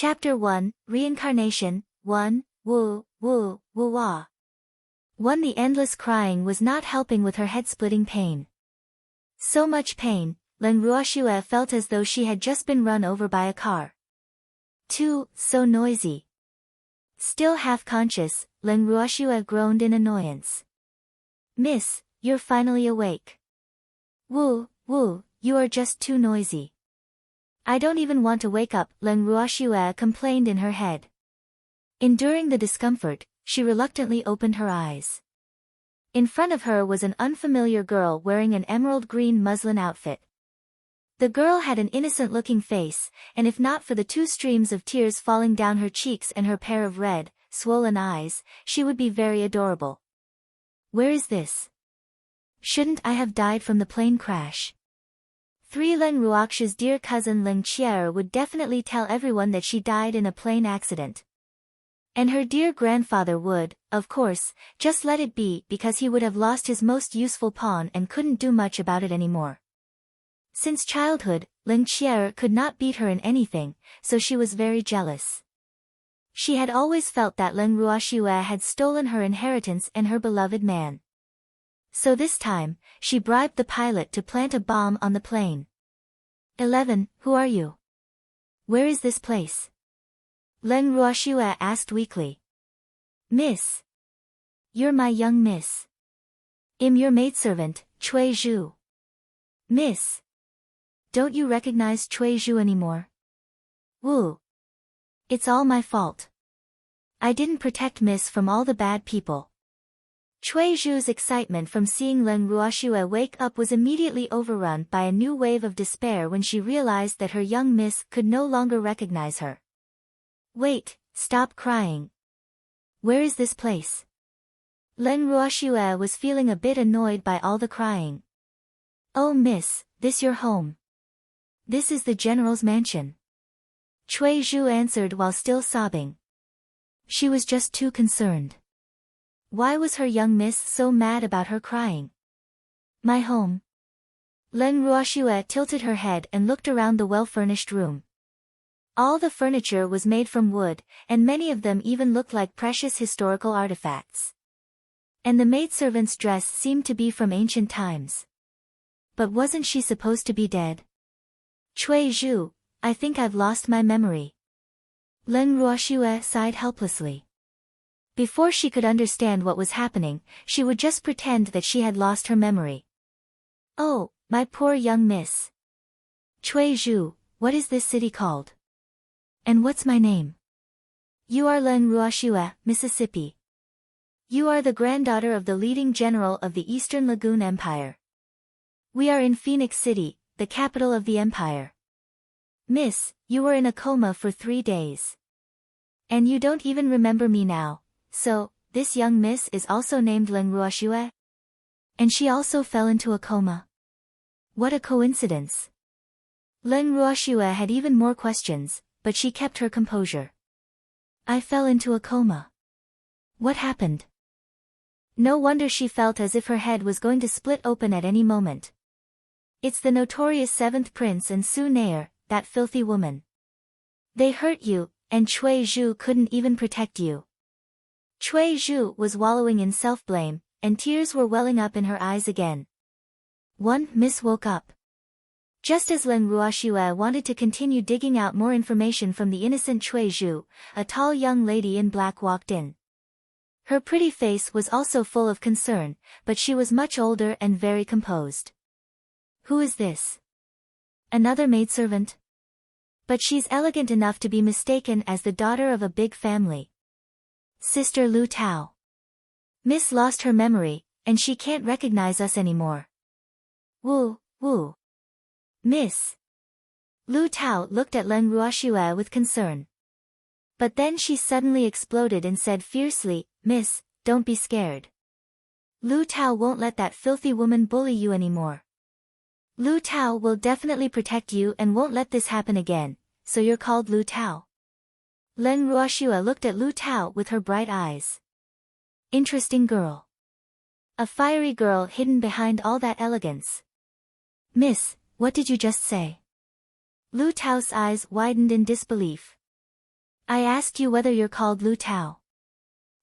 Chapter 1, Reincarnation, 1, Woo, Woo, Woo Wah. 1. The endless crying was not helping with her head-splitting pain. So much pain, Len Ruoxue felt as though she had just been run over by a car. 2. So noisy. Still half-conscious, Len Ruoxue groaned in annoyance. Miss, you're finally awake. Woo, Woo, you are just too noisy. I don't even want to wake up, Len Ruoxue complained in her head. Enduring the discomfort, she reluctantly opened her eyes. In front of her was an unfamiliar girl wearing an emerald green muslin outfit. The girl had an innocent-looking face, and if not for the 2 streams of tears falling down her cheeks and her pair of red, swollen eyes, she would be very adorable. Where is this? Shouldn't I have died from the plane crash? 3. Len Ruoxue's dear cousin Ling Qier would definitely tell everyone that she died in a plane accident. And her dear grandfather would, of course, just let it be because he would have lost his most useful pawn and couldn't do much about it anymore. Since childhood, Ling Qier could not beat her in anything, so she was very jealous. She had always felt that Len Ruoxue had stolen her inheritance and her beloved man. So this time, she bribed the pilot to plant a bomb on the plane. 11. Who are you? Where is this place? Len Ruoxue asked weakly. Miss. You're my young miss. I'm your maidservant, Cui Zhu. Miss. Don't you recognize Cui Zhu anymore? Woo. It's all my fault. I didn't protect Miss from all the bad people. Cui Zhu's excitement from seeing Len Ruoxue wake up was immediately overrun by a new wave of despair when she realized that her young miss could no longer recognize her. Wait, stop crying. Where is this place? Len Ruoxue was feeling a bit annoyed by all the crying. Oh miss, this your home. This is the general's mansion. Cui Zhu answered while still sobbing. She was just too concerned. Why was her young miss so mad about her crying? My home. Len Ruoxue tilted her head and looked around the well-furnished room. All the furniture was made from wood, and many of them even looked like precious historical artifacts. And the maidservant's dress seemed to be from ancient times. But wasn't she supposed to be dead? Cui Zhu, I think I've lost my memory. Len Ruoxue sighed helplessly. Before she could understand what was happening, she would just pretend that she had lost her memory. Oh, my poor young miss. Cui Zhu, what is this city called? And what's my name? You are Len Ruoxue, Mississippi. You are the granddaughter of the leading general of the Eastern Lagoon Empire. We are in Phoenix City, the capital of the empire. Miss, you were in a coma for 3 days. And you don't even remember me now. So, this young miss is also named Len Ruoxue? And she also fell into a coma. What a coincidence. Len Ruoxue had even more questions, but she kept her composure. I fell into a coma. What happened? No wonder she felt as if her head was going to split open at any moment. It's the notorious 7th Prince and Su Nair, that filthy woman. They hurt you, and Cui Zhu couldn't even protect you. Cui Zhu was wallowing in self-blame, and tears were welling up in her eyes again. 1. Miss woke up. Just as Len Ruoxue wanted to continue digging out more information from the innocent Cui Zhu, a tall young lady in black walked in. Her pretty face was also full of concern, but she was much older and very composed. Who is this? Another maidservant? But she's elegant enough to be mistaken as the daughter of a big family. Sister Lu Tao. Miss lost her memory, and she can't recognize us anymore. Woo, woo. Miss. Lu Tao looked at Len Ruoxue with concern. But then she suddenly exploded and said fiercely, Miss, don't be scared. Lu Tao won't let that filthy woman bully you anymore. Lu Tao will definitely protect you and won't let this happen again, so you're called Lu Tao. Len Ruoxue looked at Lu Tao with her bright eyes. Interesting girl. A fiery girl hidden behind all that elegance. Miss, what did you just say? Lu Tao's eyes widened in disbelief. I asked you whether you're called Lu Tao.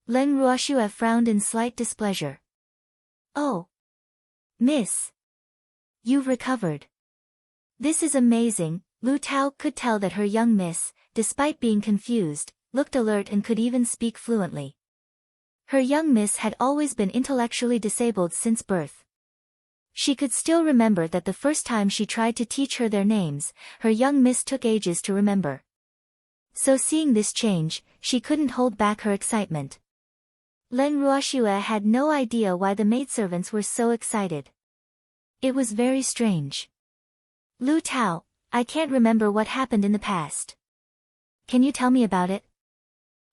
Leng Ruoxue frowned in slight displeasure. Oh. Miss. You've recovered. This is amazing. Lu Tao could tell that her young miss, despite being confused, looked alert and could even speak fluently. Her young miss had always been intellectually disabled since birth. She could still remember that the first time she tried to teach her their names, her young miss took ages to remember. So seeing this change, she couldn't hold back her excitement. Leng Ruoxue had no idea why the maidservants were so excited. It was very strange. Lu Tao, I can't remember what happened in the past. Can you tell me about it?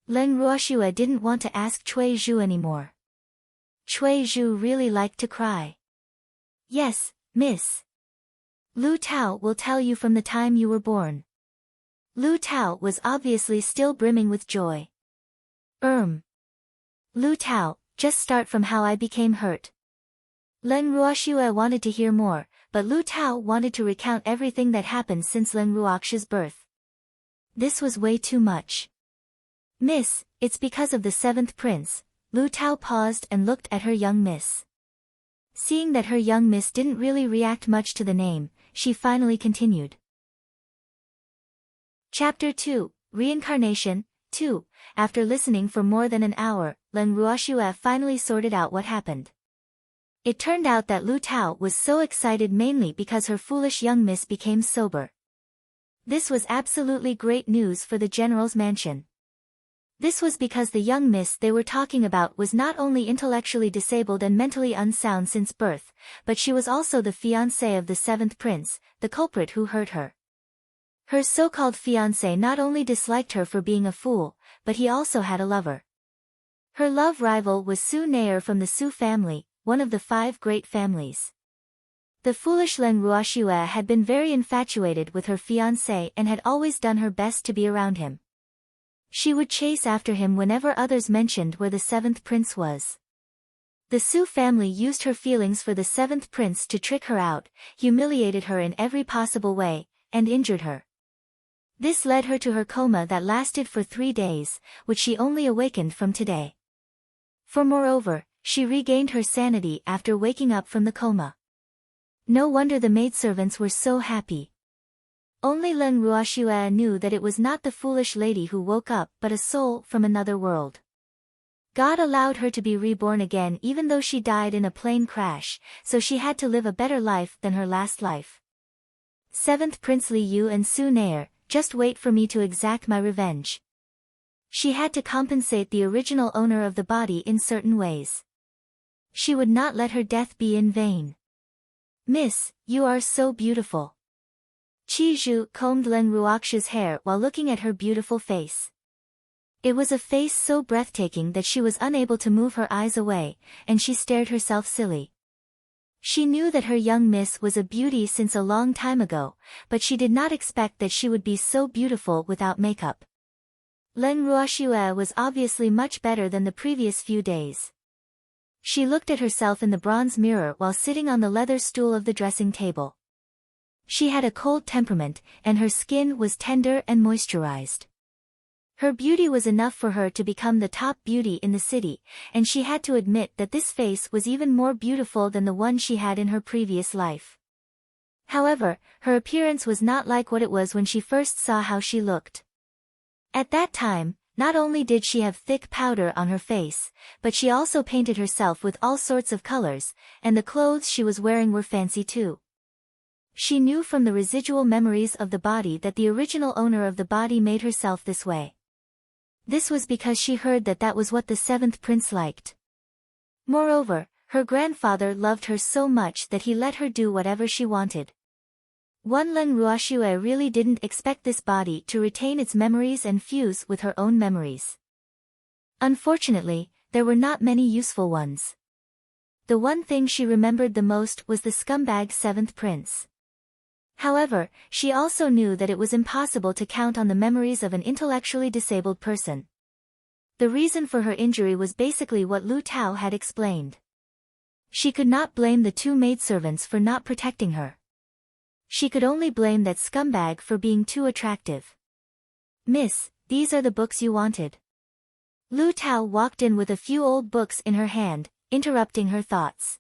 Leng Ruoxue didn't want to ask Cui Zhu anymore. Cui Zhu really liked to cry. Yes, miss. Lu Tao will tell you from the time you were born. Lu Tao was obviously still brimming with joy. Lu Tao, just start from how I became hurt. Leng Ruoxue wanted to hear more, but Lu Tao wanted to recount everything that happened since Leng Ruoxue's birth. This was way too much. Miss, it's because of the seventh prince. Lu Tao paused and looked at her young miss. Seeing that her young miss didn't really react much to the name, she finally continued. Chapter 2, Reincarnation, 2. After listening for more than an hour, Leng Ruoxue finally sorted out what happened. It turned out that Lu Tao was so excited mainly because her foolish young miss became sober. This was absolutely great news for the general's mansion. This was because the young miss they were talking about was not only intellectually disabled and mentally unsound since birth, but she was also the fiancée of the seventh prince, the culprit who hurt her. Her so-called fiancé not only disliked her for being a fool, but he also had a lover. Her love rival was Su Nair from the Su family, one of the 5 great families. The foolish Leng Ruoxue had been very infatuated with her fiancé and had always done her best to be around him. She would chase after him whenever others mentioned where the seventh prince was. The Su family used her feelings for the seventh prince to trick her out, humiliated her in every possible way, and injured her. This led her to her coma that lasted for 3 days, which she only awakened from today. For moreover, she regained her sanity after waking up from the coma. No wonder the maidservants were so happy. Only Leng Ruoxue knew that it was not the foolish lady who woke up but a soul from another world. God allowed her to be reborn again even though she died in a plane crash, so she had to live a better life than her last life. 7th Prince Li Yu and Su Nair, just wait for me to exact my revenge. She had to compensate the original owner of the body in certain ways. She would not let her death be in vain. Miss, you are so beautiful. Qi Zhu combed Leng Ruoxue's hair while looking at her beautiful face. It was a face so breathtaking that she was unable to move her eyes away, and she stared herself silly. She knew that her young miss was a beauty since a long time ago, but she did not expect that she would be so beautiful without makeup. Leng Ruoxue was obviously much better than the previous few days. She looked at herself in the bronze mirror while sitting on the leather stool of the dressing table. She had a cold temperament, and her skin was tender and moisturized. Her beauty was enough for her to become the top beauty in the city, and she had to admit that this face was even more beautiful than the one she had in her previous life. However, her appearance was not like what it was when she first saw how she looked. At that time, not only did she have thick powder on her face, but she also painted herself with all sorts of colors, and the clothes she was wearing were fancy too. She knew from the residual memories of the body that the original owner of the body made herself this way. This was because she heard that that was what the 7th prince liked. Moreover, her grandfather loved her so much that he let her do whatever she wanted. One Leng Ruoxue really didn't expect this body to retain its memories and fuse with her own memories. Unfortunately, there were not many useful ones. The one thing she remembered the most was the scumbag 7th prince. However, she also knew that it was impossible to count on the memories of an intellectually disabled person. The reason for her injury was basically what Lu Tao had explained. She could not blame the 2 maidservants for not protecting her. She could only blame that scumbag for being too attractive. Miss, these are the books you wanted. Lu Tao walked in with a few old books in her hand, interrupting her thoughts.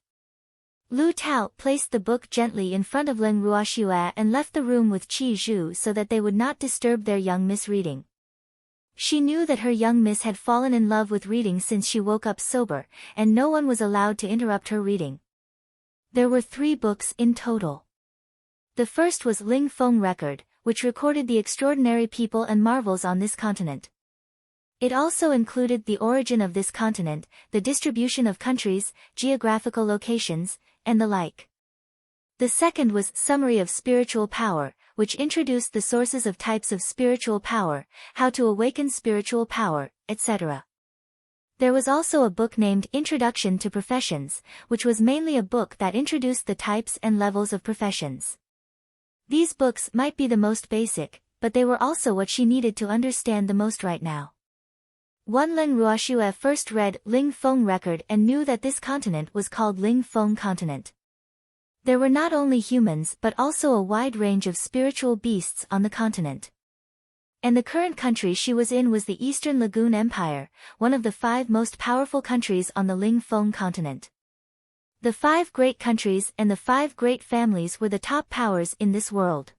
Lu Tao placed the book gently in front of Leng Ruoxue and left the room with Qi Zhu so that they would not disturb their young miss reading. She knew that her young miss had fallen in love with reading since she woke up sober, and no one was allowed to interrupt her reading. There were 3 books in total. The first was Ling Feng Record, which recorded the extraordinary people and marvels on this continent. It also included the origin of this continent, the distribution of countries, geographical locations, and the like. The second was Summary of Spiritual Power, which introduced the sources of types of spiritual power, how to awaken spiritual power, etc. There was also a book named Introduction to Professions, which was mainly a book that introduced the types and levels of professions. These books might be the most basic, but they were also what she needed to understand the most right now. Leng Ruoxue first read Ling Feng Record and knew that this continent was called Ling Feng Continent. There were not only humans but also a wide range of spiritual beasts on the continent. And the current country she was in was the Eastern Lagoon Empire, one of the 5 most powerful countries on the Ling Feng continent. The 5 great countries and the 5 great families were the top powers in this world.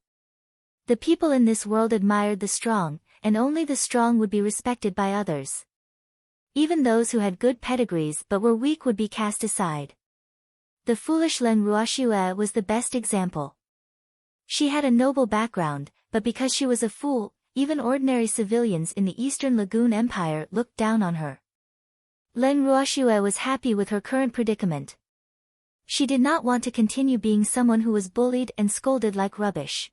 The people in this world admired the strong, and only the strong would be respected by others. Even those who had good pedigrees but were weak would be cast aside. The foolish Leng Ruoxue was the best example. She had a noble background, but because she was a fool, even ordinary civilians in the Eastern Lagoon Empire looked down on her. Leng Ruoxue was happy with her current predicament. She did not want to continue being someone who was bullied and scolded like rubbish.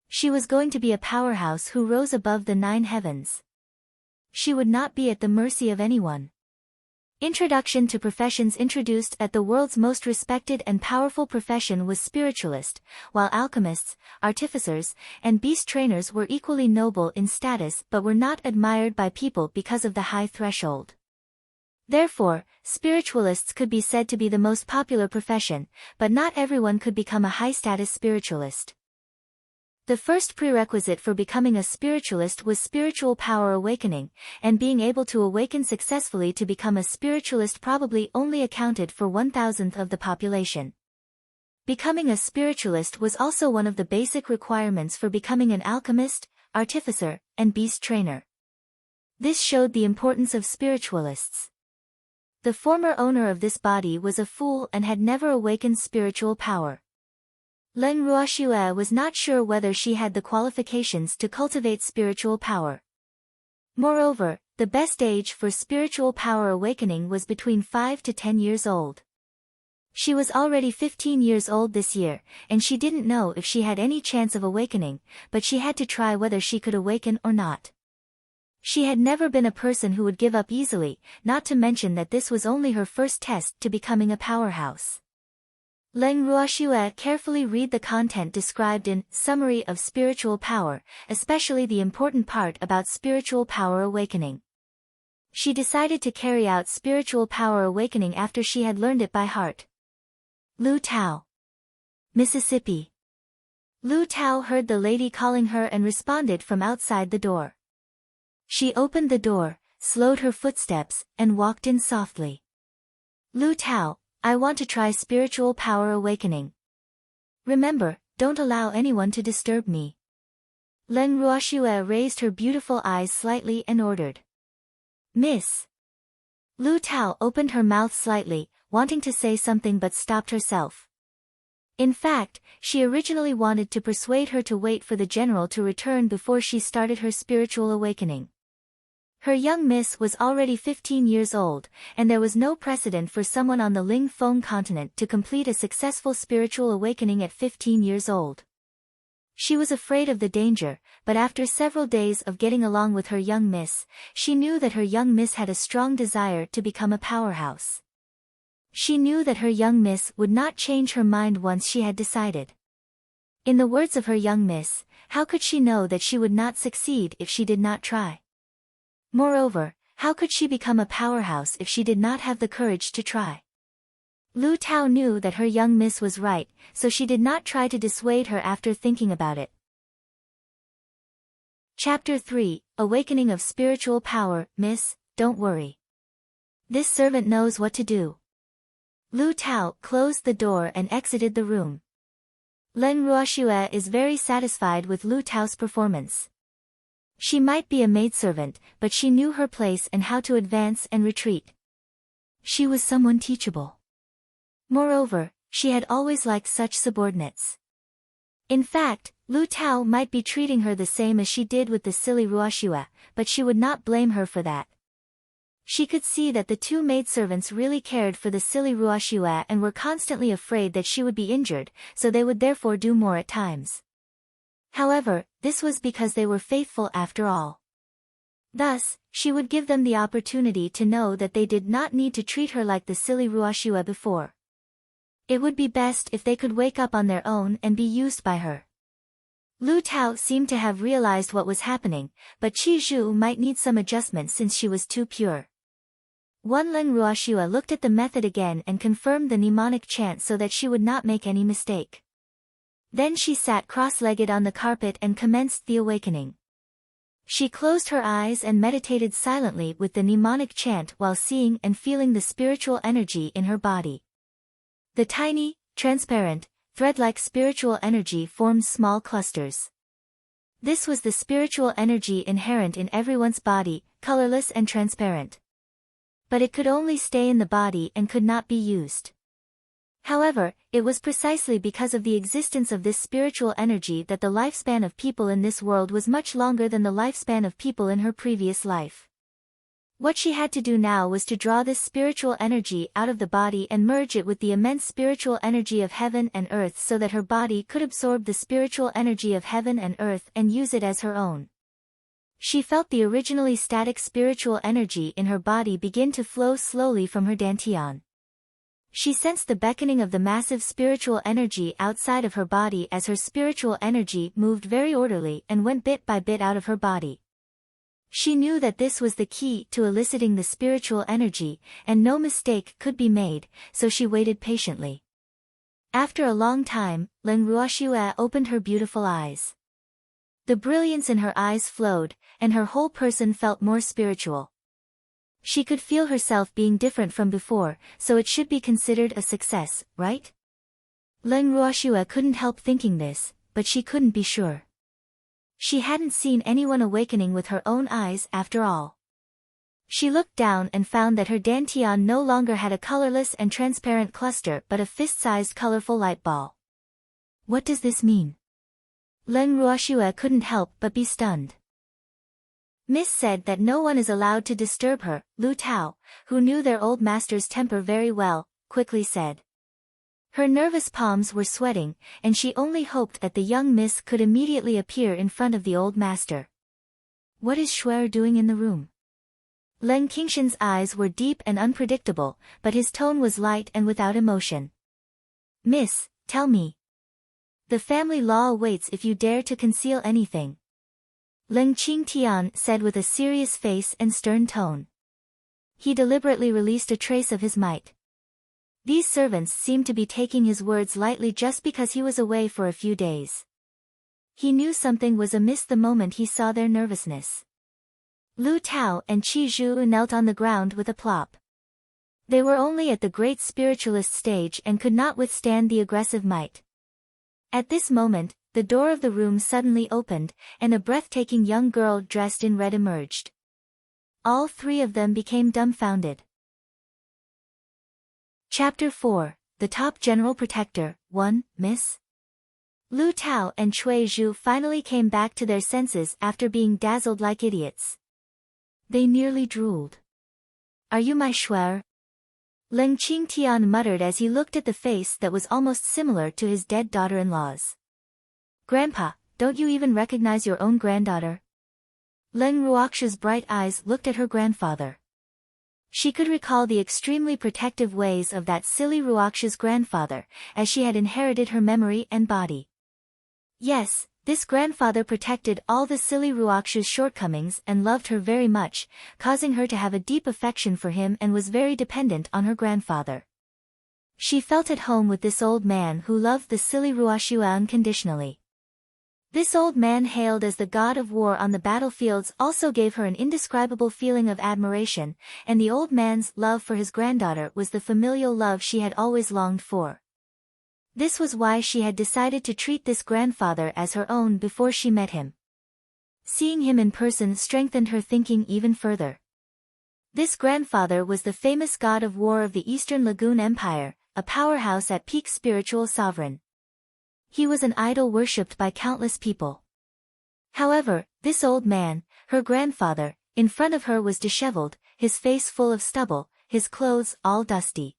She was going to be a powerhouse who rose above the 9 heavens. She would not be at the mercy of anyone. Introduction to Professions introduced at the world's most respected and powerful profession was spiritualist, while alchemists, artificers, and beast trainers were equally noble in status but were not admired by people because of the high threshold. Therefore, spiritualists could be said to be the most popular profession, but not everyone could become a high-status spiritualist. The first prerequisite for becoming a spiritualist was spiritual power awakening, and being able to awaken successfully to become a spiritualist probably only accounted for 1,000th of the population. Becoming a spiritualist was also one of the basic requirements for becoming an alchemist, artificer, and beast trainer. This showed the importance of spiritualists. The former owner of this body was a fool and had never awakened spiritual power. Leng Ruoxue was not sure whether she had the qualifications to cultivate spiritual power. Moreover, the best age for spiritual power awakening was between 5 to 10 years old. She was already 15 years old this year, and she didn't know if she had any chance of awakening, but she had to try whether she could awaken or not. She had never been a person who would give up easily, not to mention that this was only her first test to becoming a powerhouse. Leng Ruoxue carefully read the content described in Summary of Spiritual Power, especially the important part about spiritual power awakening. She decided to carry out spiritual power awakening after she had learned it by heart. Lu Tao, Mississippi. Lu Tao heard the lady calling her and responded from outside the door. She opened the door, slowed her footsteps, and walked in softly. Lu Tao, I want to try spiritual power awakening. Remember, don't allow anyone to disturb me. Leng Ruoxue raised her beautiful eyes slightly and ordered. Miss. Lu Tao opened her mouth slightly, wanting to say something but stopped herself. In fact, she originally wanted to persuade her to wait for the general to return before she started her spiritual awakening. Her young miss was already 15 years old, and there was no precedent for someone on the Ling Feng continent to complete a successful spiritual awakening at 15 years old. She was afraid of the danger, but after several days of getting along with her young miss, she knew that her young miss had a strong desire to become a powerhouse. She knew that her young miss would not change her mind once she had decided. In the words of her young miss, how could she know that she would not succeed if she did not try? Moreover, how could she become a powerhouse if she did not have the courage to try? Lu Tao knew that her young miss was right, so she did not try to dissuade her after thinking about it. Chapter 3, Awakening of Spiritual Power. Miss, don't worry. This servant knows what to do. Lu Tao closed the door and exited the room. Len Ruoxue is very satisfied with Lu Tao's performance. She might be a maidservant, but she knew her place and how to advance and retreat. She was someone teachable. Moreover, she had always liked such subordinates. In fact, Lu Tao might be treating her the same as she did with the silly Ruoxue, but she would not blame her for that. She could see that the two maidservants really cared for the silly Ruoxue and were constantly afraid that she would be injured, so they would therefore do more at times. However, this was because they were faithful after all. Thus, she would give them the opportunity to know that they did not need to treat her like the silly Ruoxue before. It would be best if they could wake up on their own and be used by her. Lu Tao seemed to have realized what was happening, but Qi Zhu might need some adjustment since she was too pure. Len Ruoxue looked at the method again and confirmed the mnemonic chant so that she would not make any mistake. Then she sat cross-legged on the carpet and commenced the awakening. She closed her eyes and meditated silently with the mnemonic chant while seeing and feeling the spiritual energy in her body. The tiny, transparent, thread-like spiritual energy formed small clusters. This was the spiritual energy inherent in everyone's body, colorless and transparent. But it could only stay in the body and could not be used. However, it was precisely because of the existence of this spiritual energy that the lifespan of people in this world was much longer than the lifespan of people in her previous life. What she had to do now was to draw this spiritual energy out of the body and merge it with the immense spiritual energy of heaven and earth so that her body could absorb the spiritual energy of heaven and earth and use it as her own. She felt the originally static spiritual energy in her body begin to flow slowly from her dantian. She sensed the beckoning of the massive spiritual energy outside of her body as her spiritual energy moved very orderly and went bit by bit out of her body. She knew that this was the key to eliciting the spiritual energy, and no mistake could be made, so she waited patiently. After a long time, Len Ruoxue opened her beautiful eyes. The brilliance in her eyes flowed, and her whole person felt more spiritual. She could feel herself being different from before, so it should be considered a success, right? Len Ruoxue couldn't help thinking this, but she couldn't be sure. She hadn't seen anyone awakening with her own eyes after all. She looked down and found that her dantian no longer had a colorless and transparent cluster but a fist-sized colorful light ball. What does this mean? Len Ruoxue couldn't help but be stunned. Miss said that no one is allowed to disturb her. Lu Tao, who knew their old master's temper very well, quickly said. Her nervous palms were sweating, and she only hoped that the young miss could immediately appear in front of the old master. What is Shuer doing in the room? Len Qingshan's eyes were deep and unpredictable, but his tone was light and without emotion. Miss, tell me. The family law awaits if you dare to conceal anything. Len Qingtian said with a serious face and stern tone. He deliberately released a trace of his might. These servants seemed to be taking his words lightly just because he was away for a few days. He knew something was amiss the moment he saw their nervousness. Lu Tao and Qi Zhu knelt on the ground with a plop. They were only at the great spiritualist stage and could not withstand the aggressive might. At this moment, the door of the room suddenly opened, and a breathtaking young girl dressed in red emerged. All three of them became dumbfounded. Chapter 4, The Top General Protector. 1. Miss. Lu Tao and Cui Zhu finally came back to their senses after being dazzled like idiots. They nearly drooled. Are you my Shuer? Len Qingtian muttered as he looked at the face that was almost similar to his dead daughter-in-law's. Grandpa, don't you even recognize your own granddaughter? Len Ruoxue's bright eyes looked at her grandfather. She could recall the extremely protective ways of that silly Ruoxue's grandfather, as she had inherited her memory and body. Yes, this grandfather protected all the silly Ruoxue's shortcomings and loved her very much, causing her to have a deep affection for him and was very dependent on her grandfather. She felt at home with this old man who loved the silly Ruoxue unconditionally. This old man, hailed as the god of war on the battlefields, also gave her an indescribable feeling of admiration, and the old man's love for his granddaughter was the familial love she had always longed for. This was why she had decided to treat this grandfather as her own before she met him. Seeing him in person strengthened her thinking even further. This grandfather was the famous god of war of the Eastern Lagoon Empire, a powerhouse at peak spiritual sovereign. He was an idol worshipped by countless people. However, this old man, her grandfather, in front of her was disheveled, his face full of stubble, his clothes all dusty.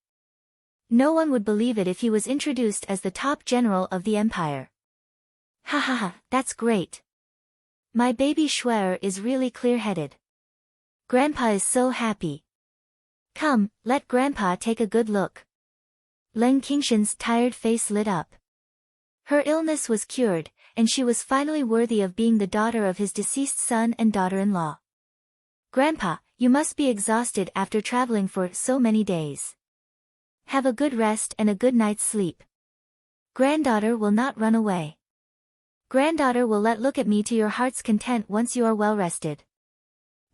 No one would believe it if he was introduced as the top general of the empire. Ha ha ha, that's great. My baby Schwer is really clear-headed. Grandpa is so happy. Come, let Grandpa take a good look. Leng Qingshan's tired face lit up. Her illness was cured, and she was finally worthy of being the daughter of his deceased son and daughter-in-law. Grandpa, you must be exhausted after traveling for so many days. Have a good rest and a good night's sleep. Granddaughter will not run away. Granddaughter will let look at me to your heart's content once you are well rested.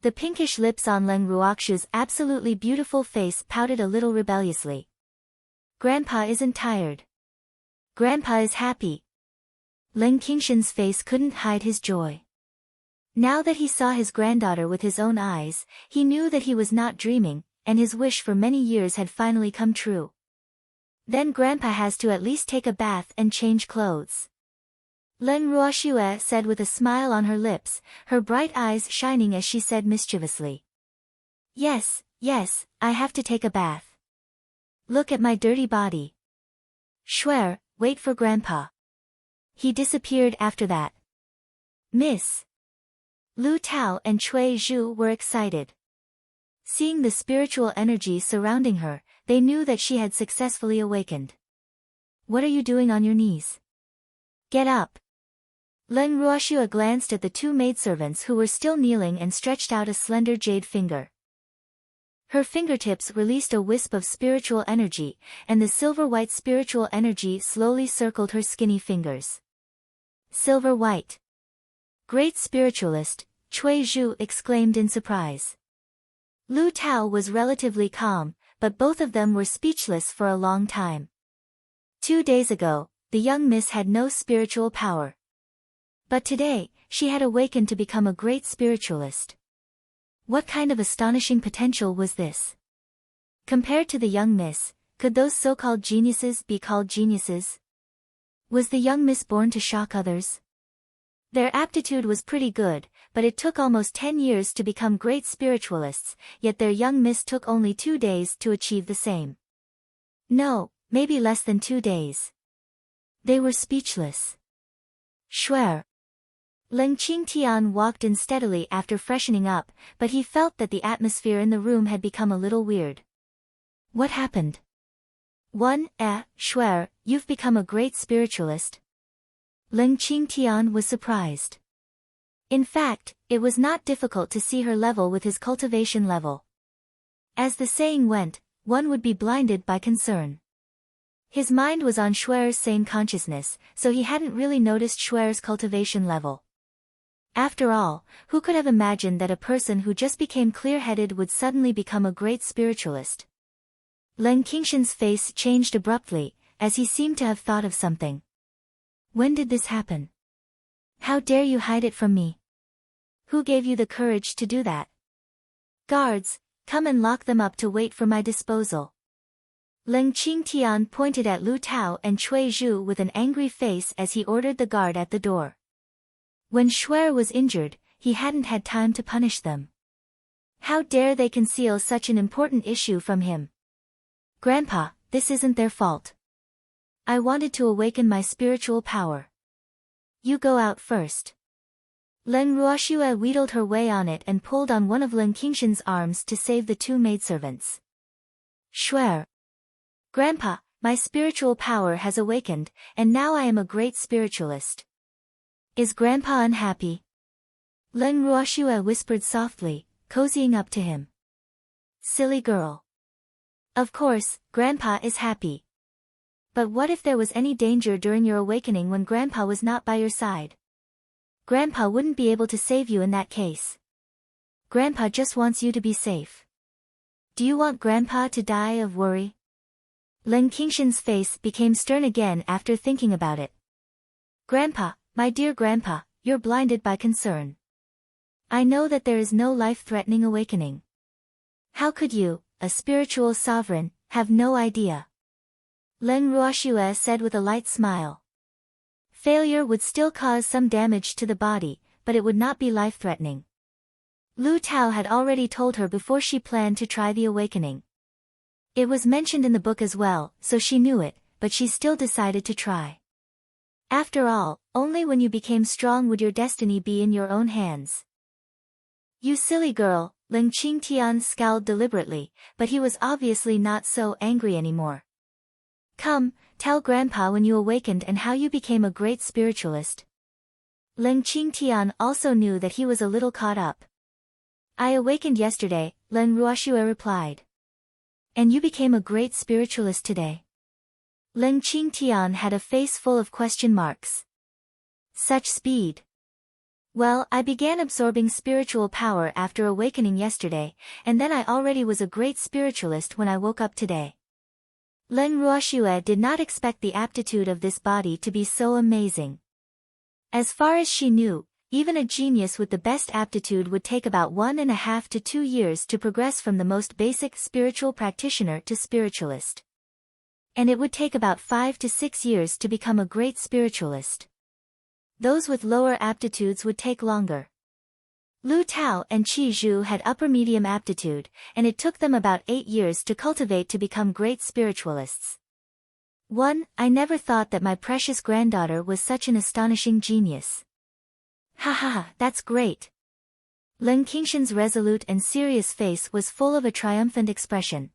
The pinkish lips on Leng Ruoxu's absolutely beautiful face pouted a little rebelliously. Grandpa isn't tired. Grandpa is happy. Leng Qingshan's face couldn't hide his joy. Now that he saw his granddaughter with his own eyes, he knew that he was not dreaming, and his wish for many years had finally come true. Then Grandpa has to at least take a bath and change clothes. Leng Ruoxue said with a smile on her lips, her bright eyes shining as she said mischievously. Yes, yes, I have to take a bath. Look at my dirty body. Schwer, wait for Grandpa. He disappeared after that. Miss Lu Tao and Cui Zhu were excited. Seeing the spiritual energy surrounding her, they knew that she had successfully awakened. What are you doing on your knees? Get up. Leng Ruoxue glanced at the two maidservants who were still kneeling and stretched out a slender jade finger. Her fingertips released a wisp of spiritual energy, and the silver-white spiritual energy slowly circled her skinny fingers. Silver-white. Great spiritualist, Cui Zhu exclaimed in surprise. Lu Tao was relatively calm, but both of them were speechless for a long time. 2 days ago, the young miss had no spiritual power. But today, she had awakened to become a great spiritualist. What kind of astonishing potential was this? Compared to the young miss, could those so-called geniuses be called geniuses? Was the young miss born to shock others? Their aptitude was pretty good, but it took almost 10 years to become great spiritualists, yet their young miss took only 2 days to achieve the same. No, maybe less than 2 days. They were speechless. Schwer. Leng Qingtian walked in steadily after freshening up, but he felt that the atmosphere in the room had become a little weird. What happened? Schwer, you've become a great spiritualist. Leng Qingtian was surprised. In fact, it was not difficult to see her level with his cultivation level. As the saying went, one would be blinded by concern. His mind was on Schwer's sane consciousness, so he hadn't really noticed Schwer's cultivation level. After all, who could have imagined that a person who just became clear-headed would suddenly become a great spiritualist? Leng Qingshan's face changed abruptly, as he seemed to have thought of something. When did this happen? How dare you hide it from me? Who gave you the courage to do that? Guards, come and lock them up to wait for my disposal. Leng Qingtian pointed at Lu Tao and Cui Zhu with an angry face as he ordered the guard at the door. When Schwer was injured, he hadn't had time to punish them. How dare they conceal such an important issue from him? Grandpa, this isn't their fault. I wanted to awaken my spiritual power. You go out first. Leng Ruoxue wheedled her way on it and pulled on one of Leng Qingshan's arms to save the two maidservants. Schwer. Grandpa, my spiritual power has awakened, and now I am a great spiritualist. Is Grandpa unhappy? Leng Ruoxue whispered softly, cozying up to him. Silly girl. Of course, Grandpa is happy. But what if there was any danger during your awakening when Grandpa was not by your side? Grandpa wouldn't be able to save you in that case. Grandpa just wants you to be safe. Do you want Grandpa to die of worry? Len Qingshan's face became stern again after thinking about it. Grandpa, my dear Grandpa, you're blinded by concern. I know that there is no life-threatening awakening. How could you, a spiritual sovereign, have no idea? Len Ruoxue said with a light smile. Failure would still cause some damage to the body, but it would not be life-threatening. Lu Tao had already told her before she planned to try the awakening. It was mentioned in the book as well, so she knew it, but she still decided to try. After all, only when you became strong would your destiny be in your own hands. You silly girl, Ling Qingtian scowled deliberately, but he was obviously not so angry anymore. Come, tell Grandpa when you awakened and how you became a great spiritualist. Ling Qingtian also knew that he was a little caught up. I awakened yesterday, Len Ruoxue replied. And you became a great spiritualist today. Ling Qingtian had a face full of question marks. Such speed. Well, I began absorbing spiritual power after awakening yesterday, and then I already was a great spiritualist when I woke up today. Len Ruoxue did not expect the aptitude of this body to be so amazing. As far as she knew, even a genius with the best aptitude would take about 1.5 to 2 years to progress from the most basic spiritual practitioner to spiritualist. And it would take about 5 to 6 years to become a great spiritualist. Those with lower aptitudes would take longer. Lu Tao and Qi Zhu had upper-medium aptitude, and it took them about 8 years to cultivate to become great spiritualists. I never thought that my precious granddaughter was such an astonishing genius. Ha ha ha, that's great. Len Qingshan's resolute and serious face was full of a triumphant expression.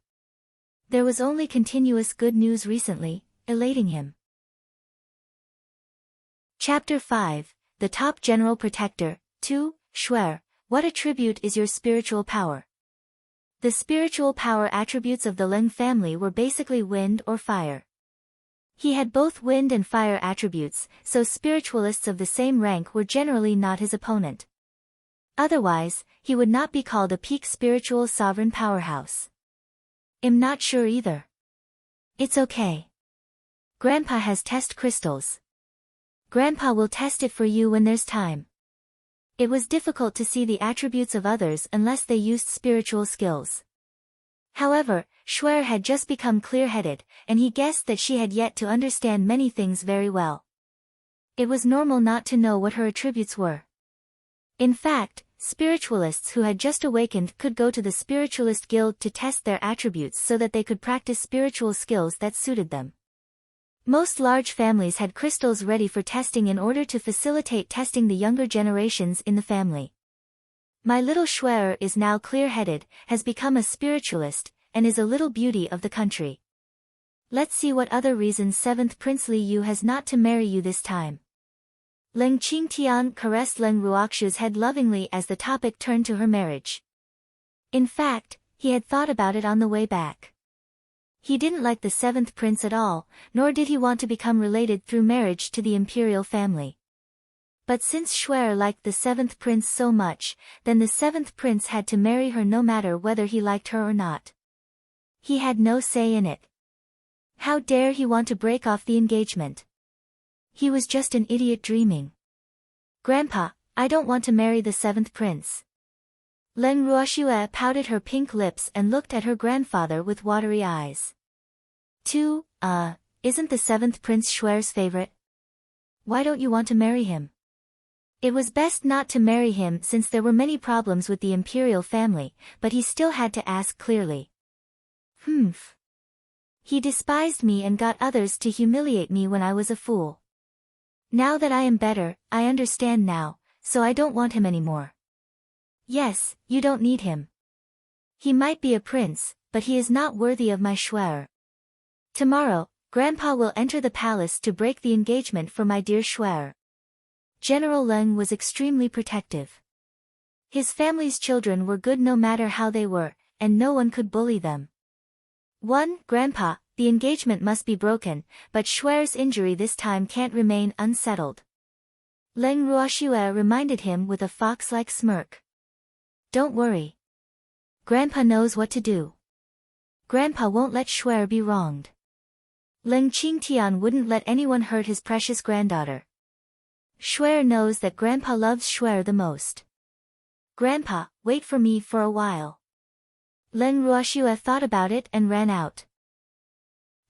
There was only continuous good news recently, elating him. Chapter 5, The Top General Protector, 2, Shuer, what attribute is your spiritual power? The spiritual power attributes of the Leng family were basically wind or fire. He had both wind and fire attributes, so spiritualists of the same rank were generally not his opponent. Otherwise, he would not be called a peak spiritual sovereign powerhouse. I'm not sure either. It's okay. Grandpa has test crystals. Grandpa will test it for you when there's time. It was difficult to see the attributes of others unless they used spiritual skills. However, Shuer had just become clear-headed, and he guessed that she had yet to understand many things very well. It was normal not to know what her attributes were. In fact, spiritualists who had just awakened could go to the spiritualist guild to test their attributes so that they could practice spiritual skills that suited them. Most large families had crystals ready for testing in order to facilitate testing the younger generations in the family. My little Shuer is now clear-headed, has become a spiritualist, and is a little beauty of the country. Let's see what other reasons 7th Prince Li Yu has not to marry you this time. Ling Qingtian caressed Len Ruoxue's head lovingly as the topic turned to her marriage. In fact, he had thought about it on the way back. He didn't like the 7th prince at all, nor did he want to become related through marriage to the imperial family. But since Shuer liked the 7th prince so much, then the 7th prince had to marry her no matter whether he liked her or not. He had no say in it. How dare he want to break off the engagement? He was just an idiot dreaming. Grandpa, I don't want to marry the 7th prince. Len Ruoxue pouted her pink lips and looked at her grandfather with watery eyes. Isn't the 7th prince Shuer's favorite? Why don't you want to marry him? It was best not to marry him since there were many problems with the imperial family, but he still had to ask clearly. He despised me and got others to humiliate me when I was a fool. Now that I am better, I understand now, so I don't want him anymore. Yes, you don't need him. He might be a prince, but he is not worthy of my Shuer. Tomorrow, Grandpa will enter the palace to break the engagement for my dear Shuer. General Leng was extremely protective. His family's children were good no matter how they were, and no one could bully them. Grandpa, the engagement must be broken, but Shuer's injury this time can't remain unsettled. Leng Ruoxue reminded him with a fox-like smirk. Don't worry. Grandpa knows what to do. Grandpa won't let Shuer be wronged. Leng Qingtian wouldn't let anyone hurt his precious granddaughter. Shuer knows that Grandpa loves Shuer the most. Grandpa, wait for me for a while. Leng Ruoxue thought about it and ran out.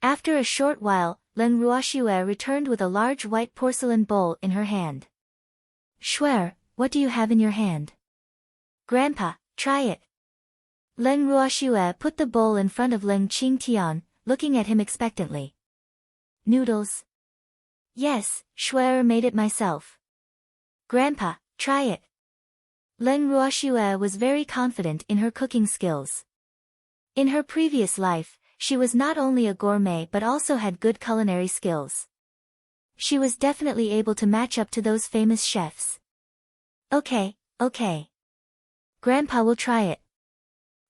After a short while, Leng Ruoxue returned with a large white porcelain bowl in her hand. Shuer, what do you have in your hand? Grandpa, try it. Leng Ruoxue put the bowl in front of Leng Qingtian, looking at him expectantly. Noodles. Yes, Shuer made it myself. Grandpa, try it. Leng Ruoxue was very confident in her cooking skills. In her previous life, she was not only a gourmet but also had good culinary skills. She was definitely able to match up to those famous chefs. Okay. Grandpa will try it.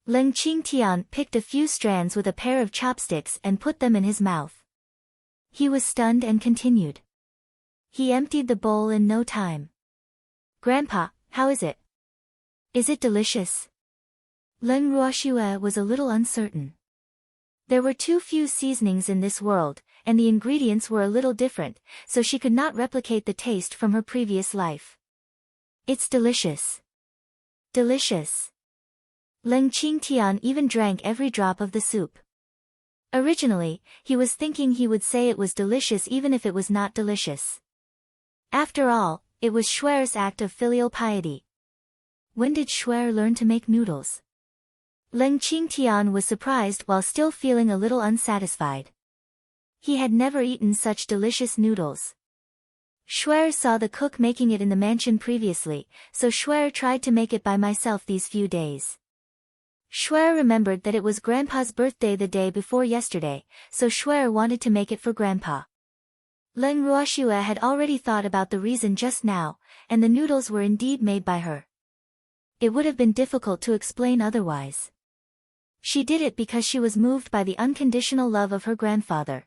Leng Qingtian picked a few strands with a pair of chopsticks and put them in his mouth. He was stunned and continued. He emptied the bowl in no time. Grandpa, how is it? Is it delicious? Leng Ruoxue was a little uncertain. There were too few seasonings in this world, and the ingredients were a little different, so she could not replicate the taste from her previous life. It's delicious. Delicious. Leng Qingtian even drank every drop of the soup. Originally, he was thinking he would say it was delicious even if it was not delicious. After all, it was Shuer's act of filial piety. When did Shuer learn to make noodles? Leng Qingtian was surprised while still feeling a little unsatisfied. He had never eaten such delicious noodles. Shuer saw the cook making it in the mansion previously, so Shuer tried to make it by myself these few days. Shuer remembered that it was Grandpa's birthday the day before yesterday, so Shuer wanted to make it for Grandpa. Leng Ruoxue had already thought about the reason just now, and the noodles were indeed made by her. It would have been difficult to explain otherwise. She did it because she was moved by the unconditional love of her grandfather.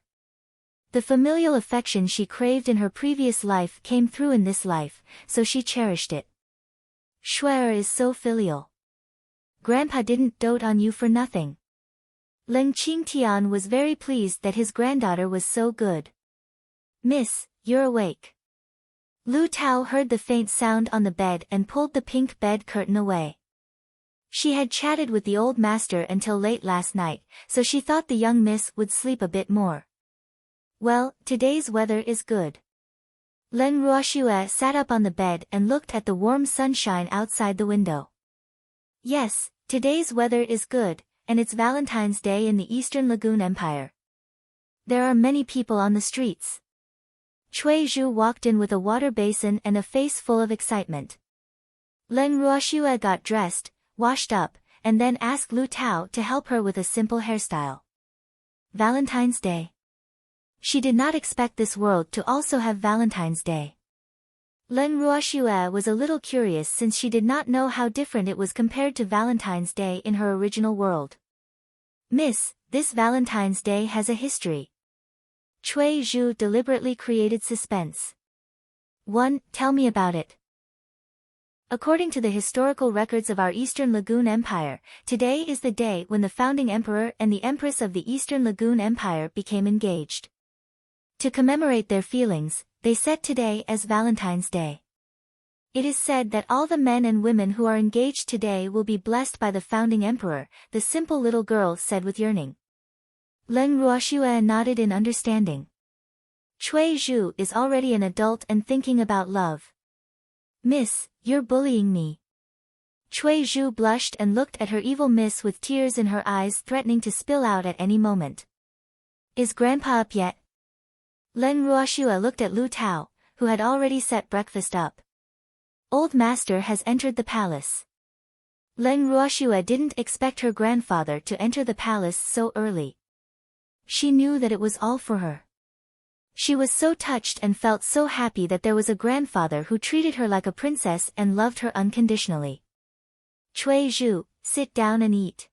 The familial affection she craved in her previous life came through in this life, so she cherished it. Shuer is so filial. Grandpa didn't dote on you for nothing. Leng Qingtian was very pleased that his granddaughter was so good. Miss, you're awake. Lu Tao heard the faint sound on the bed and pulled the pink bed curtain away. She had chatted with the old master until late last night, so she thought the young miss would sleep a bit more. Well, today's weather is good. Leng Ruoxue sat up on the bed and looked at the warm sunshine outside the window. Yes, today's weather is good, and it's Valentine's Day in the Eastern Lagoon Empire. There are many people on the streets. Cui Zhu walked in with a water basin and a face full of excitement. Leng Ruoxue got dressed, washed up, and then asked Lu Tao to help her with a simple hairstyle. Valentine's Day. She did not expect this world to also have Valentine's Day. Leng Ruoxue was a little curious since she did not know how different it was compared to Valentine's Day in her original world. Miss, this Valentine's Day has a history. Cui Zhu deliberately created suspense. 1. Tell me about it. According to the historical records of our Eastern Lagoon Empire, today is the day when the founding emperor and the empress of the Eastern Lagoon Empire became engaged. To commemorate their feelings, they set today as Valentine's Day. It is said that all the men and women who are engaged today will be blessed by the founding emperor, the simple little girl said with yearning. Leng Ruoxue nodded in understanding. Cui Zhu is already an adult and thinking about love. Miss, you're bullying me. Cui Zhu blushed and looked at her evil miss with tears in her eyes threatening to spill out at any moment. Is Grandpa up yet? Leng Ruoxue looked at Lu Tao, who had already set breakfast up. Old Master has entered the palace. Leng Ruoxue didn't expect her grandfather to enter the palace so early. She knew that it was all for her. She was so touched and felt so happy that there was a grandfather who treated her like a princess and loved her unconditionally. Cui Zhu, sit down and eat.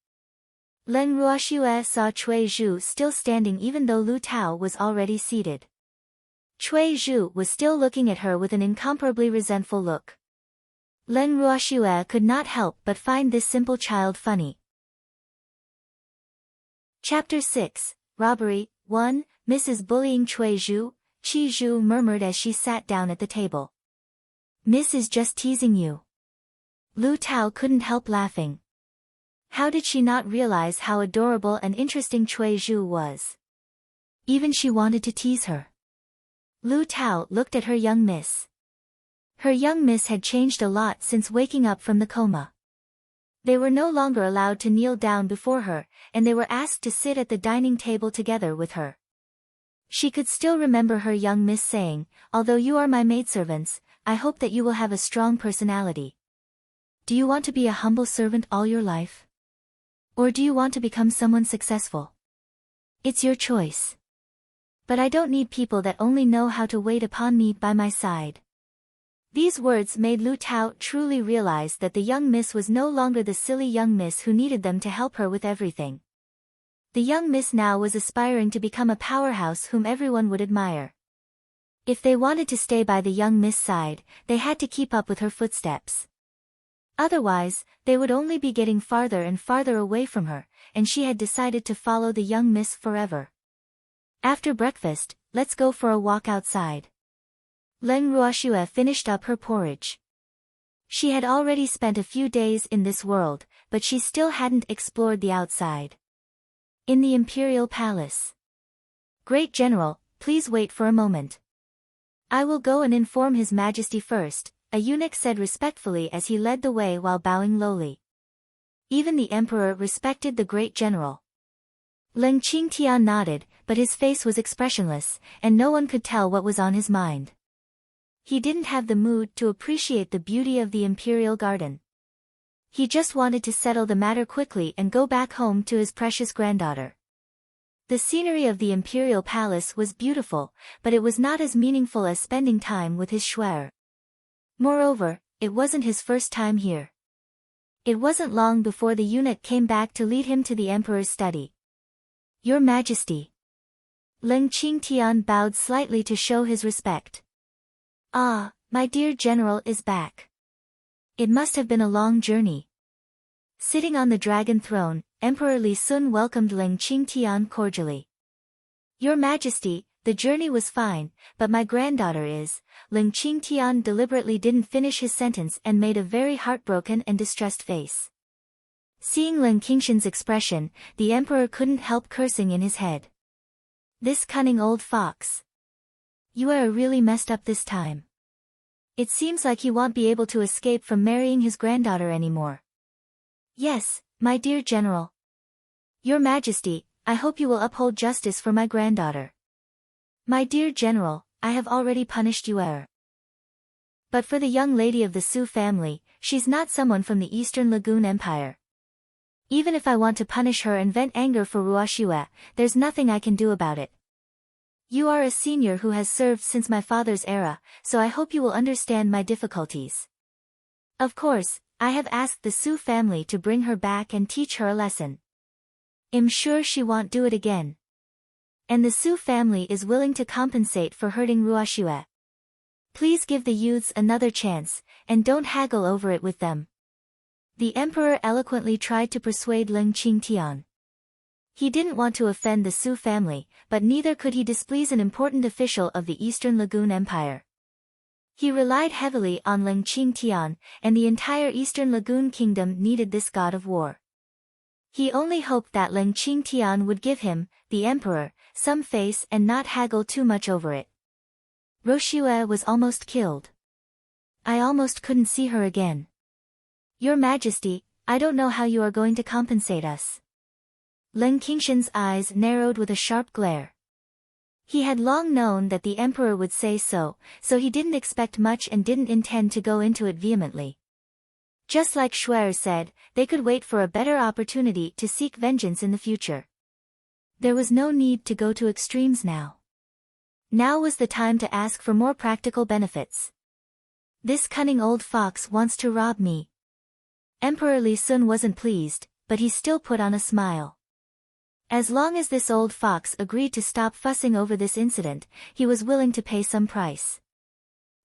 Leng Ruoxue saw Cui Zhu still standing even though Lu Tao was already seated. Cui Zhu was still looking at her with an incomparably resentful look. Leng Ruoxue could not help but find this simple child funny. Chapter 6, Robbery. 1. Mrs. Bullying Cui Zhu, Qi Zhu murmured as she sat down at the table. Miss is just teasing you. Lu Tao couldn't help laughing. How did she not realize how adorable and interesting Cui Zhu was? Even she wanted to tease her. Lu Tao looked at her young miss. Her young miss had changed a lot since waking up from the coma. They were no longer allowed to kneel down before her, and they were asked to sit at the dining table together with her. She could still remember her young miss saying, "Although you are my maidservants, I hope that you will have a strong personality. Do you want to be a humble servant all your life? Or do you want to become someone successful? It's your choice. But I don't need people that only know how to wait upon me by my side." These words made Lu Tao truly realize that the young miss was no longer the silly young miss who needed them to help her with everything. The young miss now was aspiring to become a powerhouse whom everyone would admire. If they wanted to stay by the young miss' side, they had to keep up with her footsteps. Otherwise, they would only be getting farther and farther away from her, and she had decided to follow the young miss forever. After breakfast, let's go for a walk outside. Leng Ruoxue finished up her porridge. She had already spent a few days in this world, but she still hadn't explored the outside. In the Imperial Palace. Great General, please wait for a moment. I will go and inform His Majesty first, a eunuch said respectfully as he led the way while bowing lowly. Even the Emperor respected the Great General. Leng Qingtian nodded, but his face was expressionless, and no one could tell what was on his mind. He didn't have the mood to appreciate the beauty of the Imperial Garden. He just wanted to settle the matter quickly and go back home to his precious granddaughter. The scenery of the Imperial Palace was beautiful, but it was not as meaningful as spending time with his Schwer. Moreover, it wasn't his first time here. It wasn't long before the eunuch came back to lead him to the Emperor's study. Your Majesty. Leng Qingtian bowed slightly to show his respect. Ah, my dear General is back. It must have been a long journey. Sitting on the dragon throne, Emperor Li Sun welcomed Leng Qingtian cordially. Your Majesty, the journey was fine, but my granddaughter is... Leng Qingtian deliberately didn't finish his sentence and made a very heartbroken and distressed face. Seeing Leng Qingshan's expression, the Emperor couldn't help cursing in his head. This cunning old fox. You are really messed up this time. It seems like he won't be able to escape from marrying his granddaughter anymore. Yes, my dear General. Your Majesty, I hope you will uphold justice for my granddaughter. My dear General, I have already punished Yuer. But for the young lady of the Su family, she's not someone from the Eastern Lagoon Empire. Even if I want to punish her and vent anger for Ruoxue, there's nothing I can do about it. You are a senior who has served since my father's era, so I hope you will understand my difficulties. Of course, I have asked the Su family to bring her back and teach her a lesson. I'm sure she won't do it again. And the Su family is willing to compensate for hurting Ruoxue. Please give the youths another chance, and don't haggle over it with them. The Emperor eloquently tried to persuade Leng Qingtian. He didn't want to offend the Su family, but neither could he displease an important official of the Eastern Lagoon Empire. He relied heavily on Leng Qingtian, and the entire Eastern Lagoon Kingdom needed this god of war. He only hoped that Leng Qingtian would give him, the Emperor, some face and not haggle too much over it. Ruoxue was almost killed. I almost couldn't see her again. Your Majesty, I don't know how you are going to compensate us. Leng Qingshan's eyes narrowed with a sharp glare. He had long known that the Emperor would say so he didn't expect much and didn't intend to go into it vehemently. Just like Schwer said, they could wait for a better opportunity to seek vengeance in the future. There was no need to go to extremes now. Now was the time to ask for more practical benefits. This cunning old fox wants to rob me. Emperor Li Sun wasn't pleased, but he still put on a smile. As long as this old fox agreed to stop fussing over this incident, he was willing to pay some price.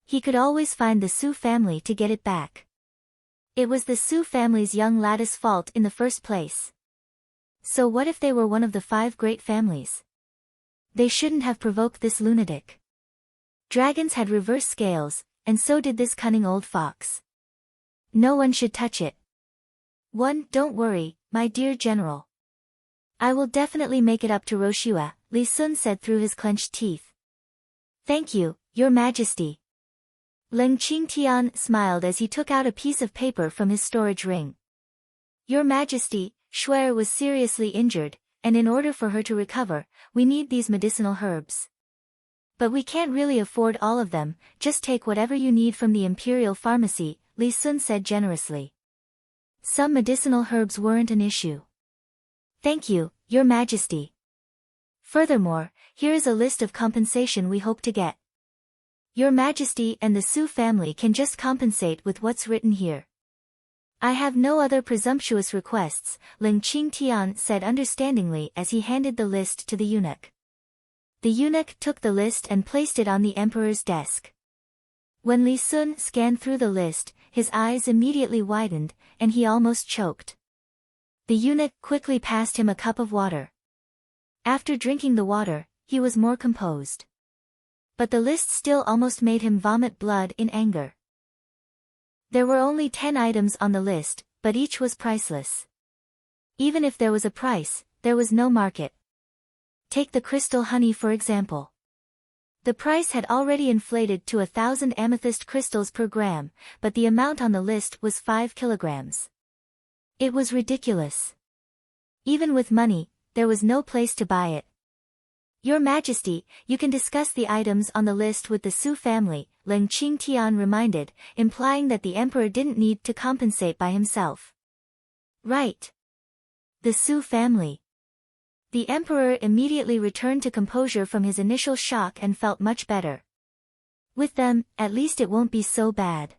He could always find the Su family to get it back. It was the Su family's young lad's fault in the first place. So what if they were one of the 5 great families? They shouldn't have provoked this lunatic. Dragons had reverse scales, and so did this cunning old fox. No one should touch it. Don't worry, my dear general. I will definitely make it up to Roshua, Li Sun said through his clenched teeth. Thank you, your majesty. Leng Qingtian smiled as he took out a piece of paper from his storage ring. Your majesty, Shuer was seriously injured, and in order for her to recover, we need these medicinal herbs. But we can't really afford all of them, just take whatever you need from the imperial pharmacy, Li Sun said generously. Some medicinal herbs weren't an issue. Thank you, your majesty. Furthermore, here is a list of compensation we hope to get. Your majesty and the Su family can just compensate with what's written here. I have no other presumptuous requests, Leng Qingtian said understandingly as he handed the list to the eunuch. The eunuch took the list and placed it on the emperor's desk. When Li Sun scanned through the list, his eyes immediately widened, and he almost choked. The eunuch quickly passed him a cup of water. After drinking the water, he was more composed. But the list still almost made him vomit blood in anger. There were only 10 items on the list, but each was priceless. Even if there was a price, there was no market. Take the crystal honey for example. The price had already inflated to 1,000 amethyst crystals per gram, but the amount on the list was 5 kilograms. It was ridiculous. Even with money, there was no place to buy it. Your Majesty, you can discuss the items on the list with the Su family, Leng Qingtian reminded, implying that the emperor didn't need to compensate by himself. Right. The Su family. The emperor immediately returned to composure from his initial shock and felt much better. With them, at least it won't be so bad.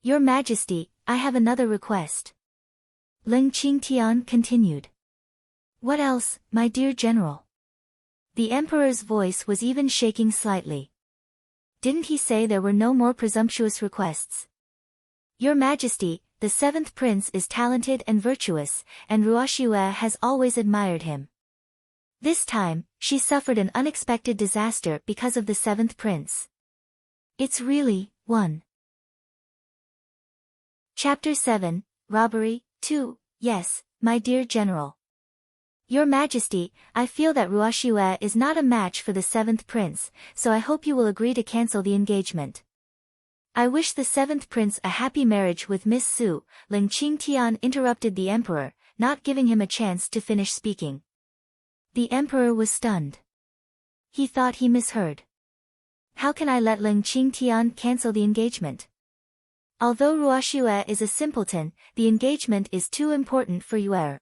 Your Majesty, I have another request. Leng Qingtian continued. What else, my dear general? The emperor's voice was even shaking slightly. Didn't he say there were no more presumptuous requests? Your Majesty, the 7th prince is talented and virtuous, and Ruoshue has always admired him. This time, she suffered an unexpected disaster because of the 7th prince. It's really, one. Chapter 7, Robbery, 2, Yes, my dear general. Your Majesty, I feel that Ruoshue is not a match for the 7th prince, so I hope you will agree to cancel the engagement. I wish the 7th prince a happy marriage with Miss Su, Leng Qingtian interrupted the emperor, not giving him a chance to finish speaking. The emperor was stunned. He thought he misheard. How can I let Leng Qingtian cancel the engagement? Although Ruoshue is a simpleton, the engagement is too important for Yuer.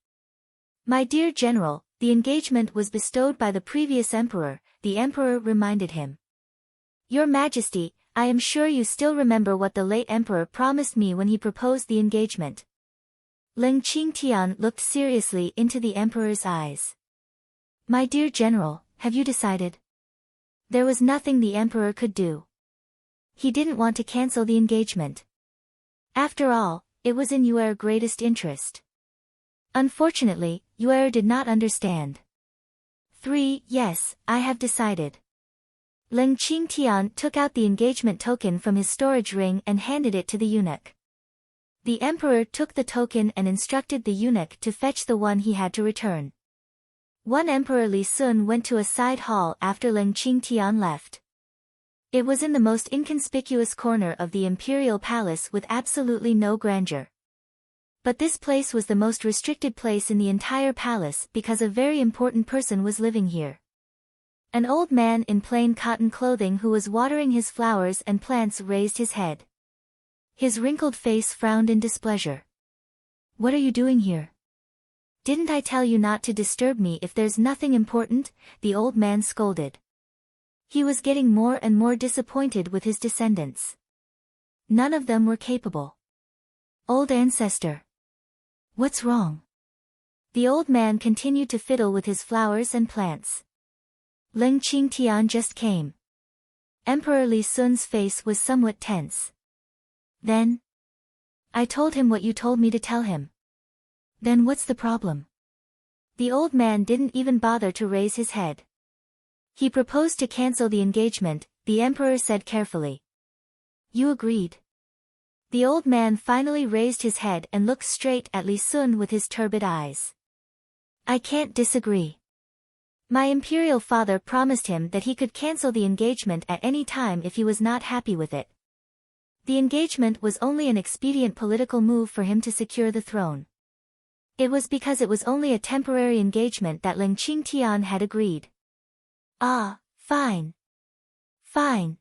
My dear general, the engagement was bestowed by the previous emperor, the emperor reminded him. Your Majesty, I am sure you still remember what the late emperor promised me when he proposed the engagement. Leng Qingtian looked seriously into the emperor's eyes. My dear general, have you decided? There was nothing the emperor could do. He didn't want to cancel the engagement. After all, it was in your greatest interest. Unfortunately, Yuer did not understand. 3. Yes, I have decided. Leng Qingtian took out the engagement token from his storage ring and handed it to the eunuch. The emperor took the token and instructed the eunuch to fetch the one he had to return. One Emperor Li Sun went to a side hall after Leng Qingtian left. It was in the most inconspicuous corner of the imperial palace with absolutely no grandeur. But this place was the most restricted place in the entire palace because a very important person was living here. An old man in plain cotton clothing who was watering his flowers and plants raised his head. His wrinkled face frowned in displeasure. What are you doing here? Didn't I tell you not to disturb me if there's nothing important? The old man scolded. He was getting more and more disappointed with his descendants. None of them were capable. Old ancestor. What's wrong? The old man continued to fiddle with his flowers and plants. Ling Qingtian just came. Emperor Li Sun's face was somewhat tense. Then? I told him what you told me to tell him. Then what's the problem? The old man didn't even bother to raise his head. He proposed to cancel the engagement, the emperor said carefully. You agreed. The old man finally raised his head and looked straight at Li Sun with his turbid eyes. I can't disagree. My imperial father promised him that he could cancel the engagement at any time if he was not happy with it. The engagement was only an expedient political move for him to secure the throne. It was because it was only a temporary engagement that Ling Qingtian had agreed. Ah, fine. Fine.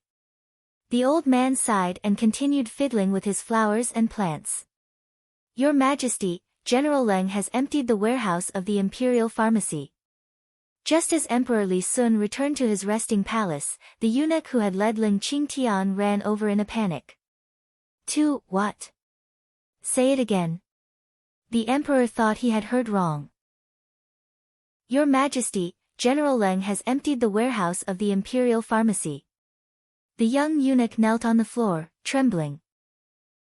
The old man sighed and continued fiddling with his flowers and plants. Your Majesty, General Leng has emptied the warehouse of the imperial pharmacy. Just as Emperor Li Sun returned to his resting palace, the eunuch who had led Ling Qingtian ran over in a panic. What? Say it again. The emperor thought he had heard wrong. Your Majesty, General Leng has emptied the warehouse of the imperial pharmacy. The young eunuch knelt on the floor, trembling.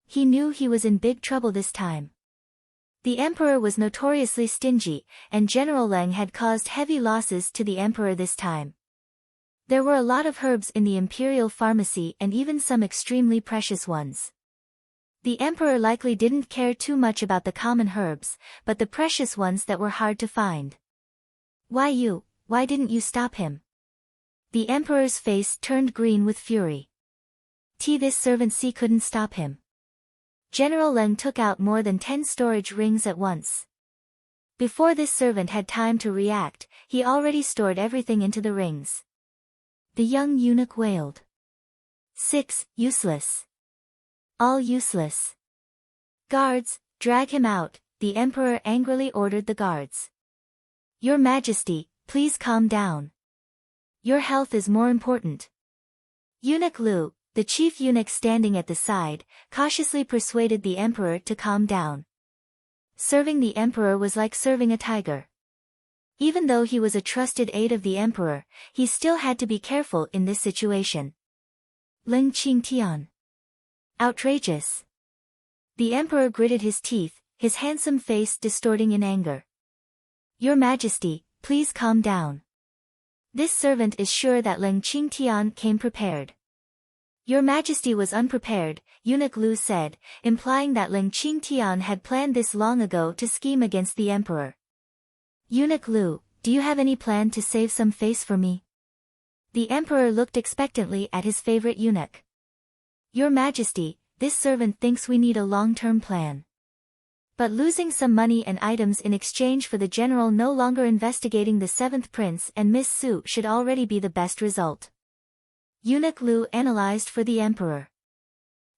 He knew he was in big trouble this time. The emperor was notoriously stingy, and General Leng had caused heavy losses to the emperor this time. There were a lot of herbs in the imperial pharmacy and even some extremely precious ones. The emperor likely didn't care too much about the common herbs, but the precious ones that were hard to find. Why didn't you stop him? The emperor's face turned green with fury. This servant couldn't stop him. General Leng took out more than 10 storage rings at once. Before this servant had time to react, he already stored everything into the rings. The young eunuch wailed. 6, useless. All useless. Guards, drag him out, the emperor angrily ordered the guards. Your Majesty, please calm down. Your health is more important. Eunuch Lu, the chief eunuch standing at the side, cautiously persuaded the emperor to calm down. Serving the emperor was like serving a tiger. Even though he was a trusted aide of the emperor, he still had to be careful in this situation. Ling Qingtian. Outrageous. The emperor gritted his teeth, his handsome face distorting in anger. Your Majesty, please calm down. This servant is sure that Ling Qingtian came prepared. Your Majesty was unprepared, Eunuch Lu said, implying that Ling Qingtian had planned this long ago to scheme against the emperor. Eunuch Lu, do you have any plan to save some face for me? The emperor looked expectantly at his favorite eunuch. Your Majesty, this servant thinks we need a long-term plan. But losing some money and items in exchange for the general no longer investigating the 7th prince and Miss Su should already be the best result. Eunuch Lu analyzed for the emperor.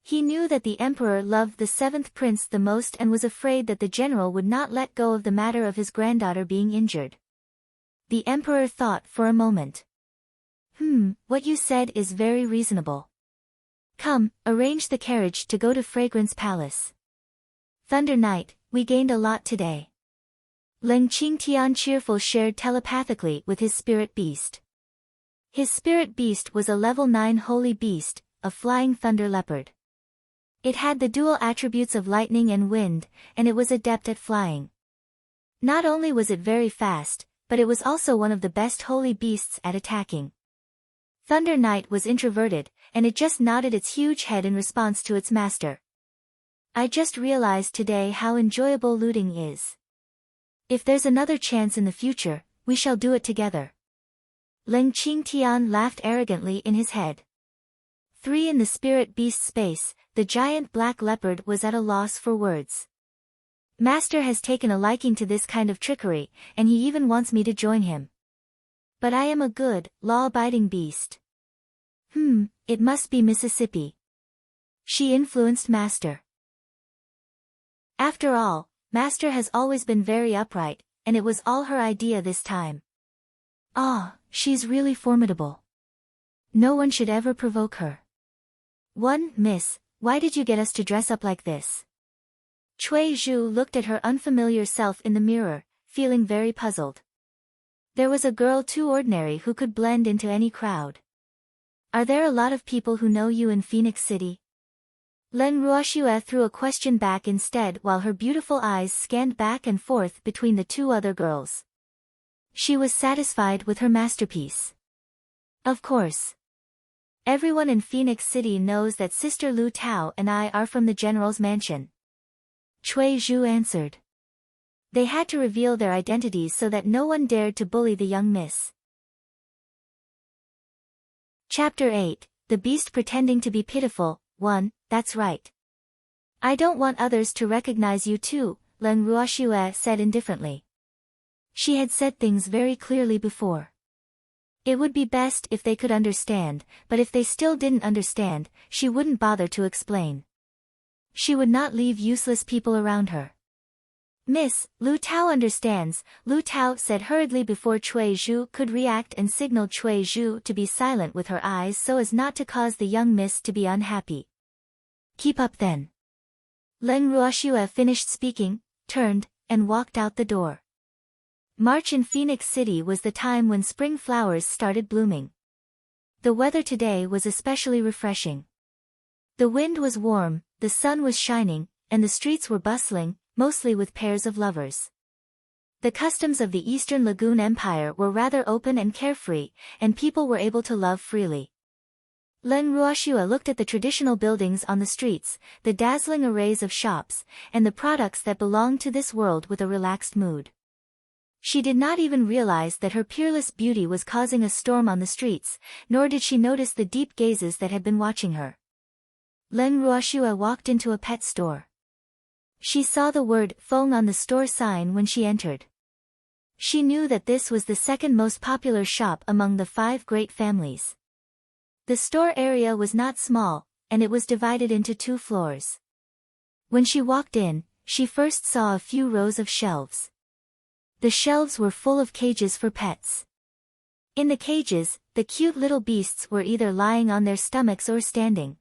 He knew that the emperor loved the 7th prince the most and was afraid that the general would not let go of the matter of his granddaughter being injured. The emperor thought for a moment. What you said is very reasonable. Come, arrange the carriage to go to Fragrance Palace. Thunder Knight, we gained a lot today. Ling Qingtian cheerful shared telepathically with his spirit beast. His spirit beast was a level 9 holy beast, a flying thunder leopard. It had the dual attributes of lightning and wind, and it was adept at flying. Not only was it very fast, but it was also one of the best holy beasts at attacking. Thunder Knight was introverted, and it just nodded its huge head in response to its master. I just realized today how enjoyable looting is. If there's another chance in the future, we shall do it together. Ling Qingtian laughed arrogantly in his head. 3 in the spirit beast space, the giant black leopard was at a loss for words. Master has taken a liking to this kind of trickery, and he even wants me to join him. But I am a good, law-abiding beast. It must be Mississippi. She influenced Master. After all, Master has always been very upright, and it was all her idea this time. She's really formidable. No one should ever provoke her. Miss, why did you get us to dress up like this? Cui Zhu looked at her unfamiliar self in the mirror, feeling very puzzled. There was a girl too ordinary who could blend into any crowd. Are there a lot of people who know you in Phoenix City? Len Ruoxue threw a question back instead while her beautiful eyes scanned back and forth between the two other girls. She was satisfied with her masterpiece. Of course. Everyone in Phoenix City knows that Sister Lu Tao and I are from the General's mansion. Cui Zhu answered. They had to reveal their identities so that no one dared to bully the young miss. Chapter 8, The Beast Pretending to be Pitiful. 1. That's right. I don't want others to recognize you too, Len Ruoxue said indifferently. She had said things very clearly before. It would be best if they could understand, but if they still didn't understand, she wouldn't bother to explain. She would not leave useless people around her. Miss, Lu Tao understands, Lu Tao said hurriedly before Cui Zhu could react and signaled Cui Zhu to be silent with her eyes so as not to cause the young miss to be unhappy. Keep up then. Len Ruoxue finished speaking, turned, and walked out the door. March in Phoenix City was the time when spring flowers started blooming. The weather today was especially refreshing. The wind was warm, the sun was shining, and the streets were bustling, mostly with pairs of lovers. The customs of the Eastern Lagoon Empire were rather open and carefree, and people were able to love freely. Len Ruoxue looked at the traditional buildings on the streets, the dazzling arrays of shops, and the products that belonged to this world with a relaxed mood. She did not even realize that her peerless beauty was causing a storm on the streets, nor did she notice the deep gazes that had been watching her. Len Ruoxue walked into a pet store. She saw the word Feng on the store sign when she entered. She knew that this was the second most popular shop among the 5 great families. The store area was not small, and it was divided into 2 floors. When she walked in, she first saw a few rows of shelves. The shelves were full of cages for pets. In the cages, the cute little beasts were either lying on their stomachs or standing.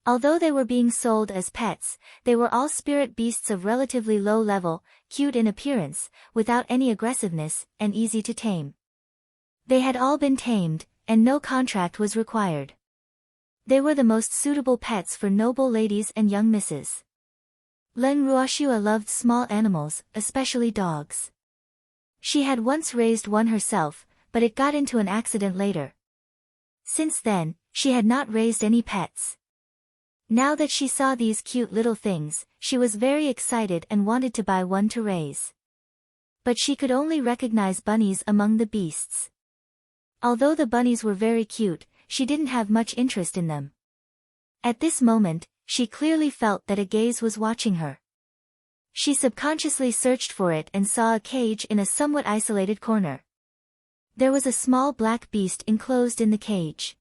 Although they were being sold as pets, they were all spirit beasts of relatively low level, cute in appearance, without any aggressiveness, and easy to tame. They had all been tamed, and no contract was required. They were the most suitable pets for noble ladies and young misses. Len Ruoxue loved small animals, especially dogs. She had once raised one herself, but it got into an accident later. Since then, she had not raised any pets. Now that she saw these cute little things, she was very excited and wanted to buy one to raise. But she could only recognize bunnies among the beasts. Although the bunnies were very cute, she didn't have much interest in them. At this moment, she clearly felt that a gaze was watching her. She subconsciously searched for it and saw a cage in a somewhat isolated corner. There was a small black beast enclosed in the cage.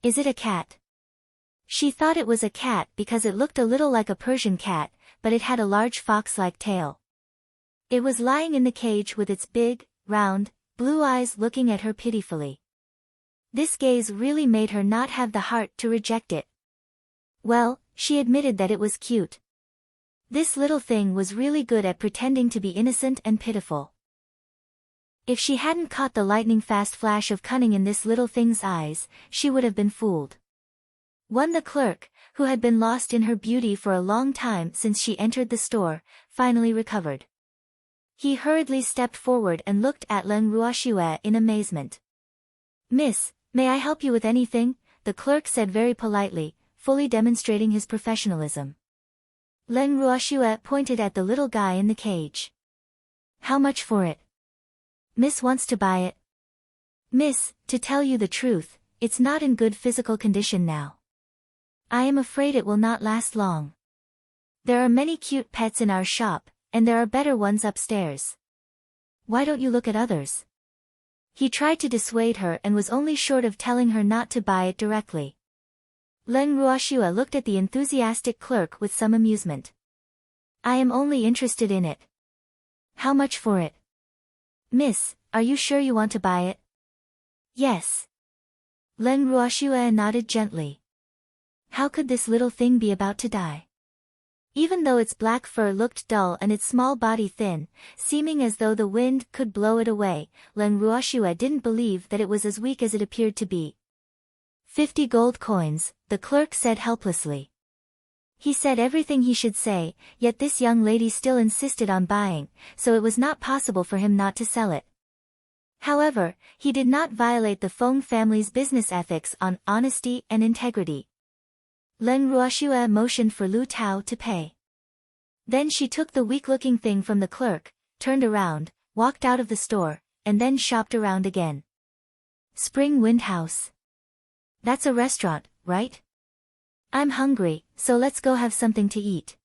Is it a cat? She thought it was a cat because it looked a little like a Persian cat, but it had a large fox-like tail. It was lying in the cage with its big, round, blue eyes looking at her pitifully. This gaze really made her not have the heart to reject it. Well, she admitted that it was cute. This little thing was really good at pretending to be innocent and pitiful. If she hadn't caught the lightning-fast flash of cunning in this little thing's eyes, she would have been fooled. The clerk, who had been lost in her beauty for a long time since she entered the store, finally recovered. He hurriedly stepped forward and looked at Len Ruoxue in amazement. "Miss, may I help you with anything?" the clerk said very politely, fully demonstrating his professionalism. Len Ruoxue pointed at the little guy in the cage. "How much for it?" "Miss wants to buy it." "Miss, to tell you the truth, it's not in good physical condition now. I am afraid it will not last long. There are many cute pets in our shop, and there are better ones upstairs. Why don't you look at others?" He tried to dissuade her and was only short of telling her not to buy it directly. Len Ruoxue looked at the enthusiastic clerk with some amusement. "I am only interested in it." "How much for it?" "Miss, are you sure you want to buy it?" "Yes." Len Ruoxue nodded gently. How could this little thing be about to die? Even though its black fur looked dull and its small body thin, seeming as though the wind could blow it away, Leng Ruoxue didn't believe that it was as weak as it appeared to be. 50 gold coins, the clerk said helplessly. He said everything he should say, yet this young lady still insisted on buying, so it was not possible for him not to sell it. However, he did not violate the Feng family's business ethics on honesty and integrity. Leng Ruoxue motioned for Lu Tao to pay. Then she took the weak-looking thing from the clerk, turned around, walked out of the store, and then shopped around again. Spring Wind House. That's a restaurant, right? I'm hungry, so let's go have something to eat.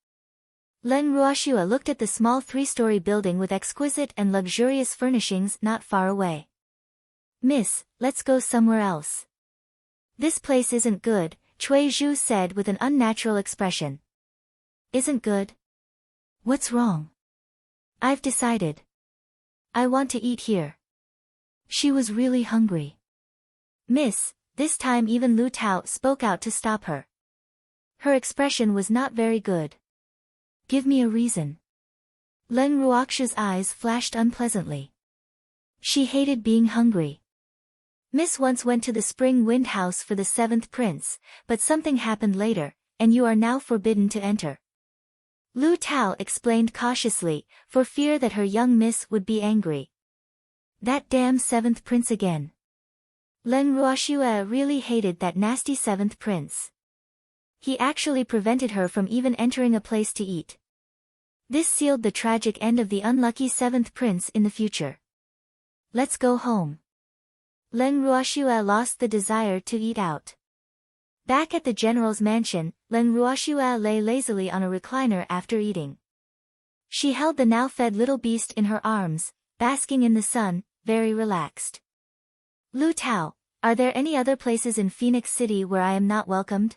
Leng Ruoxue looked at the small 3-story building with exquisite and luxurious furnishings not far away. Miss, let's go somewhere else. This place isn't good, Cui Zhu said with an unnatural expression. Isn't good? What's wrong? I've decided. I want to eat here. She was really hungry. Miss, this time even Lu Tao spoke out to stop her. Her expression was not very good. Give me a reason. Leng Ruoxue's eyes flashed unpleasantly. She hated being hungry. Miss once went to the Spring Wind House for the 7th prince, but something happened later, and you are now forbidden to enter. Lu Tao explained cautiously, for fear that her young miss would be angry. That damn 7th prince again. Leng Ruoxue really hated that nasty 7th prince. He actually prevented her from even entering a place to eat. This sealed the tragic end of the unlucky 7th prince in the future. Let's go home. Leng Ruoxue lost the desire to eat out. Back at the general's mansion, Leng Ruoxue lay lazily on a recliner after eating. She held the now fed little beast in her arms, basking in the sun, very relaxed. Lu Tao, are there any other places in Phoenix City where I am not welcomed?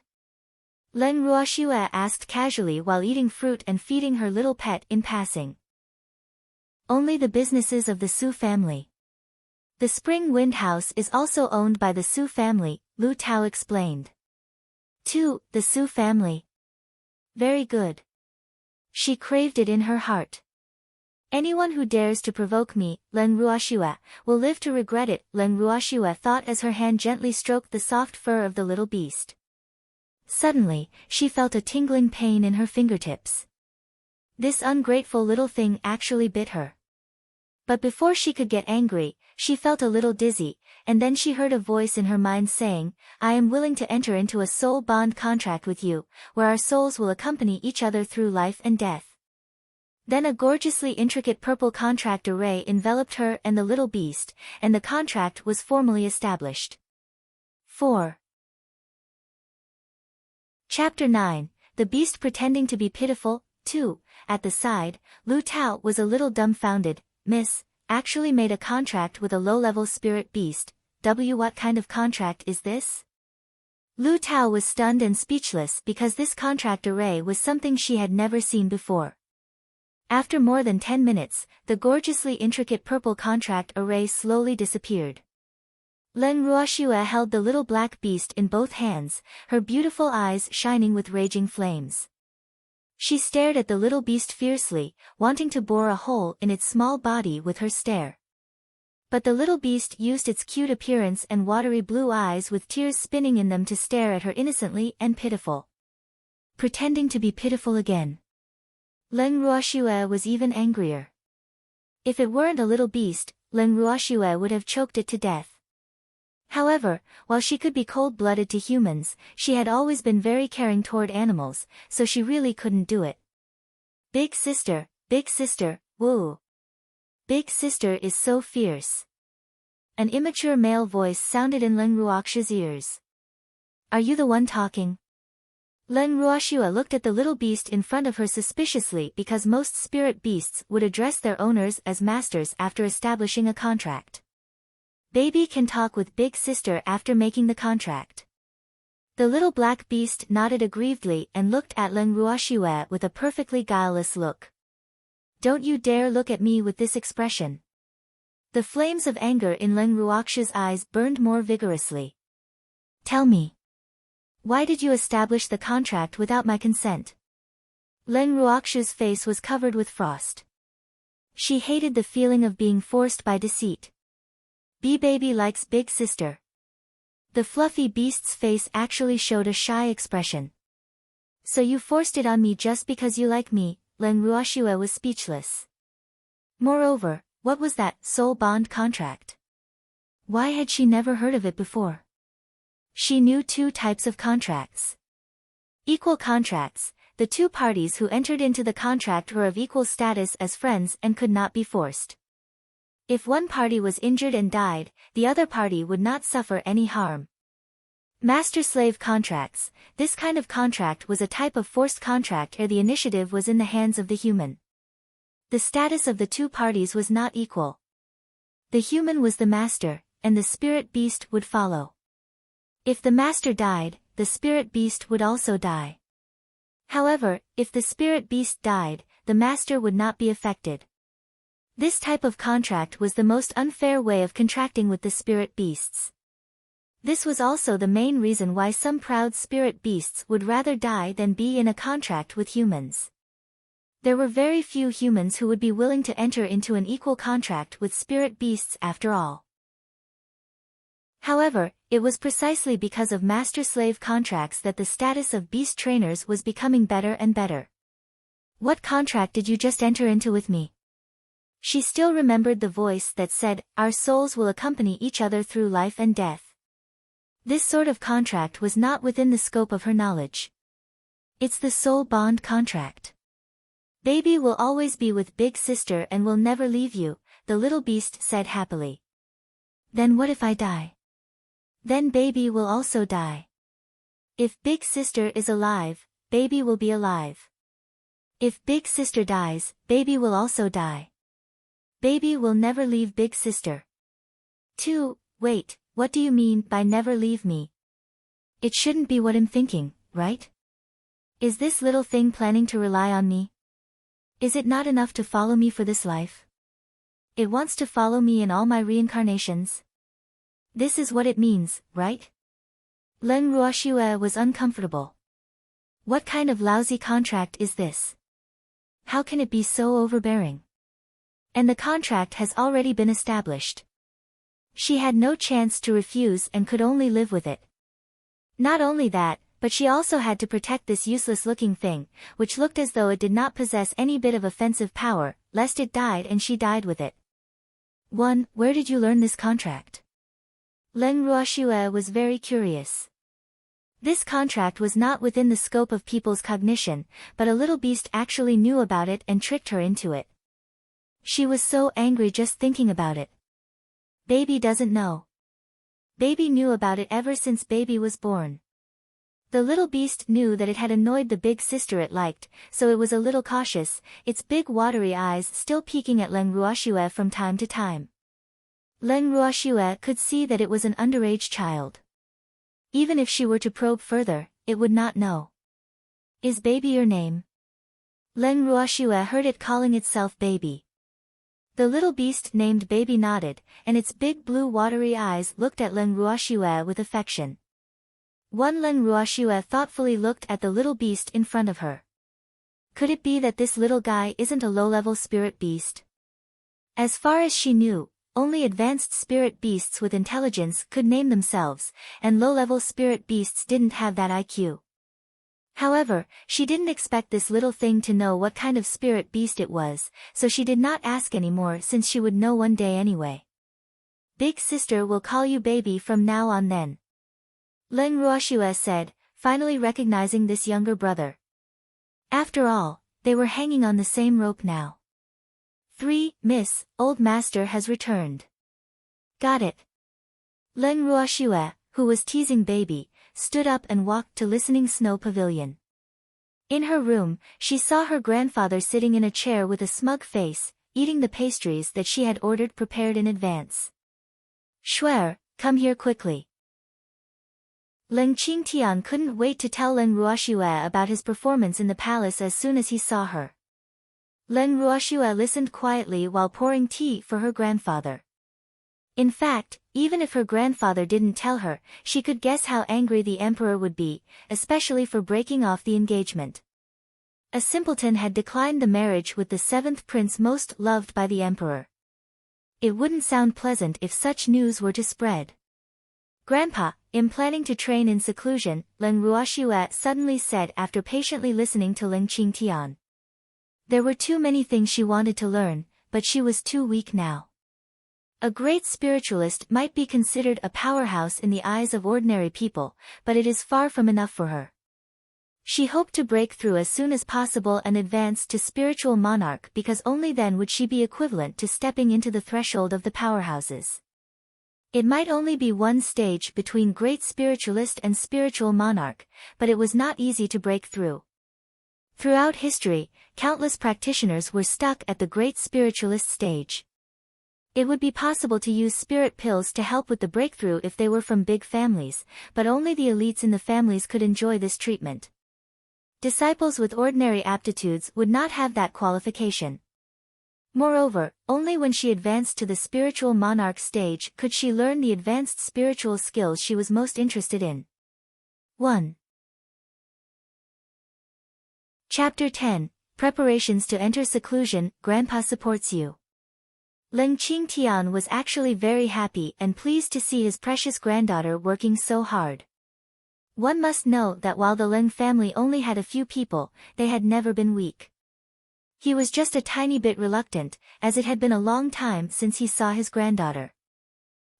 Leng Ruoxue asked casually while eating fruit and feeding her little pet in passing. Only the businesses of the Su family. The Spring Wind House is also owned by the Su family, Lu Tao explained. The Su family. Very good. She craved it in her heart. Anyone who dares to provoke me, Leng Ruoxue, will live to regret it, Leng Ruoxue thought as her hand gently stroked the soft fur of the little beast. Suddenly, she felt a tingling pain in her fingertips. This ungrateful little thing actually bit her. But before she could get angry, she felt a little dizzy, and then she heard a voice in her mind saying, I am willing to enter into a soul bond contract with you, where our souls will accompany each other through life and death. Then a gorgeously intricate purple contract array enveloped her and the little beast, and the contract was formally established. 4. Chapter 9, The Beast Pretending to be Pitiful, 2. At the side, Lu Tao was a little dumbfounded. Miss, actually made a contract with a low-level spirit beast. What kind of contract is this? Lu Tao was stunned and speechless because this contract array was something she had never seen before. After more than 10 minutes, the gorgeously intricate purple contract array slowly disappeared. Leng Ruoxue held the little black beast in both hands, her beautiful eyes shining with raging flames. She stared at the little beast fiercely, wanting to bore a hole in its small body with her stare. But the little beast used its cute appearance and watery blue eyes with tears spinning in them to stare at her innocently and pitiful. Pretending to be pitiful again. Leng Ruoxue was even angrier. If it weren't a little beast, Leng Ruoxue would have choked it to death. However, while she could be cold-blooded to humans, she had always been very caring toward animals, so she really couldn't do it. Big sister, woo. Big sister is so fierce. An immature male voice sounded in Leng Ruoxue's ears. Are you the one talking? Leng Ruoxue looked at the little beast in front of her suspiciously because most spirit beasts would address their owners as masters after establishing a contract. Baby can talk with big sister after making the contract. The little black beast nodded aggrievedly and looked at Leng Ruoxue with a perfectly guileless look. Don't you dare look at me with this expression. The flames of anger in Leng Ruoxue's eyes burned more vigorously. Tell me. Why did you establish the contract without my consent? Leng Ruoxu's face was covered with frost. She hated the feeling of being forced by deceit. Baby likes big sister. The fluffy beast's face actually showed a shy expression. So you forced it on me just because you like me. Leng Ruoxue was speechless. Moreover, what was that soul bond contract? Why had she never heard of it before? She knew two types of contracts. Equal contracts. The two parties who entered into the contract were of equal status as friends and could not be forced. If one party was injured and died, the other party would not suffer any harm. Master-slave contracts. This kind of contract was a type of forced contract where the initiative was in the hands of the human. The status of the two parties was not equal. The human was the master, and the spirit beast would follow. If the master died, the spirit beast would also die. However, if the spirit beast died, the master would not be affected. This type of contract was the most unfair way of contracting with the spirit beasts. This was also the main reason why some proud spirit beasts would rather die than be in a contract with humans. There were very few humans who would be willing to enter into an equal contract with spirit beasts after all. However, it was precisely because of master-slave contracts that the status of beast trainers was becoming better and better. What contract did you just enter into with me? She still remembered the voice that said, "Our souls will accompany each other through life and death." This sort of contract was not within the scope of her knowledge. It's the soul bond contract. Baby will always be with big sister and will never leave you, the little beast said happily. Then what if I die? Then baby will also die. If big sister is alive, baby will be alive. If big sister dies, baby will also die. Baby will never leave big sister. 2. Wait, what do you mean by never leave me? It shouldn't be what I'm thinking, right? Is this little thing planning to rely on me? Is it not enough to follow me for this life? It wants to follow me in all my reincarnations? This is what it means, right? Leng Ruoxue was uncomfortable. What kind of lousy contract is this? How can it be so overbearing? And the contract has already been established. She had no chance to refuse and could only live with it. Not only that, but she also had to protect this useless-looking thing, which looked as though it did not possess any bit of offensive power, lest it died and she died with it. 1. Where did you learn this contract? Leng Ruoxue was very curious. This contract was not within the scope of people's cognition, but a little beast actually knew about it and tricked her into it. She was so angry just thinking about it. Baby doesn't know. Baby knew about it ever since baby was born. The little beast knew that it had annoyed the big sister it liked, so it was a little cautious, its big watery eyes still peeking at Leng Ruoxue from time to time. Leng Ruoxue could see that it was an underage child. Even if she were to probe further, it would not know. Is baby your name? Leng Ruoxue heard it calling itself baby. The little beast named Baby nodded, and its big blue watery eyes looked at Leng Ruoxue with affection. Leng Ruoxue thoughtfully looked at the little beast in front of her. Could it be that this little guy isn't a low-level spirit beast? As far as she knew, only advanced spirit beasts with intelligence could name themselves, and low-level spirit beasts didn't have that IQ. However, she didn't expect this little thing to know what kind of spirit beast it was, so she did not ask anymore since she would know one day anyway. Big sister will call you baby from now on then. Leng Ruoxue said, finally recognizing this younger brother. After all, they were hanging on the same rope now. 3. Miss, old master has returned. Got it. Leng Ruoxue, who was teasing baby, stood up and walked to Listening Snow Pavilion. In her room, she saw her grandfather sitting in a chair with a smug face, eating the pastries that she had ordered prepared in advance. Shuer, come here quickly. Leng Qingtian couldn't wait to tell Leng Ruoxue about his performance in the palace as soon as he saw her. Leng Ruoxue listened quietly while pouring tea for her grandfather. In fact, even if her grandfather didn't tell her, she could guess how angry the emperor would be, especially for breaking off the engagement. A simpleton had declined the marriage with the seventh prince most loved by the emperor. It wouldn't sound pleasant if such news were to spread. Grandpa, I'm planning to train in seclusion, Ling Ruoxue suddenly said after patiently listening to Ling Qingtian. There were too many things she wanted to learn, but she was too weak now. A great spiritualist might be considered a powerhouse in the eyes of ordinary people, but it is far from enough for her. She hoped to break through as soon as possible and advance to spiritual monarch because only then would she be equivalent to stepping into the threshold of the powerhouses. It might only be one stage between great spiritualist and spiritual monarch, but it was not easy to break through. Throughout history, countless practitioners were stuck at the great spiritualist stage. It would be possible to use spirit pills to help with the breakthrough if they were from big families, but only the elites in the families could enjoy this treatment. Disciples with ordinary aptitudes would not have that qualification. Moreover, only when she advanced to the spiritual monarch stage could she learn the advanced spiritual skills she was most interested in. 1. Chapter 10, Preparations to Enter Seclusion, Grandpa Supports You. Ling Qingtian was actually very happy and pleased to see his precious granddaughter working so hard. One must know that while the Ling family only had a few people, they had never been weak. He was just a tiny bit reluctant, as it had been a long time since he saw his granddaughter.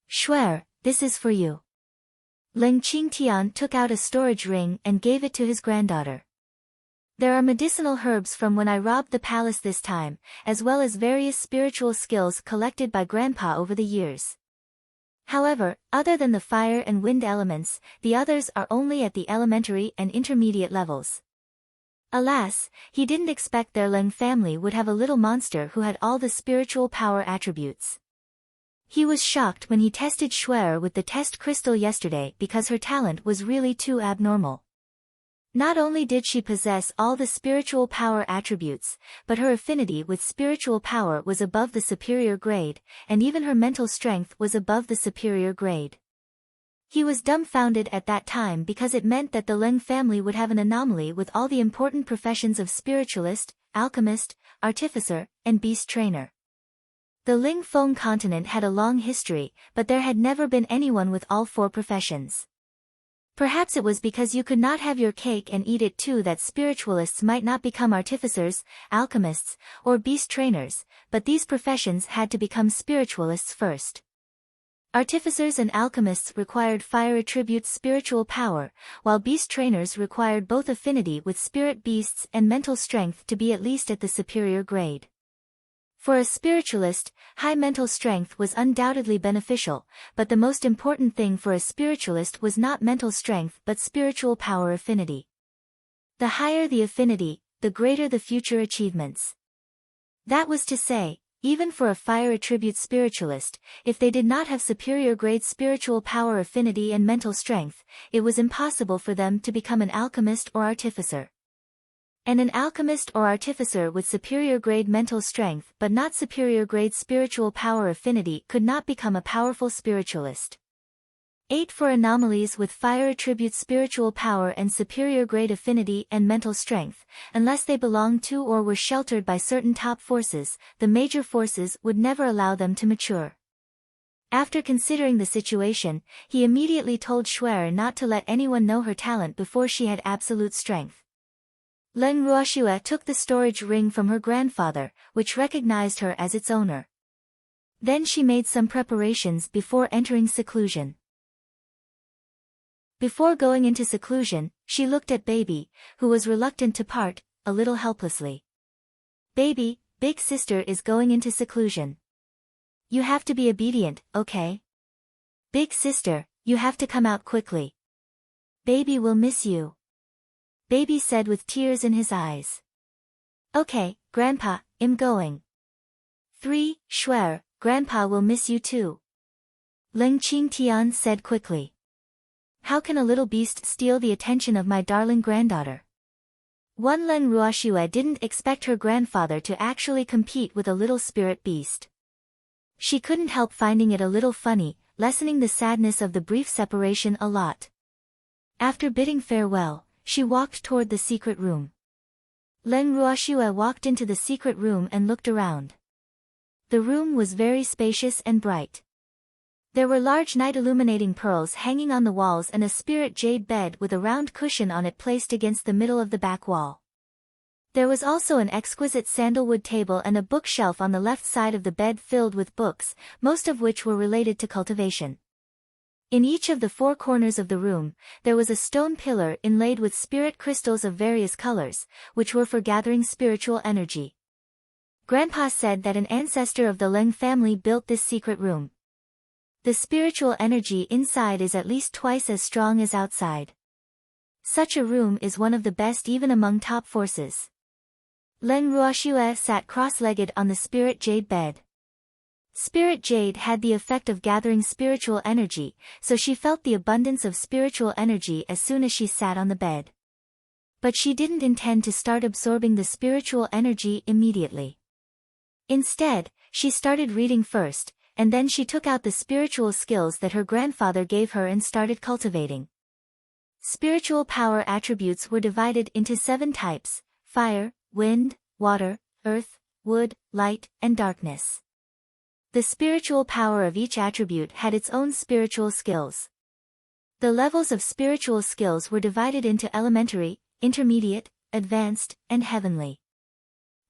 Shuer, this is for you. Ling Qingtian took out a storage ring and gave it to his granddaughter. There are medicinal herbs from when I robbed the palace this time, as well as various spiritual skills collected by Grandpa over the years. However, other than the fire and wind elements, the others are only at the elementary and intermediate levels. Alas, he didn't expect their Ling family would have a little monster who had all the spiritual power attributes. He was shocked when he tested Shuer with the test crystal yesterday because her talent was really too abnormal. Not only did she possess all the spiritual power attributes, but her affinity with spiritual power was above the superior grade, and even her mental strength was above the superior grade. He was dumbfounded at that time because it meant that the Ling family would have an anomaly with all the important professions of spiritualist, alchemist, artificer, and beast trainer. The Ling Feng continent had a long history, but there had never been anyone with all four professions. Perhaps it was because you could not have your cake and eat it too that spiritualists might not become artificers, alchemists, or beast trainers, but these professions had to become spiritualists first. Artificers and alchemists required fire attributes spiritual power, while beast trainers required both affinity with spirit beasts and mental strength to be at least at the superior grade. For a spiritualist, high mental strength was undoubtedly beneficial, but the most important thing for a spiritualist was not mental strength but spiritual power affinity. The higher the affinity, the greater the future achievements. That was to say, even for a fire attribute spiritualist, if they did not have superior grade spiritual power affinity and mental strength, it was impossible for them to become an alchemist or artificer. And an alchemist or artificer with superior grade mental strength but not superior grade spiritual power affinity could not become a powerful spiritualist. 8 For anomalies with fire attribute spiritual power and superior grade affinity and mental strength, unless they belonged to or were sheltered by certain top forces, the major forces would never allow them to mature. After considering the situation, he immediately told Shuer not to let anyone know her talent before she had absolute strength. Ling Ruoxue took the storage ring from her grandfather, which recognized her as its owner. Then she made some preparations before entering seclusion. Before going into seclusion, she looked at Baby, who was reluctant to part, a little helplessly. Baby, big sister is going into seclusion. You have to be obedient, okay? Big sister, you have to come out quickly. Baby will miss you. Baby said with tears in his eyes. Okay, Grandpa, I'm going. 3. Shuer, Grandpa will miss you too. Ling Qingtian said quickly. How can a little beast steal the attention of my darling granddaughter? Ling Ruoxue didn't expect her grandfather to actually compete with a little spirit beast. She couldn't help finding it a little funny, lessening the sadness of the brief separation a lot. After bidding farewell, she walked toward the secret room. Leng Ruoxue walked into the secret room and looked around. The room was very spacious and bright. There were large night-illuminating pearls hanging on the walls and a spirit jade bed with a round cushion on it placed against the middle of the back wall. There was also an exquisite sandalwood table and a bookshelf on the left side of the bed filled with books, most of which were related to cultivation. In each of the four corners of the room, there was a stone pillar inlaid with spirit crystals of various colors, which were for gathering spiritual energy. Grandpa said that an ancestor of the Leng family built this secret room. The spiritual energy inside is at least twice as strong as outside. Such a room is one of the best even among top forces. Leng Ruoxue sat cross-legged on the spirit jade bed. Spirit jade had the effect of gathering spiritual energy, so she felt the abundance of spiritual energy as soon as she sat on the bed. But she didn't intend to start absorbing the spiritual energy immediately. Instead, she started reading first, and then she took out the spiritual skills that her grandfather gave her and started cultivating. Spiritual power attributes were divided into 7 types: fire, wind, water, earth, wood, light, and darkness. The spiritual power of each attribute had its own spiritual skills. The levels of spiritual skills were divided into elementary, intermediate, advanced, and heavenly.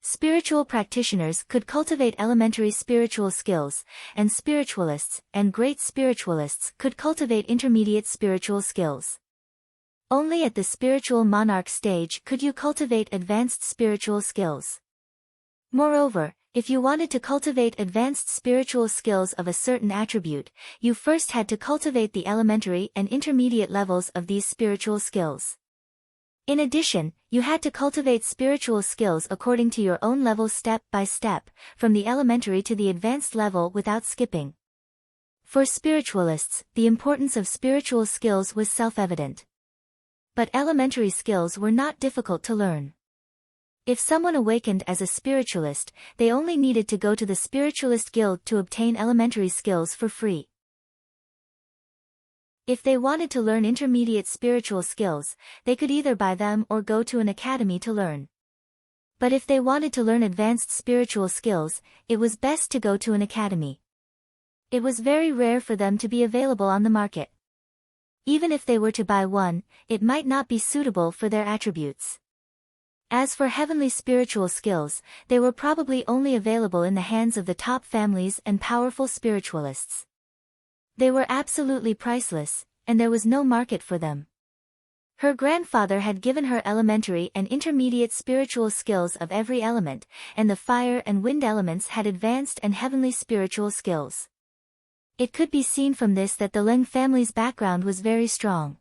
Spiritual practitioners could cultivate elementary spiritual skills, and spiritualists and great spiritualists could cultivate intermediate spiritual skills. Only at the spiritual monarch stage could you cultivate advanced spiritual skills. Moreover, if you wanted to cultivate advanced spiritual skills of a certain attribute, you first had to cultivate the elementary and intermediate levels of these spiritual skills. In addition, you had to cultivate spiritual skills according to your own level step by step, from the elementary to the advanced level without skipping. For spiritualists, the importance of spiritual skills was self-evident. But elementary skills were not difficult to learn. If someone awakened as a spiritualist, they only needed to go to the Spiritualist Guild to obtain elementary skills for free. If they wanted to learn intermediate spiritual skills, they could either buy them or go to an academy to learn. But if they wanted to learn advanced spiritual skills, it was best to go to an academy. It was very rare for them to be available on the market. Even if they were to buy one, it might not be suitable for their attributes. As for heavenly spiritual skills, they were probably only available in the hands of the top families and powerful spiritualists. They were absolutely priceless, and there was no market for them. Her grandfather had given her elementary and intermediate spiritual skills of every element, and the fire and wind elements had advanced and heavenly spiritual skills. It could be seen from this that the Leng family's background was very strong.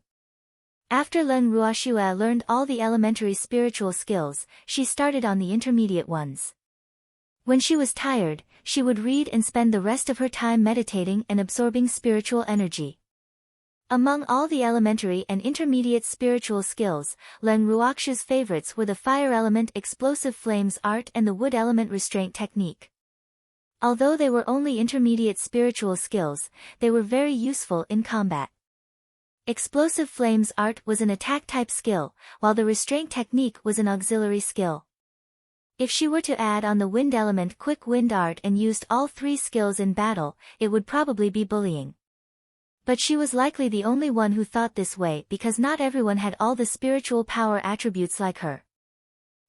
After Leng Ruoxue learned all the elementary spiritual skills, she started on the intermediate ones. When she was tired, she would read and spend the rest of her time meditating and absorbing spiritual energy. Among all the elementary and intermediate spiritual skills, Leng Ruoxue's favorites were the fire element explosive flames art and the wood element restraint technique. Although they were only intermediate spiritual skills, they were very useful in combat. Explosive flames art was an attack-type skill, while the restraint technique was an auxiliary skill. If she were to add on the wind element quick wind art and used all 3 skills in battle, it would probably be bullying. But she was likely the only one who thought this way because not everyone had all the spiritual power attributes like her.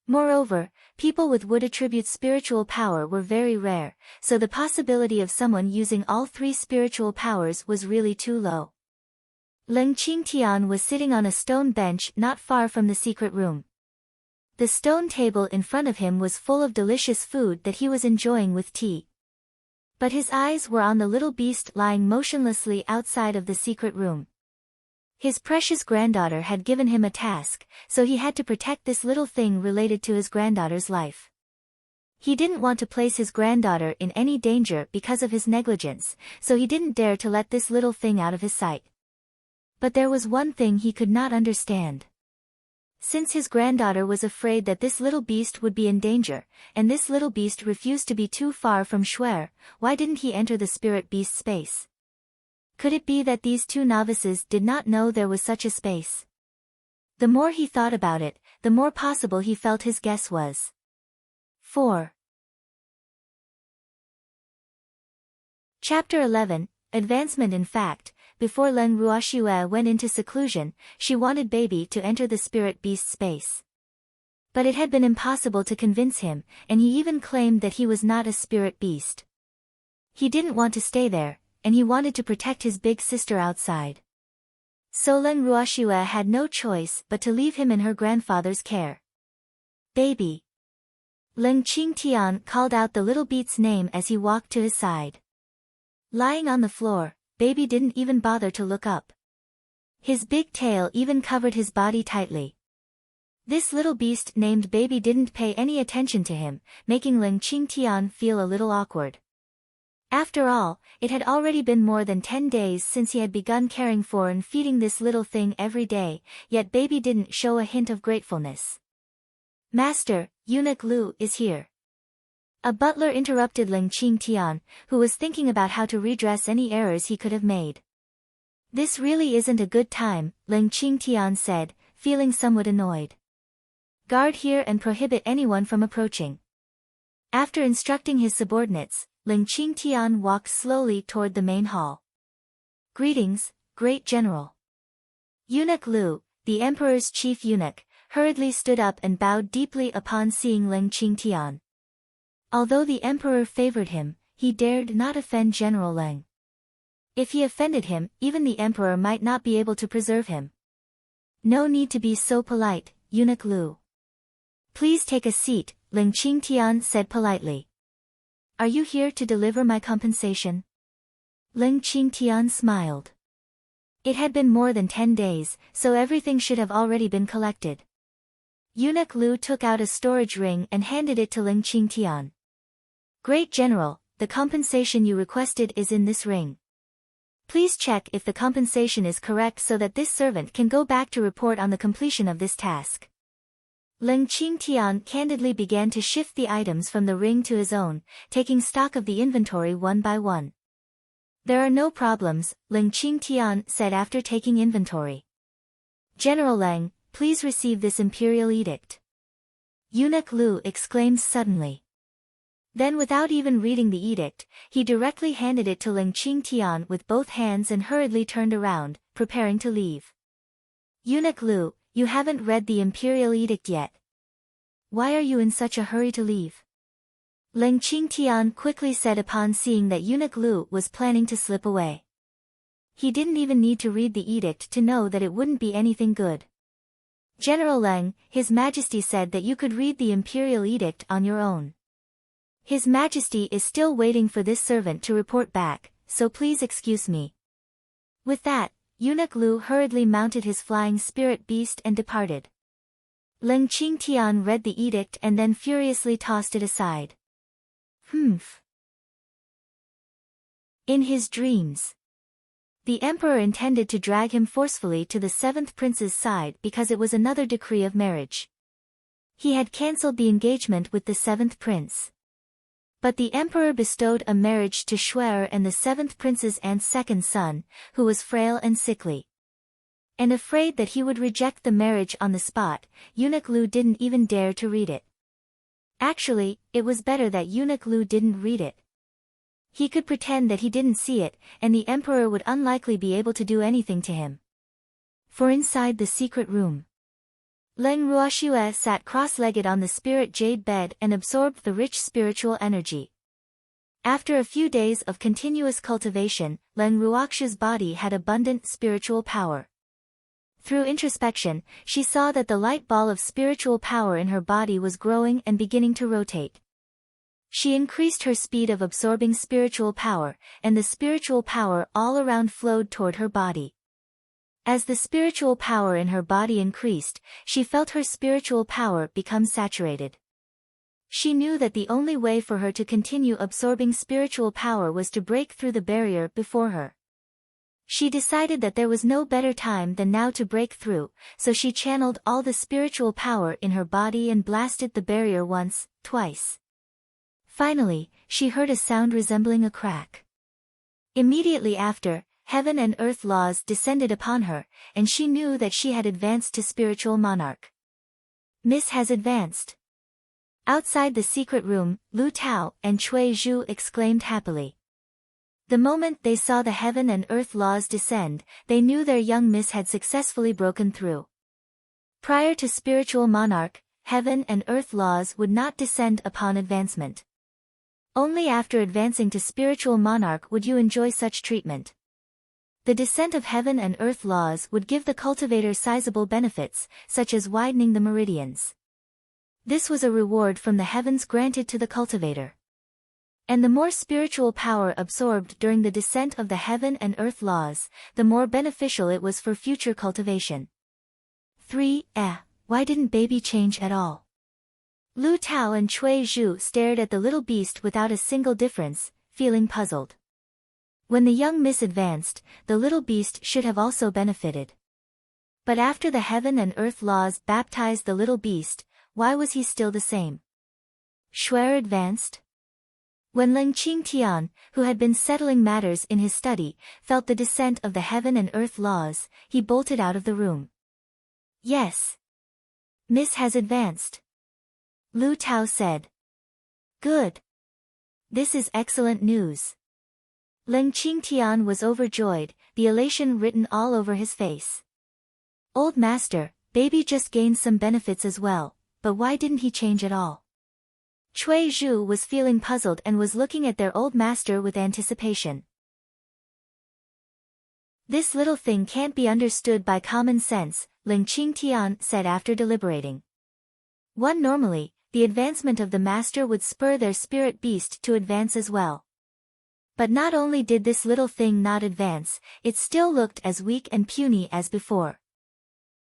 Moreover, people with wood attribute spiritual power were very rare, so the possibility of someone using all 3 spiritual powers was really too low. Leng Qingtian was sitting on a stone bench not far from the secret room. The stone table in front of him was full of delicious food that he was enjoying with tea. But his eyes were on the little beast lying motionlessly outside of the secret room. His precious granddaughter had given him a task, so he had to protect this little thing related to his granddaughter's life. He didn't want to place his granddaughter in any danger because of his negligence, so he didn't dare to let this little thing out of his sight. But there was one thing he could not understand. Since his granddaughter was afraid that this little beast would be in danger, and this little beast refused to be too far from Shuer, why didn't he enter the spirit beast space? Could it be that these 2 novices did not know there was such a space? The more he thought about it, the more possible he felt his guess was. 4. Chapter 11, Advancement. In fact, before Leng Ruoxue went into seclusion, she wanted baby to enter the spirit beast space. But it had been impossible to convince him, and he even claimed that he was not a spirit beast. He didn't want to stay there, and he wanted to protect his big sister outside. So Leng Ruoxue had no choice but to leave him in her grandfather's care. Baby. Leng Qingtian called out the little beast's name as he walked to his side. Lying on the floor, baby didn't even bother to look up. His big tail even covered his body tightly. This little beast named Baby didn't pay any attention to him, making Leng Qingtian feel a little awkward. After all, it had already been more than 10 days since he had begun caring for and feeding this little thing every day, yet Baby didn't show a hint of gratefulness. Master, Eunuch Lu is here. A butler interrupted Leng Qingtian, who was thinking about how to redress any errors he could have made. This really isn't a good time, Leng Qingtian said, feeling somewhat annoyed. Guard here and prohibit anyone from approaching. After instructing his subordinates, Leng Qingtian walked slowly toward the main hall. Greetings, Great General. Eunuch Lu, the Emperor's chief eunuch, hurriedly stood up and bowed deeply upon seeing Leng Qingtian. Although the Emperor favored him, he dared not offend General Leng. If he offended him, even the Emperor might not be able to preserve him. No need to be so polite, Eunuch Lu. Please take a seat, Leng Qingtian said politely. Are you here to deliver my compensation? Leng Qingtian smiled. It had been more than 10 days, so everything should have already been collected. Eunuch Lu took out a storage ring and handed it to Leng Qingtian. Great General, the compensation you requested is in this ring. Please check if the compensation is correct so that this servant can go back to report on the completion of this task. Leng Qingtian candidly began to shift the items from the ring to his own, taking stock of the inventory one by one. There are no problems, Leng Qingtian said after taking inventory. General Leng, please receive this imperial edict. Eunuch Lu exclaimed suddenly. Then without even reading the edict, he directly handed it to Leng Qingtian with both hands and hurriedly turned around, preparing to leave. Eunuch Lu, you haven't read the imperial edict yet. Why are you in such a hurry to leave? Leng Qingtian quickly said upon seeing that Eunuch Lu was planning to slip away. He didn't even need to read the edict to know that it wouldn't be anything good. General Leng, His Majesty said that you could read the imperial edict on your own. His Majesty is still waiting for this servant to report back, so please excuse me. With that, Eunuch Lu hurriedly mounted his flying spirit beast and departed. Leng Qingtian read the edict and then furiously tossed it aside. Humph. In his dreams, the Emperor intended to drag him forcefully to the 7th prince's side because it was another decree of marriage. He had cancelled the engagement with the 7th prince. But the Emperor bestowed a marriage to Shuer and the 7th prince's aunt's second son, who was frail and sickly. And afraid that he would reject the marriage on the spot, Eunuch Lu didn't even dare to read it. Actually, it was better that Eunuch Lu didn't read it. He could pretend that he didn't see it, and the Emperor would unlikely be able to do anything to him. For inside the secret room, Leng Ruoxue sat cross-legged on the spirit jade bed and absorbed the rich spiritual energy. After a few days of continuous cultivation, Leng Ruoxue's body had abundant spiritual power. Through introspection, she saw that the light ball of spiritual power in her body was growing and beginning to rotate. She increased her speed of absorbing spiritual power, and the spiritual power all around flowed toward her body. As the spiritual power in her body increased, she felt her spiritual power become saturated. She knew that the only way for her to continue absorbing spiritual power was to break through the barrier before her. She decided that there was no better time than now to break through, so she channeled all the spiritual power in her body and blasted the barrier once, twice. Finally, she heard a sound resembling a crack. Immediately after, heaven and earth laws descended upon her, and she knew that she had advanced to spiritual monarch. Miss has advanced. Outside the secret room, Lu Tao and Cui Zhu exclaimed happily. The moment they saw the heaven and earth laws descend, they knew their young miss had successfully broken through. Prior to spiritual monarch, heaven and earth laws would not descend upon advancement. Only after advancing to spiritual monarch would you enjoy such treatment. The descent of heaven and earth laws would give the cultivator sizable benefits, such as widening the meridians. This was a reward from the heavens granted to the cultivator. And the more spiritual power absorbed during the descent of the heaven and earth laws, the more beneficial it was for future cultivation. 3. Why didn't baby change at all? Lu Tao and Cui Zhu stared at the little beast without a single difference, feeling puzzled. When the young miss advanced, the little beast should have also benefited. But after the heaven and earth laws baptized the little beast, why was he still the same? Shuer advanced? When Leng Qingtian, who had been settling matters in his study, felt the descent of the heaven and earth laws, he bolted out of the room. Yes. Miss has advanced. Lu Tao said. Good. This is excellent news. Leng Qingtian was overjoyed, the elation written all over his face. Old master, baby just gained some benefits as well, but why didn't he change at all? Cui Zhu was feeling puzzled and was looking at their old master with anticipation. This little thing can't be understood by common sense, Leng Qingtian said after deliberating. Normally, the advancement of the master would spur their spirit beast to advance as well. But not only did this little thing not advance, it still looked as weak and puny as before.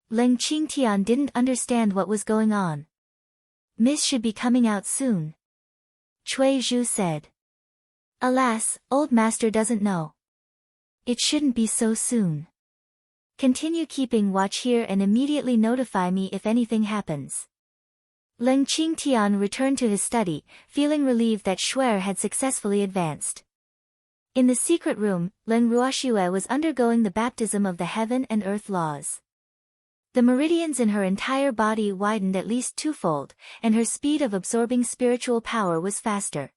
Leng Qingtian didn't understand what was going on. Miss should be coming out soon. Cui Zhu said. Alas, old master doesn't know. It shouldn't be so soon. Continue keeping watch here and immediately notify me if anything happens. Leng Qingtian returned to his study, feeling relieved that Shuer had successfully advanced. In the secret room, Leng Ruoxue was undergoing the baptism of the heaven and earth laws. The meridians in her entire body widened at least twofold, and her speed of absorbing spiritual power was faster.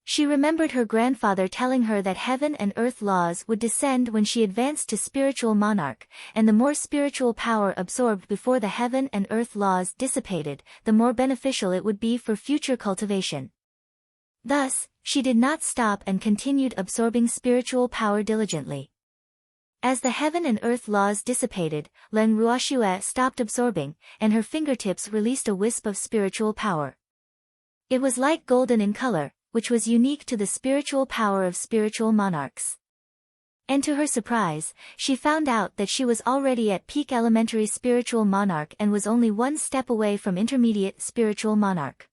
She remembered her grandfather telling her that heaven and earth laws would descend when she advanced to spiritual monarch, and the more spiritual power absorbed before the heaven and earth laws dissipated, the more beneficial it would be for future cultivation. Thus, she did not stop and continued absorbing spiritual power diligently. As the heaven and earth laws dissipated, Leng Ruoxue stopped absorbing, and her fingertips released a wisp of spiritual power. It was light golden in color, which was unique to the spiritual power of spiritual monarchs. And to her surprise, she found out that she was already at peak elementary spiritual monarch and was only one step away from intermediate spiritual monarch.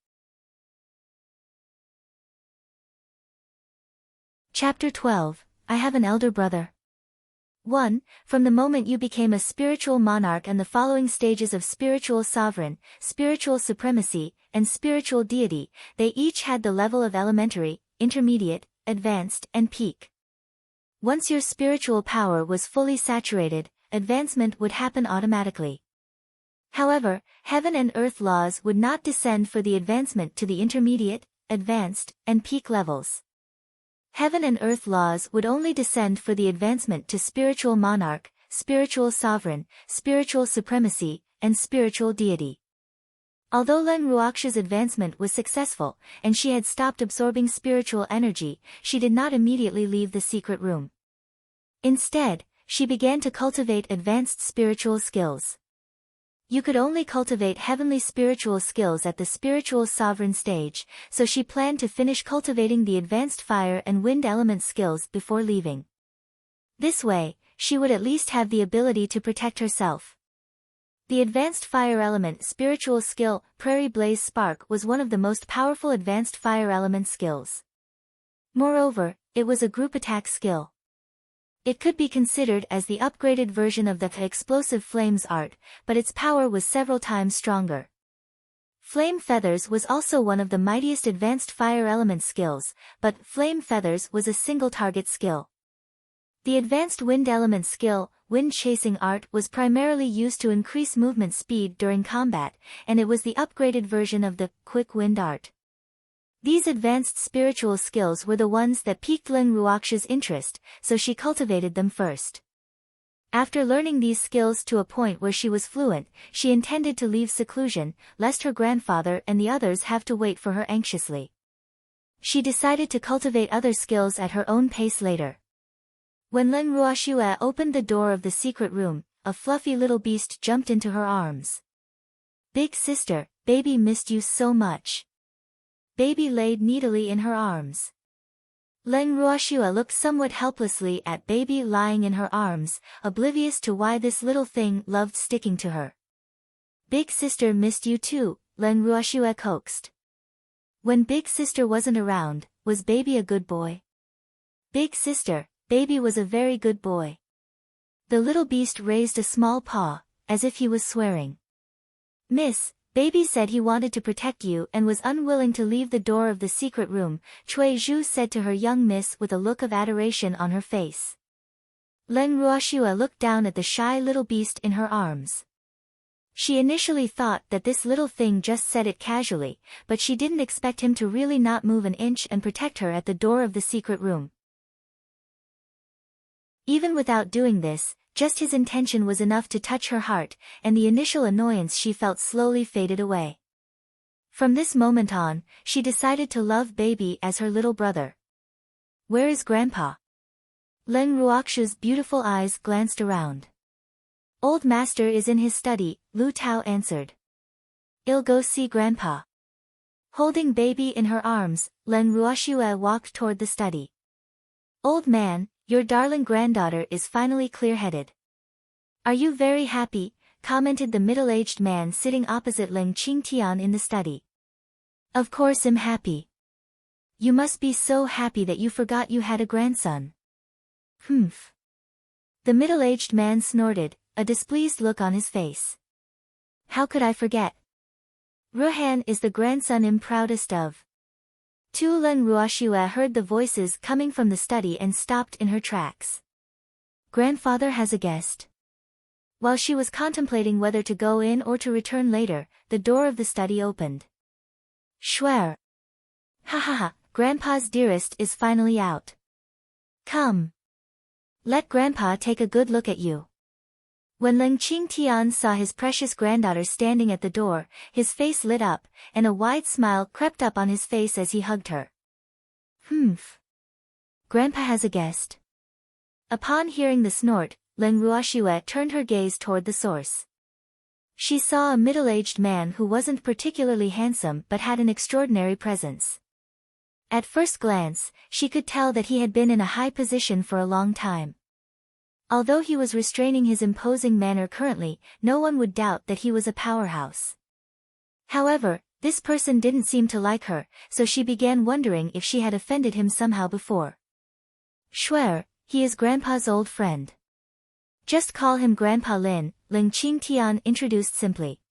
Chapter 12. I have an elder brother. 1. From the moment you became a spiritual monarch and the following stages of spiritual sovereign, spiritual supremacy, and spiritual deity, they each had the level of elementary, intermediate, advanced, and peak. Once your spiritual power was fully saturated, advancement would happen automatically. However, heaven and earth laws would not descend for the advancement to the intermediate, advanced, and peak levels. Heaven and earth laws would only descend for the advancement to spiritual monarch, spiritual sovereign, spiritual supremacy, and spiritual deity. Although Leng Ruoxue's advancement was successful, and she had stopped absorbing spiritual energy, she did not immediately leave the secret room. Instead, she began to cultivate advanced spiritual skills. You could only cultivate heavenly spiritual skills at the spiritual sovereign stage, so she planned to finish cultivating the advanced fire and wind element skills before leaving. This way, she would at least have the ability to protect herself. The advanced fire element spiritual skill, Prairie Blaze Spark, was one of the most powerful advanced fire element skills. Moreover, it was a group attack skill. It could be considered as the upgraded version of the explosive flames art, but its power was several times stronger. Flame Feathers was also one of the mightiest advanced fire element skills, but Flame Feathers was a single target skill. The advanced wind element skill, wind chasing art, was primarily used to increase movement speed during combat, and it was the upgraded version of the quick wind art. These advanced spiritual skills were the ones that piqued Ling Ruoxia's interest, so she cultivated them first. After learning these skills to a point where she was fluent, she intended to leave seclusion, lest her grandfather and the others have to wait for her anxiously. She decided to cultivate other skills at her own pace later. When Ling Ruoxia opened the door of the secret room, a fluffy little beast jumped into her arms. "Big sister, baby missed you so much." Baby laid needily in her arms. Ling Ruoxia looked somewhat helplessly at baby lying in her arms, oblivious to why this little thing loved sticking to her. "Big sister missed you too," Ling Ruoxia coaxed. When big sister wasn't around, was baby a good boy? Big sister, baby was a very good boy. The little beast raised a small paw, as if he was swearing. "Miss, baby said he wanted to protect you and was unwilling to leave the door of the secret room," Cui Zhu said to her young miss with a look of adoration on her face. Ling Ruoxia looked down at the shy little beast in her arms. She initially thought that this little thing just said it casually, but she didn't expect him to really not move an inch and protect her at the door of the secret room. Even without doing this, just his intention was enough to touch her heart, and the initial annoyance she felt slowly faded away. From this moment on, she decided to love baby as her little brother. "Where is Grandpa?" Ling Ruoxia's beautiful eyes glanced around. "Old master is in his study," Lu Tao answered. "I'll go see Grandpa." Holding baby in her arms, Ling Ruoxia walked toward the study. "Old man, your darling granddaughter is finally clear-headed." "Are you very happy?" commented the middle-aged man sitting opposite Ling Qingtian in the study. "Of course I'm happy." "You must be so happy that you forgot you had a grandson." "Humph." The middle-aged man snorted, a displeased look on his face. "How could I forget? Ruhan is the grandson I'm proudest of." Tu Ling Ruoxia heard the voices coming from the study and stopped in her tracks. "Grandfather has a guest." While she was contemplating whether to go in or to return later, the door of the study opened. "Schwer. Ha ha ha, Grandpa's dearest is finally out. Come. Let Grandpa take a good look at you." When Ling Qingtian saw his precious granddaughter standing at the door, his face lit up, and a wide smile crept up on his face as he hugged her. "Humph. Grandpa has a guest." Upon hearing the snort, Ling Ruoxia turned her gaze toward the source. She saw a middle-aged man who wasn't particularly handsome but had an extraordinary presence. At first glance, she could tell that he had been in a high position for a long time. Although he was restraining his imposing manner currently, no one would doubt that he was a powerhouse. However, this person didn't seem to like her, so she began wondering if she had offended him somehow before. "Schwer, he is Grandpa's old friend. Just call him Grandpa Lin," Ling Qingtian introduced simply.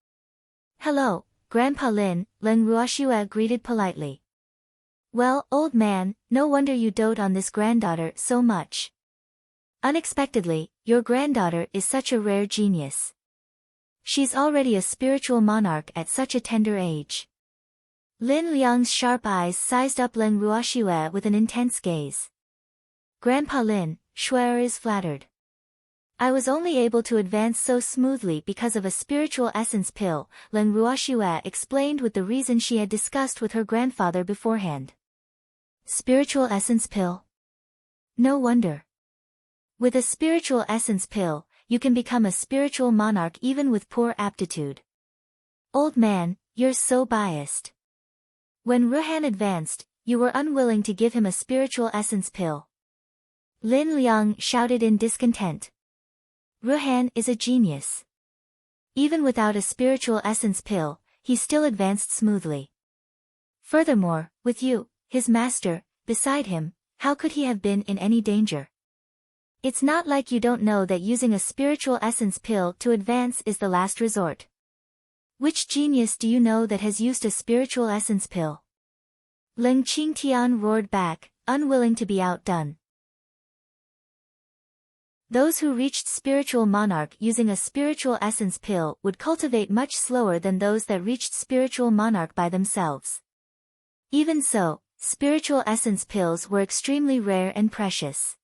"Hello, Grandpa Lin," Ling Ruoxia greeted politely. "Well, old man, no wonder you dote on this granddaughter so much. Unexpectedly, your granddaughter is such a rare genius. She's already a spiritual monarch at such a tender age." Lin Liang's sharp eyes sized up Ling Ruoxia with an intense gaze. "Grandpa Lin, Schwer is flattered. I was only able to advance so smoothly because of a spiritual essence pill," Ling Ruoxia explained with the reason she had discussed with her grandfather beforehand. "Spiritual essence pill? No wonder. With a spiritual essence pill, you can become a spiritual monarch even with poor aptitude. Old man, you're so biased. When Ruhan advanced, you were unwilling to give him a spiritual essence pill." Lin Liang shouted in discontent. "Ruhan is a genius. Even without a spiritual essence pill, he still advanced smoothly. Furthermore, with you, his master, beside him, how could he have been in any danger? It's not like you don't know that using a spiritual essence pill to advance is the last resort. Which genius do you know that has used a spiritual essence pill?" Ling Qingtian roared back, unwilling to be outdone. Those who reached spiritual monarch using a spiritual essence pill would cultivate much slower than those that reached spiritual monarch by themselves. Even so, spiritual essence pills were extremely rare and precious.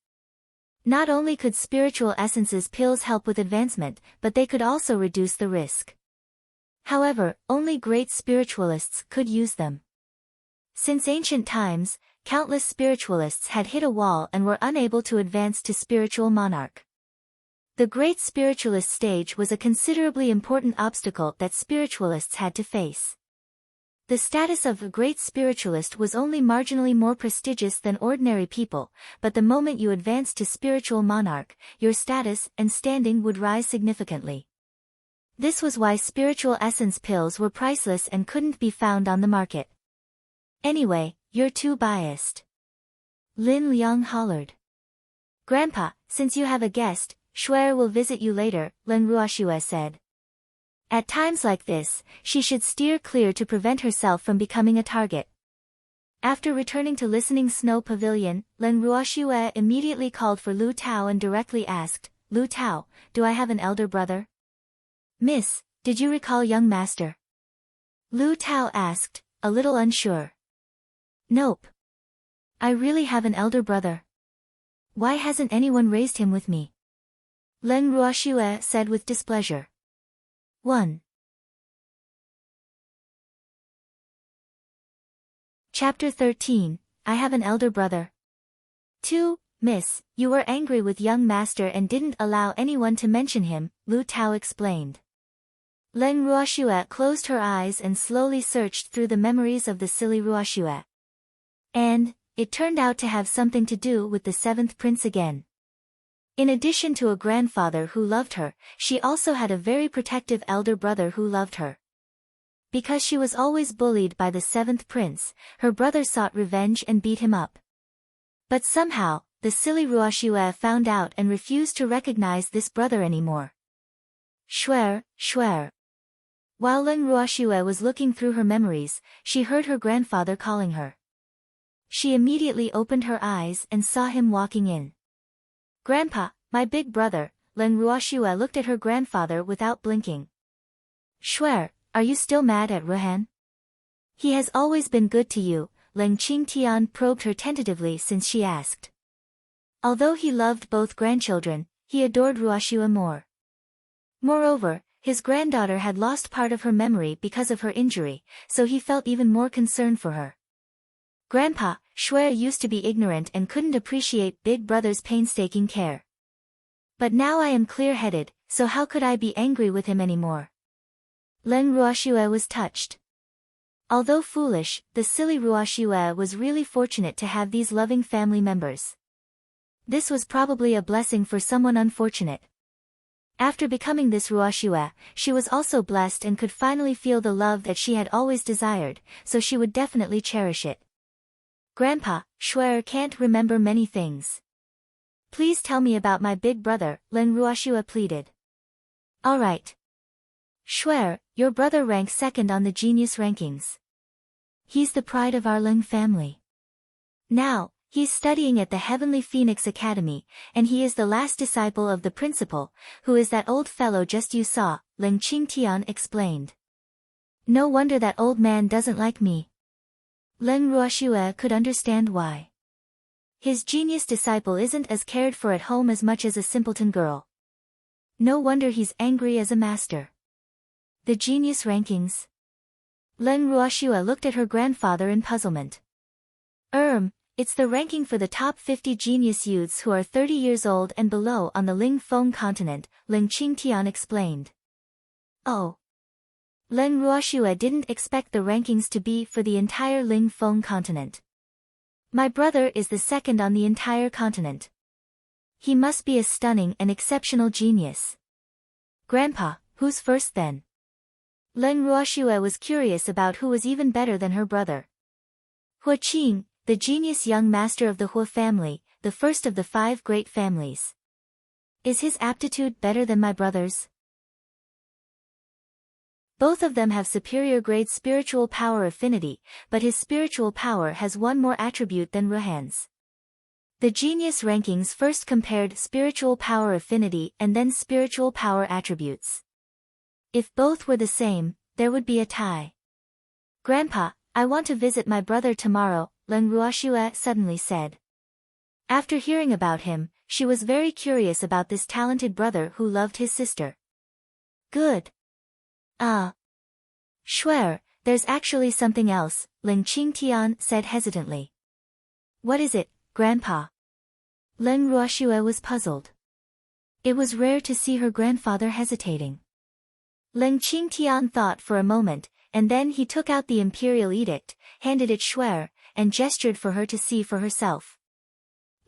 Not only could spiritual essences pills help with advancement, but they could also reduce the risk. However, only great spiritualists could use them. Since ancient times, countless spiritualists had hit a wall and were unable to advance to spiritual monarch. The great spiritualist stage was a considerably important obstacle that spiritualists had to face. The status of a great spiritualist was only marginally more prestigious than ordinary people, but the moment you advanced to spiritual monarch, your status and standing would rise significantly. This was why spiritual essence pills were priceless and couldn't be found on the market. Anyway, you're too biased. Lin Liang hollered. Grandpa, since you have a guest, Shuer will visit you later, Len Ruoxue said. At times like this, she should steer clear to prevent herself from becoming a target. After returning to Listening Snow Pavilion, Len Ruoxue immediately called for Lu Tao and directly asked, Lu Tao, do I have an elder brother? Miss, did you recall young master? Lu Tao asked, a little unsure. Nope. I really have an elder brother. Why hasn't anyone raised him with me? Len Ruoxue said with displeasure. 1. Chapter 13, I have an elder brother. 2. Miss, you were angry with young master and didn't allow anyone to mention him, Lu Tao explained. Len Ruoxue closed her eyes and slowly searched through the memories of the silly Ruoxue. And, it turned out to have something to do with the seventh prince again. In addition to a grandfather who loved her, she also had a very protective elder brother who loved her. Because she was always bullied by the seventh prince, her brother sought revenge and beat him up. But somehow, the silly Ruoxue found out and refused to recognize this brother anymore. Shuer. While Len Ruoxue was looking through her memories, she heard her grandfather calling her. She immediately opened her eyes and saw him walking in. Grandpa, my big brother, Len Ruoxue looked at her grandfather without blinking. Shuer, are you still mad at Ruhan? He has always been good to you, Len Qingtian probed her tentatively since she asked. Although he loved both grandchildren, he adored Ruoxue more. Moreover, his granddaughter had lost part of her memory because of her injury, so he felt even more concern for her. Grandpa, Shuer used to be ignorant and couldn't appreciate big brother's painstaking care. But now I am clear-headed, so how could I be angry with him anymore? Len Ruoxue was touched. Although foolish, the silly Ruoxue was really fortunate to have these loving family members. This was probably a blessing for someone unfortunate. After becoming this Ruoxue, she was also blessed and could finally feel the love that she had always desired, so she would definitely cherish it. Grandpa, Shuer can't remember many things. Please tell me about my big brother, Len Ruoxue pleaded. Alright. Shuer, your brother ranks second on the genius rankings. He's the pride of our Len family. Now, he's studying at the Heavenly Phoenix Academy, and he is the last disciple of the principal, who is that old fellow just you saw, Len Qingtian explained. No wonder that old man doesn't like me. Len Ruoxue could understand why. His genius disciple isn't as cared for at home as much as a simpleton girl. No wonder he's angry as a master. The genius rankings. Len Ruoxue looked at her grandfather in puzzlement. It's the ranking for the top 50 genius youths who are 30 years old and below on the Ling Feng continent, Ling Qingtian explained. Oh. Len Ruoxue didn't expect the rankings to be for the entire Ling Feng continent. My brother is the second on the entire continent. He must be a stunning and exceptional genius. Grandpa, who's first then? Len Ruoxue was curious about who was even better than her brother. Hua Qing, the genius young master of the Hua family, the first of the 5 great families. Is his aptitude better than my brother's? Both of them have superior grade spiritual power affinity, but his spiritual power has one more attribute than Ruhan's. The genius rankings first compared spiritual power affinity and then spiritual power attributes. If both were the same, there would be a tie. Grandpa, I want to visit my brother tomorrow, Leng Ruoxue suddenly said. After hearing about him, she was very curious about this talented brother who loved his sister. Good. Sure, there's actually something else, Leng Qingtian said hesitantly. What is it, Grandpa? Leng Ruoxue was puzzled. It was rare to see her grandfather hesitating. Leng Qingtian thought for a moment, and then he took out the imperial edict, handed it Shuer, and gestured for her to see for herself.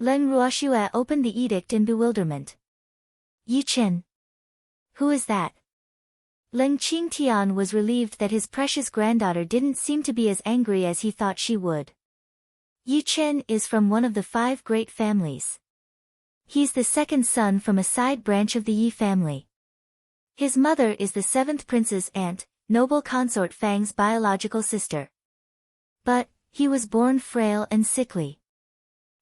Leng Ruoxue opened the edict in bewilderment. Yi Chen. Who is that? Leng Qingtian was relieved that his precious granddaughter didn't seem to be as angry as he thought she would. Yi Chen is from one of the 5 great families. He's the second son from a side branch of the Yi family. His mother is the 7th prince's aunt, noble Consort Fang's biological sister. But, he was born frail and sickly.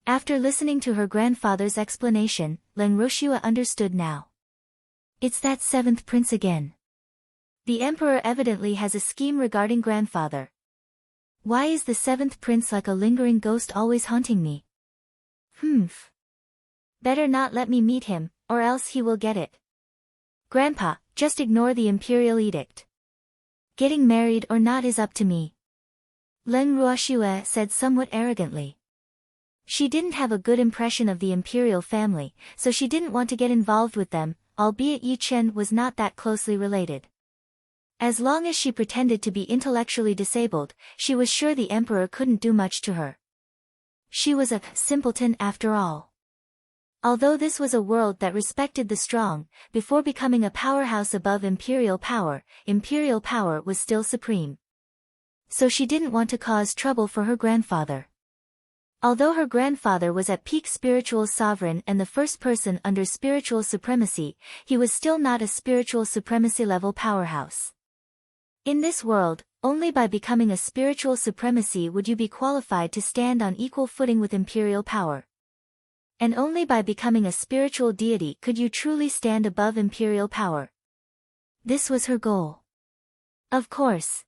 After listening to her grandfather's explanation, Leng Ruoxue understood now. It's that 7th prince again. The emperor evidently has a scheme regarding grandfather. Why is the 7th prince like a lingering ghost always haunting me? Better not let me meet him, or else he will get it. Grandpa, just ignore the imperial edict. Getting married or not is up to me. Leng Ruoxue said somewhat arrogantly. She didn't have a good impression of the imperial family, so she didn't want to get involved with them, albeit Yi Chen was not that closely related. As long as she pretended to be intellectually disabled, she was sure the emperor couldn't do much to her. She was a simpleton after all. Although this was a world that respected the strong, before becoming a powerhouse above imperial power was still supreme. So she didn't want to cause trouble for her grandfather. Although her grandfather was at peak spiritual sovereign and the first person under spiritual supremacy, he was still not a spiritual supremacy level powerhouse. In this world, only by becoming a spiritual supremacy would you be qualified to stand on equal footing with imperial power. And only by becoming a spiritual deity could you truly stand above imperial power. This was her goal. Of course.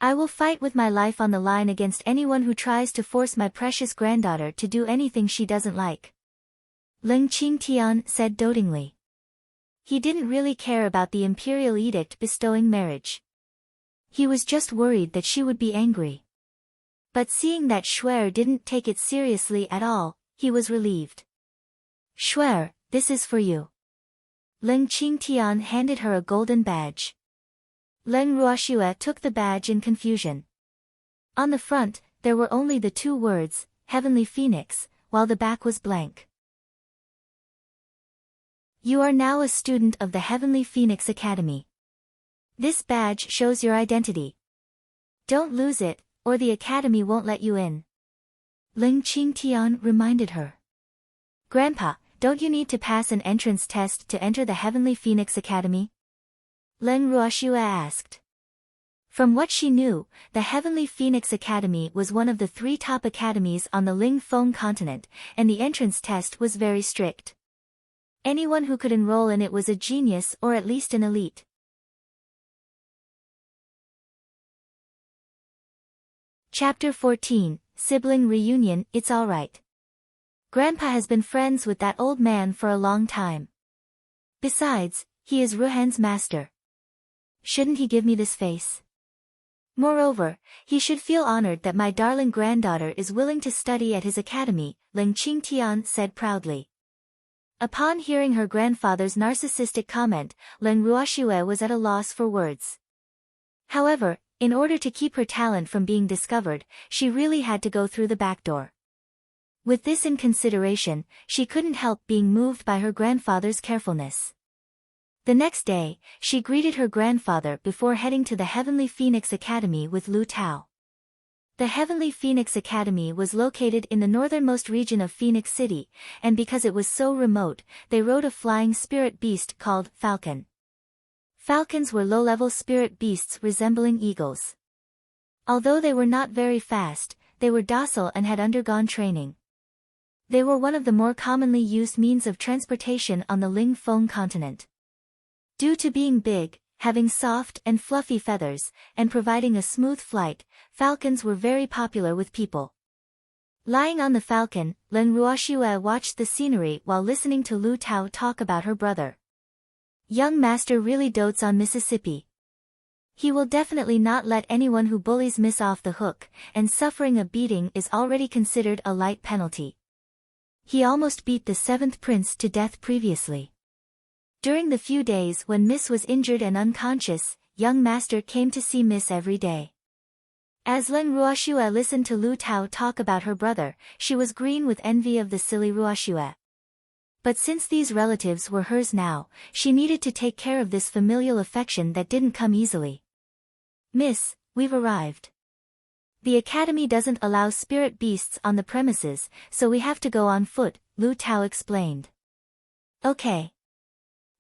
I will fight with my life on the line against anyone who tries to force my precious granddaughter to do anything she doesn't like. Leng Qingtian said dotingly. He didn't really care about the imperial edict bestowing marriage. He was just worried that she would be angry. But seeing that Shuer didn't take it seriously at all, he was relieved. Shuer, this is for you. Leng Qingtian handed her a golden badge. Leng Ruoxue took the badge in confusion. On the front, there were only the 2 words, Heavenly Phoenix, while the back was blank. You are now a student of the Heavenly Phoenix Academy. This badge shows your identity. Don't lose it, or the academy won't let you in. Leng Qingtian reminded her. Grandpa, don't you need to pass an entrance test to enter the Heavenly Phoenix Academy? Leng Ruoxue asked. From what she knew, the Heavenly Phoenix Academy was one of the 3 top academies on the Ling Feng continent, and the entrance test was very strict. Anyone who could enroll in it was a genius or at least an elite. Chapter 14, Sibling Reunion. It's alright. Grandpa has been friends with that old man for a long time. Besides, he is Ruhan's master. Shouldn't he give me this face? Moreover, he should feel honored that my darling granddaughter is willing to study at his academy, Leng Qingtian said proudly. Upon hearing her grandfather's narcissistic comment, Leng Ruoxue was at a loss for words. However, in order to keep her talent from being discovered, she really had to go through the back door. With this in consideration, she couldn't help being moved by her grandfather's carefulness. The next day, she greeted her grandfather before heading to the Heavenly Phoenix Academy with Lu Tao. The Heavenly Phoenix Academy was located in the northernmost region of Phoenix City, and because it was so remote, they rode a flying spirit beast called Falcon. Falcons were low-level spirit beasts resembling eagles. Although they were not very fast, they were docile and had undergone training. They were one of the more commonly used means of transportation on the Ling Feng continent. Due to being big, having soft and fluffy feathers, and providing a smooth flight, falcons were very popular with people. Lying on the falcon, Len Ruoxue watched the scenery while listening to Lu Tao talk about her brother. Young master really dotes on Mississippi. He will definitely not let anyone who bullies Miss off the hook, and suffering a beating is already considered a light penalty. He almost beat the 7th prince to death previously. During the few days when Miss was injured and unconscious, young master came to see Miss every day. As Len Ruoxue listened to Lu Tao talk about her brother, she was green with envy of the silly Ruoxue. But since these relatives were hers now, she needed to take care of this familial affection that didn't come easily. Miss, we've arrived. The academy doesn't allow spirit beasts on the premises, so we have to go on foot, Lu Tao explained. Okay.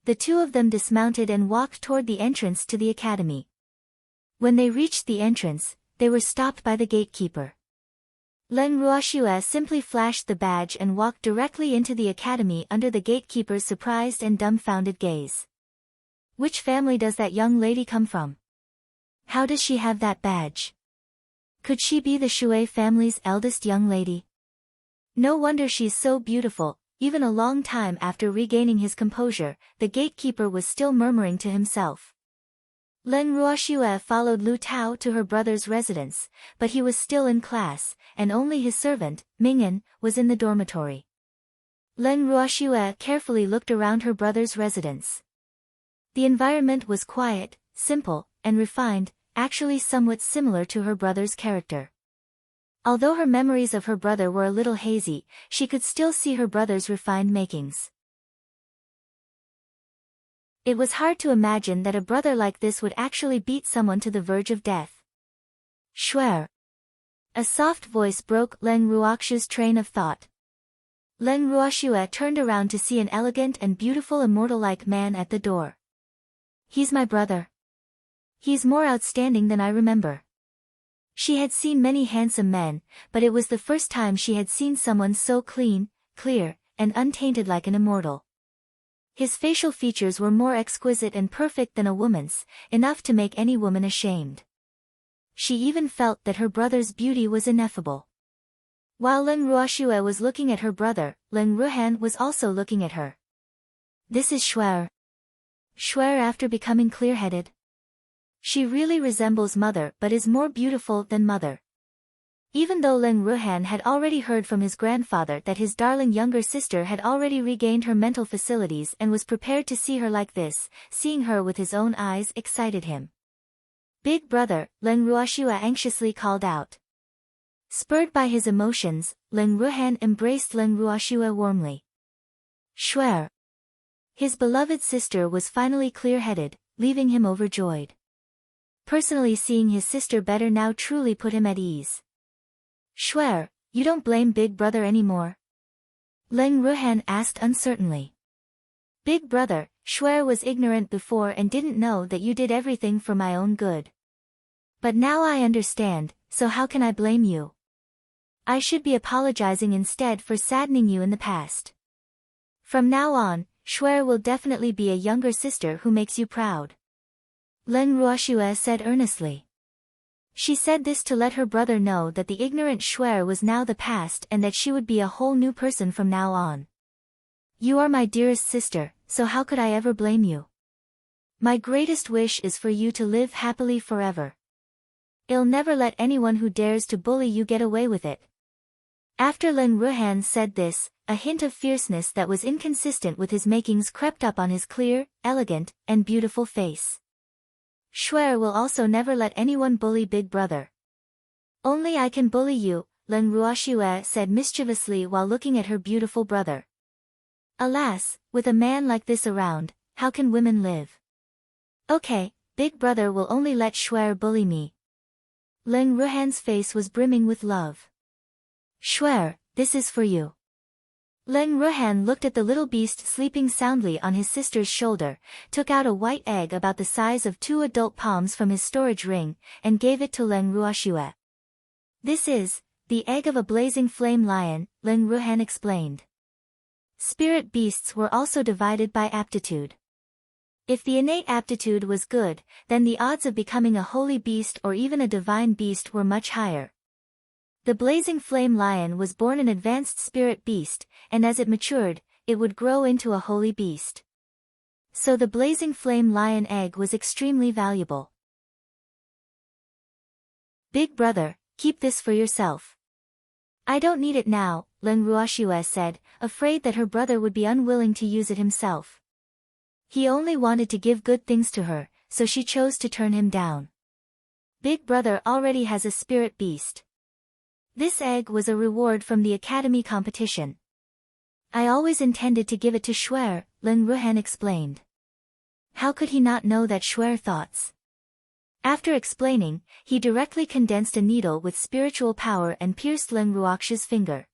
The two of them dismounted and walked toward the entrance to the academy. When they reached the entrance, they were stopped by the gatekeeper. Len Ruoxue simply flashed the badge and walked directly into the academy under the gatekeeper's surprised and dumbfounded gaze. Which family does that young lady come from? How does she have that badge? Could she be the Shui family's eldest young lady? No wonder she's so beautiful. Even a long time after regaining his composure, the gatekeeper was still murmuring to himself. Len Ruoxue followed Lu Tao to her brother's residence, but he was still in class, and only his servant, Ming'an, was in the dormitory. Len Ruoxue carefully looked around her brother's residence. The environment was quiet, simple, and refined, actually somewhat similar to her brother's character. Although her memories of her brother were a little hazy, she could still see her brother's refined makings. It was hard to imagine that a brother like this would actually beat someone to the verge of death. Shuer. A soft voice broke Len Ruoxue's train of thought. Len Ruoxue turned around to see an elegant and beautiful immortal-like man at the door. He's my brother. He's more outstanding than I remember. She had seen many handsome men, but it was the first time she had seen someone so clean, clear, and untainted like an immortal. His facial features were more exquisite and perfect than a woman's, enough to make any woman ashamed. She even felt that her brother's beauty was ineffable. While Len Ruoxue was looking at her brother, Len Ruhan was also looking at her. This is Shuer. Shuer after becoming clear-headed. She really resembles mother but is more beautiful than mother. Even though Len Ruhan had already heard from his grandfather that his darling younger sister had already regained her mental facilities and was prepared to see her like this, seeing her with his own eyes excited him. Big brother, Len Ruoxue anxiously called out. Spurred by his emotions, Len Ruhan embraced Len Ruoxue warmly. Shuer. His beloved sister was finally clear-headed, leaving him overjoyed. Personally seeing his sister better now truly put him at ease. Shuer, you don't blame Big Brother anymore? Len Ruhan asked uncertainly. Big Brother, Shuer was ignorant before and didn't know that you did everything for my own good. But now I understand, so how can I blame you? I should be apologizing instead for saddening you in the past. From now on, Shuer will definitely be a younger sister who makes you proud. Len Ruoxue said earnestly. She said this to let her brother know that the ignorant Shuer was now the past and that she would be a whole new person from now on. You are my dearest sister, so how could I ever blame you? My greatest wish is for you to live happily forever. I'll never let anyone who dares to bully you get away with it. After Len Ruhan said this, a hint of fierceness that was inconsistent with his makings crept up on his clear, elegant, and beautiful face. Shuer will also never let anyone bully Big Brother. Only I can bully you, Len Ruoxue said mischievously while looking at her beautiful brother. Alas, with a man like this around, how can women live? Okay, Big Brother will only let Shuer bully me. Len Ruhan's face was brimming with love. Shuer, this is for you. Len Ruhan looked at the little beast sleeping soundly on his sister's shoulder, took out a white egg about the size of 2 adult palms from his storage ring, and gave it to Len Ruoxue. This is, The egg of a blazing flame lion, Leng Ruhan explained. Spirit beasts were also divided by aptitude. If the innate aptitude was good, then the odds of becoming a holy beast or even a divine beast were much higher. The blazing flame lion was born an advanced spirit beast, and as it matured, it would grow into a holy beast. So the blazing flame lion egg was extremely valuable. Big brother, keep this for yourself. I don't need it now, Leng Ruoxue said, afraid that her brother would be unwilling to use it himself. He only wanted to give good things to her, so she chose to turn him down. Big brother already has a spirit beast. This egg was a reward from the academy competition. I always intended to give it to Shuer, Leng Ruhan explained. How could he not know that Shuer thoughts? After explaining, he directly condensed a needle with spiritual power and pierced Leng Ruoxue's finger.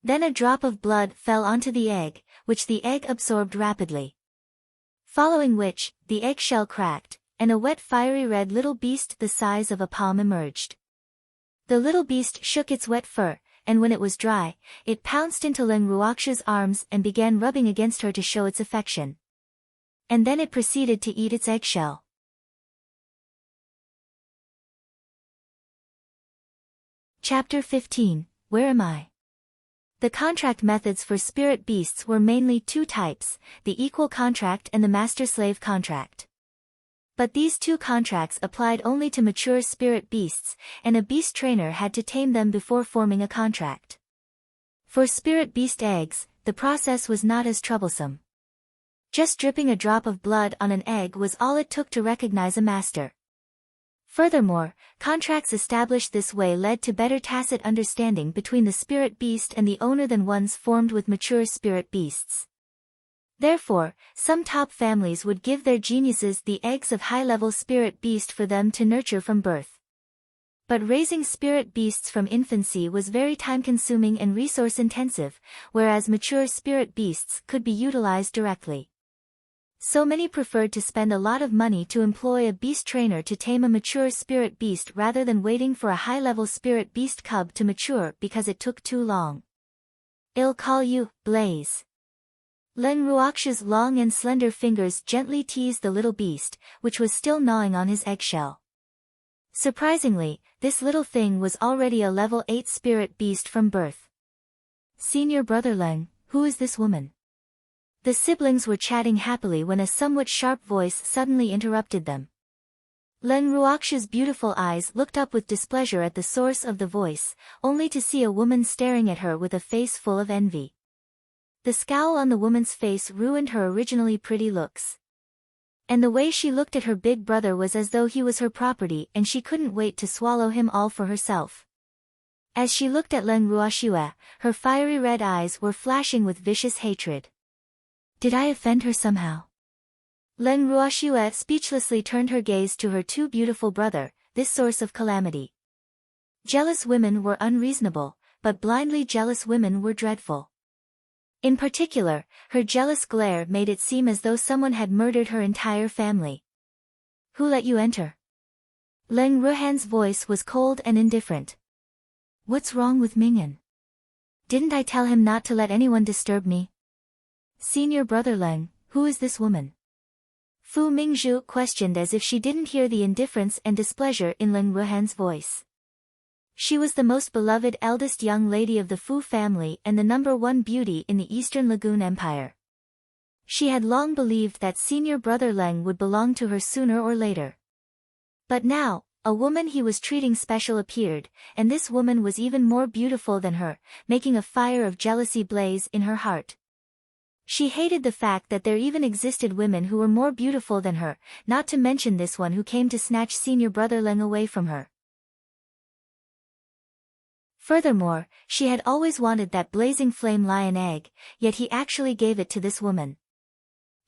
Then a drop of blood fell onto the egg, which the egg absorbed rapidly. Following which, the eggshell cracked, and a wet fiery red little beast the size of a palm emerged. The little beast shook its wet fur, and when it was dry, it pounced into Leng Ruoxue's arms and began rubbing against her to show its affection. And then it proceeded to eat its eggshell. Chapter 15, Where Am I? The contract methods for spirit beasts were mainly two types, the equal contract and the master-slave contract. But these two contracts applied only to mature spirit beasts, and a beast trainer had to tame them before forming a contract. For spirit beast eggs, the process was not as troublesome. Just dripping a drop of blood on an egg was all it took to recognize a master. Furthermore, contracts established this way led to better tacit understanding between the spirit beast and the owner than ones formed with mature spirit beasts. Therefore, some top families would give their geniuses the eggs of high-level spirit beast for them to nurture from birth. But raising spirit beasts from infancy was very time-consuming and resource-intensive, whereas mature spirit beasts could be utilized directly. So many preferred to spend a lot of money to employ a beast trainer to tame a mature spirit beast rather than waiting for a high-level spirit beast cub to mature because it took too long. I'll call you, Blaze. Leng Ruoxue's long and slender fingers gently teased the little beast, which was still gnawing on his eggshell. Surprisingly, this little thing was already a level 8 spirit beast from birth. Senior brother Leng, who is this woman? The siblings were chatting happily when a somewhat sharp voice suddenly interrupted them. Leng Ruoxue's beautiful eyes looked up with displeasure at the source of the voice, only to see a woman staring at her with a face full of envy. The scowl on the woman's face ruined her originally pretty looks. And the way she looked at her big brother was as though he was her property and she couldn't wait to swallow him all for herself. As she looked at Leng Ruoxue, her fiery red eyes were flashing with vicious hatred. Did I offend her somehow? Leng Ruoxue speechlessly turned her gaze to her too beautiful brother, this source of calamity. Jealous women were unreasonable, but blindly jealous women were dreadful. In particular, her jealous glare made it seem as though someone had murdered her entire family. Who let you enter? Leng Ruhan's voice was cold and indifferent. What's wrong with Mingyan? Didn't I tell him not to let anyone disturb me? Senior brother Leng, who is this woman? Fu Mingzhu questioned as if she didn't hear the indifference and displeasure in Leng Ruhan's voice. She was the most beloved eldest young lady of the Fu family and the #1 beauty in the Eastern Lagoon Empire. She had long believed that senior brother Leng would belong to her sooner or later. But now, a woman he was treating special appeared, and this woman was even more beautiful than her, making a fire of jealousy blaze in her heart. She hated the fact that there even existed women who were more beautiful than her, not to mention this one who came to snatch senior brother Leng away from her. Furthermore, she had always wanted that blazing flame lion egg, yet he actually gave it to this woman.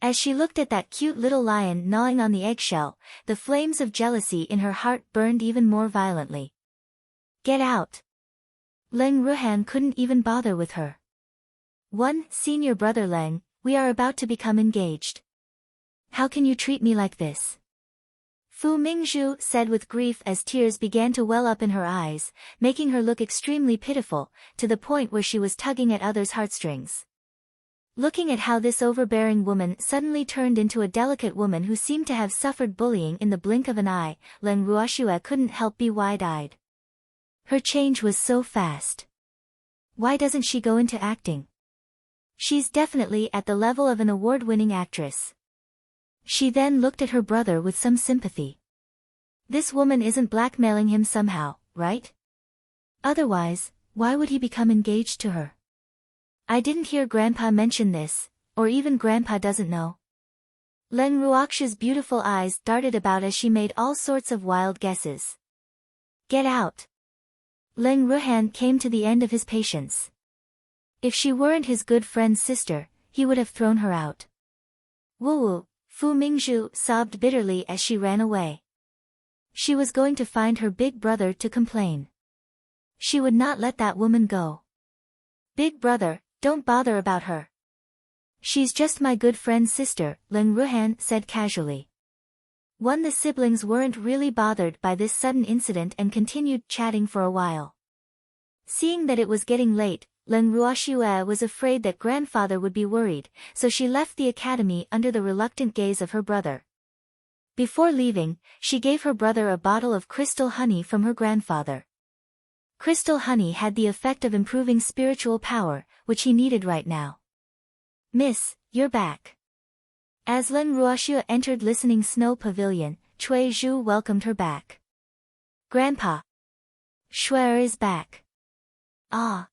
As she looked at that cute little lion gnawing on the eggshell, the flames of jealousy in her heart burned even more violently. Get out! Leng Ruhan couldn't even bother with her. Senior brother Leng, we are about to become engaged. How can you treat me like this? Fu Mingzhu said with grief as tears began to well up in her eyes, making her look extremely pitiful, to the point where she was tugging at others' heartstrings. Looking at how this overbearing woman suddenly turned into a delicate woman who seemed to have suffered bullying in the blink of an eye, Leng Ruoxue couldn't help be wide-eyed. Her change was so fast. Why doesn't she go into acting? She's definitely at the level of an award-winning actress. She then looked at her brother with some sympathy. This woman isn't blackmailing him somehow, right? Otherwise, why would he become engaged to her? I didn't hear Grandpa mention this, or even Grandpa doesn't know. Leng Ruoxue's beautiful eyes darted about as she made all sorts of wild guesses. Get out! Leng Ruhan came to the end of his patience. If she weren't his good friend's sister, he would have thrown her out. Woo! Fu Mingzhu sobbed bitterly as she ran away. She was going to find her big brother to complain. She would not let that woman go. Big brother, don't bother about her. She's just my good friend's sister, Leng Ruhan said casually. The siblings weren't really bothered by this sudden incident and continued chatting for a while. Seeing that it was getting late, Leng Ruoxue was afraid that grandfather would be worried, so she left the academy under the reluctant gaze of her brother. Before leaving, she gave her brother a bottle of crystal honey from her grandfather. Crystal honey had the effect of improving spiritual power, which he needed right now. Miss, you're back. As Leng Ruoxue entered Listening Snow Pavilion, Cui Zhu welcomed her back. Grandpa. Shuer is back. Ah.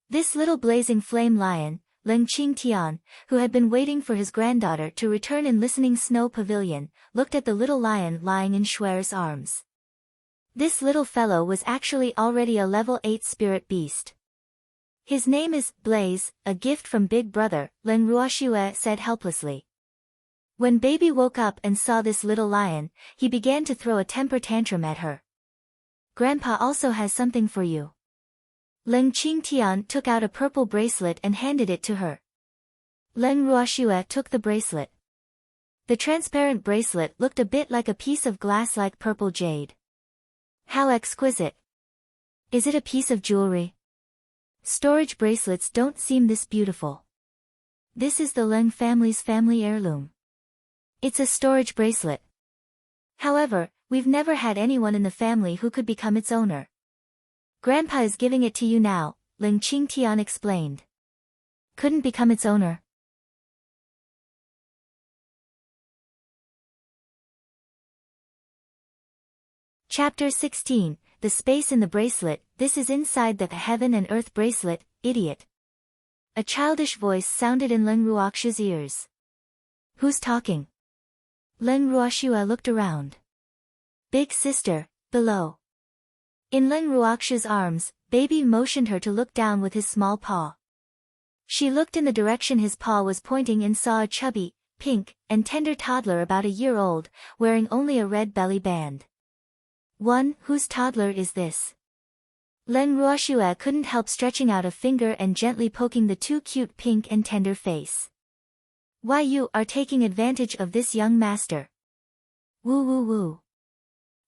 This little blazing flame lion, Leng Qingtian, who had been waiting for his granddaughter to return in Listening Snow Pavilion, looked at the little lion lying in Shuer's arms. This little fellow was actually already a level 8 spirit beast. His name is Blaze, a gift from Big Brother, Leng Ruoxue said helplessly. When baby woke up and saw this little lion, he began to throw a temper tantrum at her. Grandpa also has something for you. Leng Qingtian took out a purple bracelet and handed it to her. Leng Ruoxue took the bracelet. The transparent bracelet looked a bit like a piece of glass like purple jade. How exquisite. Is it a piece of jewelry? Storage bracelets don't seem this beautiful. This is the Leng family's family heirloom. It's a storage bracelet. However, we've never had anyone in the family who could become its owner. Grandpa is giving it to you now, Leng Qingtian explained. Couldn't become its owner. Chapter 16, The Space in the Bracelet. This is inside the Heaven and Earth bracelet, idiot. A childish voice sounded in Leng Ruoxue's ears. Who's talking? Leng Ruoxue looked around. Big sister, below. In Leng Ruoxue's arms, baby motioned her to look down with his small paw. She looked in the direction his paw was pointing and saw a chubby, pink, and tender toddler about a year old, wearing only a red belly band. Whose toddler is this? Leng Ruoxue couldn't help stretching out a finger and gently poking the too cute pink and tender face. Why you are taking advantage of this young master. Woo woo woo.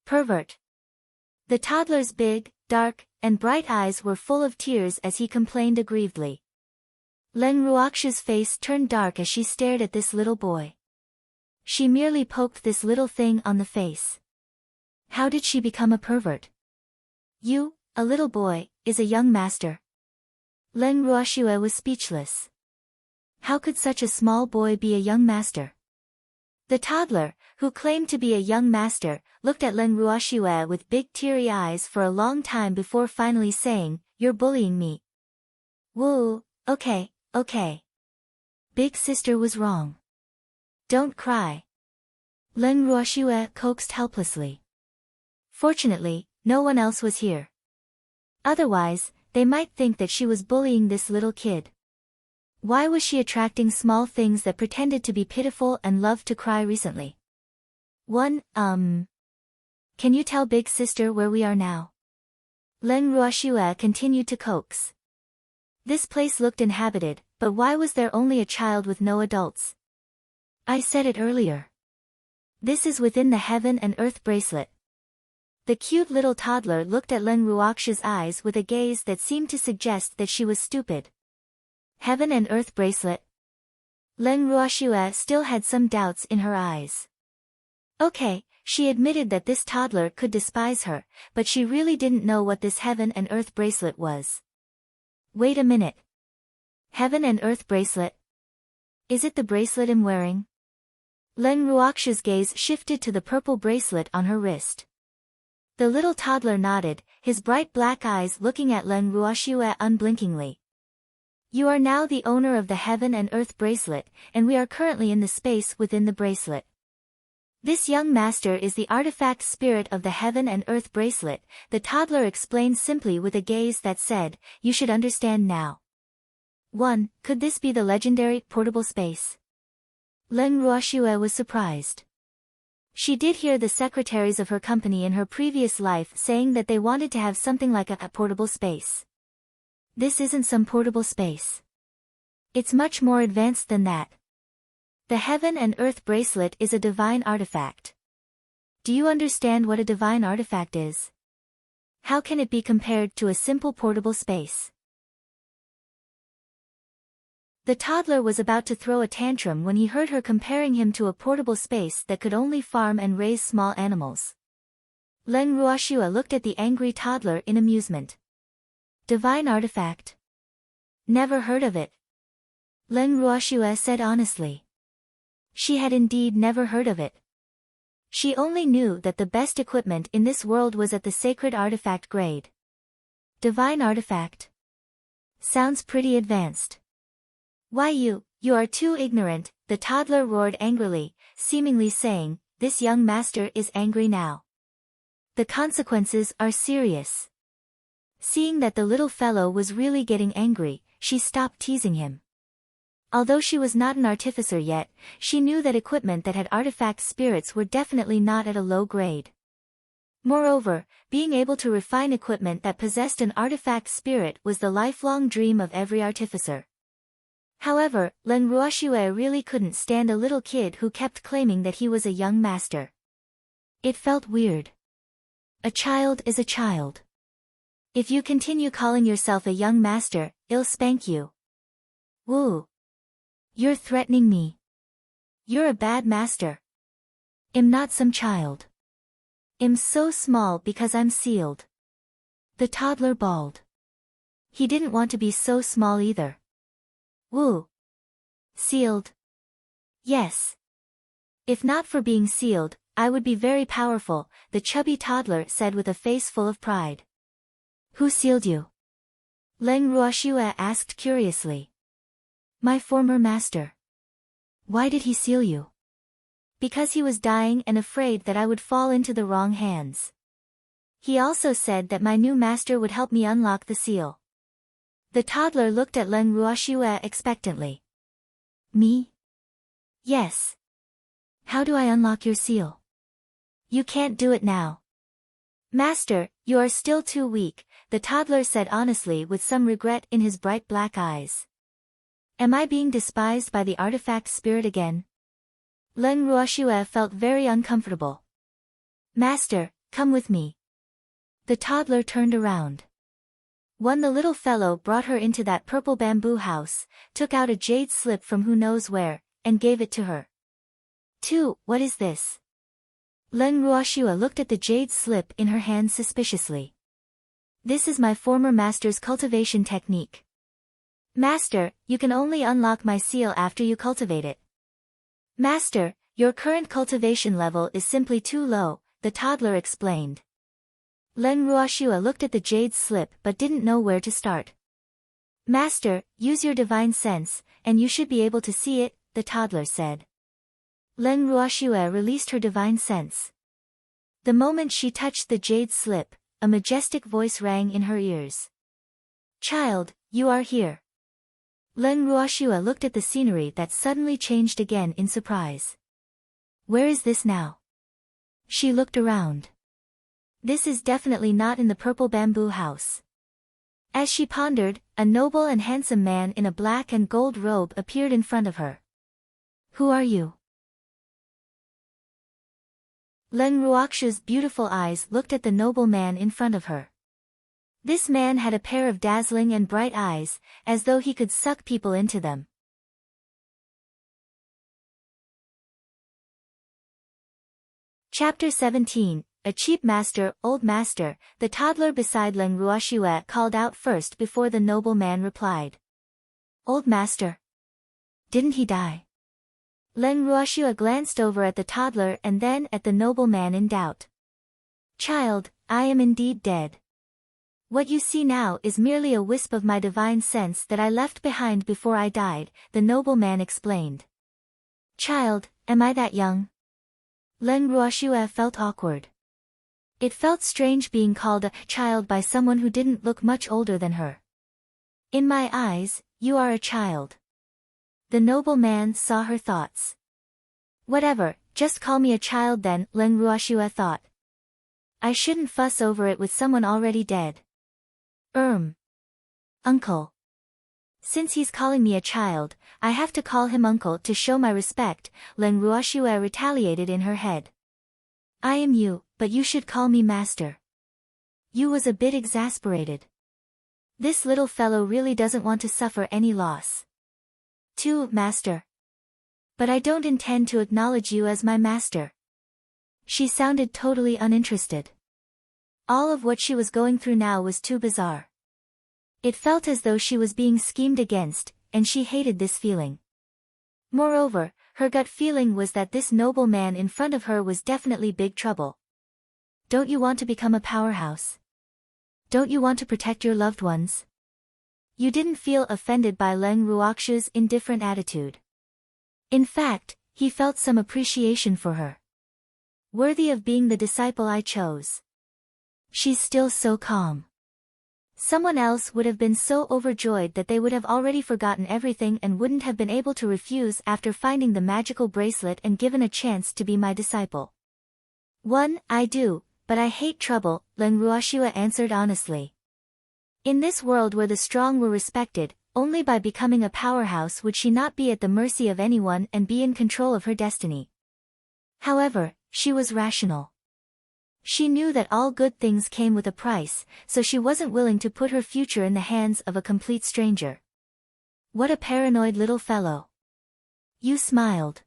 Pervert. The toddler's big, dark, and bright eyes were full of tears as he complained aggrievedly. Leng Ruoxue's face turned dark as she stared at this little boy. She merely poked this little thing on the face. How did she become a pervert? You, a little boy, is a young master. Leng Ruoxue was speechless. How could such a small boy be a young master? The toddler, who claimed to be a young master, looked at Leng Ruoxue with big teary eyes for a long time before finally saying, You're bullying me. Woo, okay. Big sister was wrong. Don't cry. Leng Ruoxue coaxed helplessly. Fortunately, no one else was here. Otherwise, they might think that she was bullying this little kid. Why was she attracting small things that pretended to be pitiful and loved to cry recently? Can you tell big sister where we are now? Leng Ruoxue continued to coax. This place looked inhabited, but why was there only a child with no adults? I said it earlier. This is within the heaven and earth bracelet. The cute little toddler looked at Len Ruoxia's eyes with a gaze that seemed to suggest that she was stupid. Heaven and earth bracelet? Len Ruoxia still had some doubts in her eyes. Okay, she admitted that this toddler could despise her, but she really didn't know what this heaven and earth bracelet was. Wait a minute. Heaven and earth bracelet? Is it the bracelet I'm wearing? Len Ruoxia's gaze shifted to the purple bracelet on her wrist. The little toddler nodded, his bright black eyes looking at Len Ruoxia unblinkingly. You are now the owner of the heaven and earth bracelet, and we are currently in the space within the bracelet. This young master is the artifact spirit of the heaven and earth bracelet, the toddler explained simply with a gaze that said, you should understand now. 1. Could this be the legendary portable space? Len Ruoxia was surprised. She did hear the secretaries of her company in her previous life saying that they wanted to have something like a portable space. This isn't some portable space. It's much more advanced than that. The heaven and earth bracelet is a divine artifact. Do you understand what a divine artifact is? How can it be compared to a simple portable space? The toddler was about to throw a tantrum when he heard her comparing him to a portable space that could only farm and raise small animals. Len Ruoxia looked at the angry toddler in amusement. Divine artifact? Never heard of it. Len Ruoxia said honestly. She had indeed never heard of it. She only knew that the best equipment in this world was at the sacred artifact grade. Divine artifact? Sounds pretty advanced. Why you are too ignorant, the toddler roared angrily, seemingly saying, this young master is angry now. The consequences are serious. Seeing that the little fellow was really getting angry, she stopped teasing him. Although she was not an artificer yet, she knew that equipment that had artifact spirits were definitely not at a low grade. Moreover, being able to refine equipment that possessed an artifact spirit was the lifelong dream of every artificer. However, Len Ruoxia really couldn't stand a little kid who kept claiming that he was a young master. It felt weird. A child is a child. If you continue calling yourself a young master, I'll spank you. Woo. You're threatening me. You're a bad master. I'm not some child. I'm so small because I'm sealed. The toddler bawled. He didn't want to be so small either. Woo. Sealed? Yes. If not for being sealed, I would be very powerful, the chubby toddler said with a face full of pride. Who sealed you? Len Ruoxia asked curiously. My former master. Why did he seal you? Because he was dying and afraid that I would fall into the wrong hands. He also said that my new master would help me unlock the seal. The toddler looked at Len Ruoxia expectantly. Me? Yes. How do I unlock your seal? You can't do it now. Master, you are still too weak, the toddler said honestly with some regret in his bright black eyes. Am I being despised by the artifact spirit again? Len Ruoxia felt very uncomfortable. Master, come with me. The toddler turned around. The little fellow brought her into that purple bamboo house, took out a jade slip from who knows where, and gave it to her. 2. What is this? Len Ruoxia looked at the jade slip in her hand suspiciously. This is my former master's cultivation technique. Master, you can only unlock my seal after you cultivate it. Master, your current cultivation level is simply too low, the toddler explained. Len Ruoxia looked at the jade slip but didn't know where to start. Master, use your divine sense, and you should be able to see it, the toddler said. Len Ruoxia released her divine sense. The moment she touched the jade slip, a majestic voice rang in her ears. Child, you are here. Len Ruoxia looked at the scenery that suddenly changed again in surprise. Where is this now? She looked around. This is definitely not in the purple bamboo house. As she pondered, a noble and handsome man in a black and gold robe appeared in front of her. Who are you? Leng Ruoxu's beautiful eyes looked at the noble man in front of her. This man had a pair of dazzling and bright eyes, as though he could suck people into them. Chapter 17, A Cheap Master, Old Master. The toddler beside Leng Ruoxue called out first before the noble man replied. Old Master. Didn't he die? Leng Ruoxue glanced over at the toddler and then at the noble man in doubt. Child, I am indeed dead. What you see now is merely a wisp of my divine sense that I left behind before I died, the noble man explained. Child, am I that young? Leng Ruoxue felt awkward. It felt strange being called a child by someone who didn't look much older than her. In my eyes, you are a child. The noble man saw her thoughts. Whatever, just call me a child then, Leng Ruoxue thought. I shouldn't fuss over it with someone already dead. Uncle. Since he's calling me a child, I have to call him uncle to show my respect, Leng Ruoxue retaliated in her head. I am you, but you should call me master. Yu was a bit exasperated. This little fellow really doesn't want to suffer any loss. Too, master. But I don't intend to acknowledge you as my master. She sounded totally uninterested. All of what she was going through now was too bizarre. It felt as though she was being schemed against, and she hated this feeling. Moreover, her gut feeling was that this noble man in front of her was definitely big trouble. Don't you want to become a powerhouse? Don't you want to protect your loved ones? You didn't feel offended by Leng Ruoxu's indifferent attitude. In fact, he felt some appreciation for her. Worthy of being the disciple I chose. She's still so calm. Someone else would have been so overjoyed that they would have already forgotten everything and wouldn't have been able to refuse after finding the magical bracelet and given a chance to be my disciple. I do, but I hate trouble, Leng Ruoxue answered honestly. In this world where the strong were respected, only by becoming a powerhouse would she not be at the mercy of anyone and be in control of her destiny. However, she was rational. She knew that all good things came with a price, so she wasn't willing to put her future in the hands of a complete stranger. What a paranoid little fellow. Yu smiled.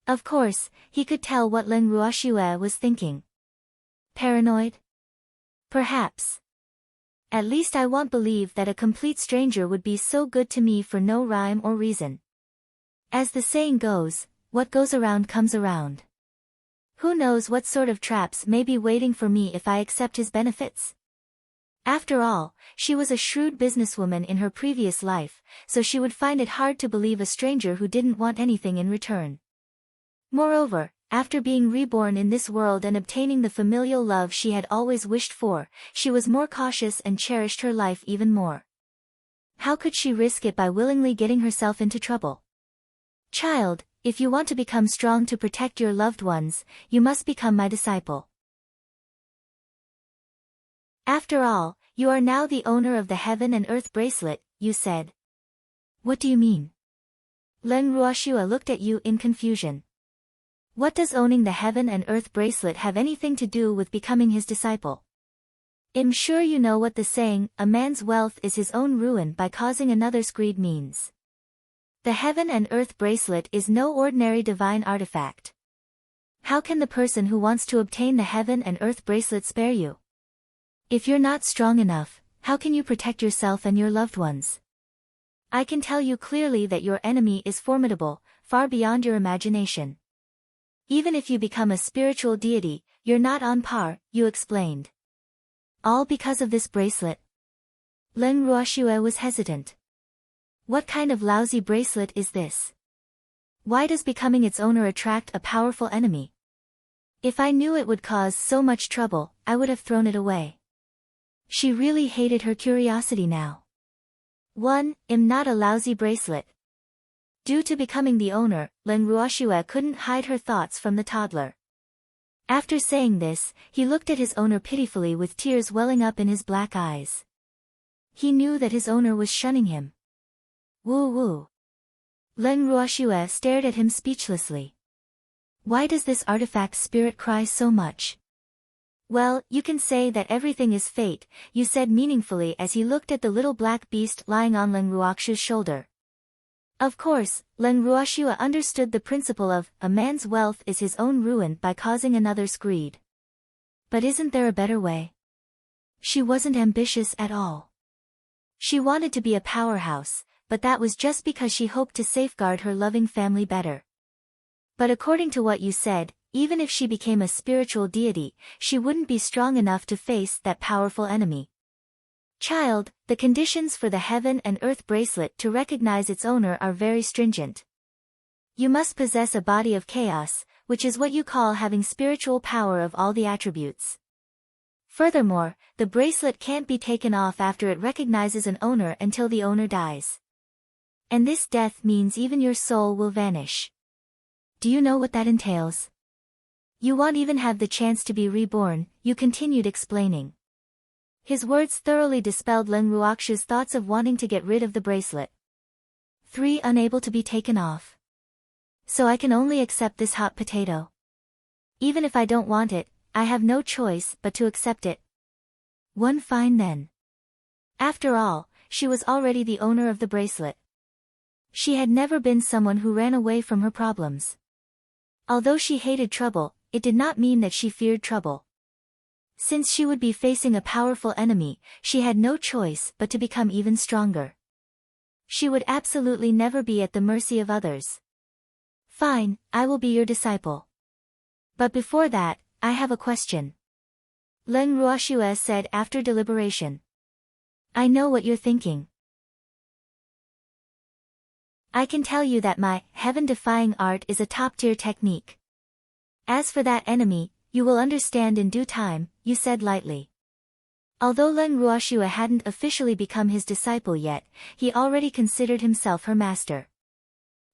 Of course, he could tell what Leng Ruoxue was thinking. Paranoid? Perhaps. At least I won't believe that a complete stranger would be so good to me for no rhyme or reason. As the saying goes, what goes around comes around. Who knows what sort of traps may be waiting for me if I accept his benefits? After all, she was a shrewd businesswoman in her previous life, so she would find it hard to believe a stranger who didn't want anything in return. Moreover, after being reborn in this world and obtaining the familial love she had always wished for, she was more cautious and cherished her life even more. How could she risk it by willingly getting herself into trouble? Child, if you want to become strong to protect your loved ones, you must become my disciple. After all, you are now the owner of the heaven and earth bracelet, Yu said. What do you mean? Leng Ruoxue looked at Yu in confusion. What does owning the heaven and earth bracelet have anything to do with becoming his disciple? I'm sure you know what the saying, a man's wealth is his own ruin by causing another's greed means. The heaven and earth bracelet is no ordinary divine artifact. How can the person who wants to obtain the heaven and earth bracelet spare you? If you're not strong enough, how can you protect yourself and your loved ones? I can tell you clearly that your enemy is formidable, far beyond your imagination. Even if you become a spiritual deity, you're not on par, Yu explained. All because of this bracelet? Leng Ruoxue was hesitant. What kind of lousy bracelet is this? Why does becoming its owner attract a powerful enemy? If I knew it would cause so much trouble, I would have thrown it away. She really hated her curiosity now. I'm not a lousy bracelet. Due to becoming the owner, Leng Ruoxue couldn't hide her thoughts from the toddler. After saying this, he looked at his owner pitifully with tears welling up in his black eyes. He knew that his owner was shunning him. Woo woo. Leng Ruoxue stared at him speechlessly. Why does this artifact spirit cry so much? Well, you can say that everything is fate, you said meaningfully as he looked at the little black beast lying on Leng Ruoxu's shoulder. Of course, Leng Ruoxu understood the principle of, a man's wealth is his own ruin by causing another's greed. But isn't there a better way? She wasn't ambitious at all. She wanted to be a powerhouse, but that was just because she hoped to safeguard her loving family better. But according to what you said, even if she became a spiritual deity, she wouldn't be strong enough to face that powerful enemy. Child, the conditions for the Heaven and Earth bracelet to recognize its owner are very stringent. You must possess a body of chaos, which is what you call having spiritual power of all the attributes. Furthermore, the bracelet can't be taken off after it recognizes an owner until the owner dies. And this death means even your soul will vanish. Do you know what that entails? You won't even have the chance to be reborn, you continued explaining. His words thoroughly dispelled Leng Ruoxu's thoughts of wanting to get rid of the bracelet. 3. Unable to be taken off. So I can only accept this hot potato. Even if I don't want it, I have no choice but to accept it. 1. Fine then. After all, she was already the owner of the bracelet. She had never been someone who ran away from her problems. Although she hated trouble, it did not mean that she feared trouble. Since she would be facing a powerful enemy, she had no choice but to become even stronger. She would absolutely never be at the mercy of others. Fine, I will be your disciple. But before that, I have a question. Leng Ruoxu said after deliberation. I know what you're thinking. I can tell you that my heaven-defying art is a top-tier technique. As for that enemy, you will understand in due time, you said lightly. Although Leng Ruoxu hadn't officially become his disciple yet, he already considered himself her master.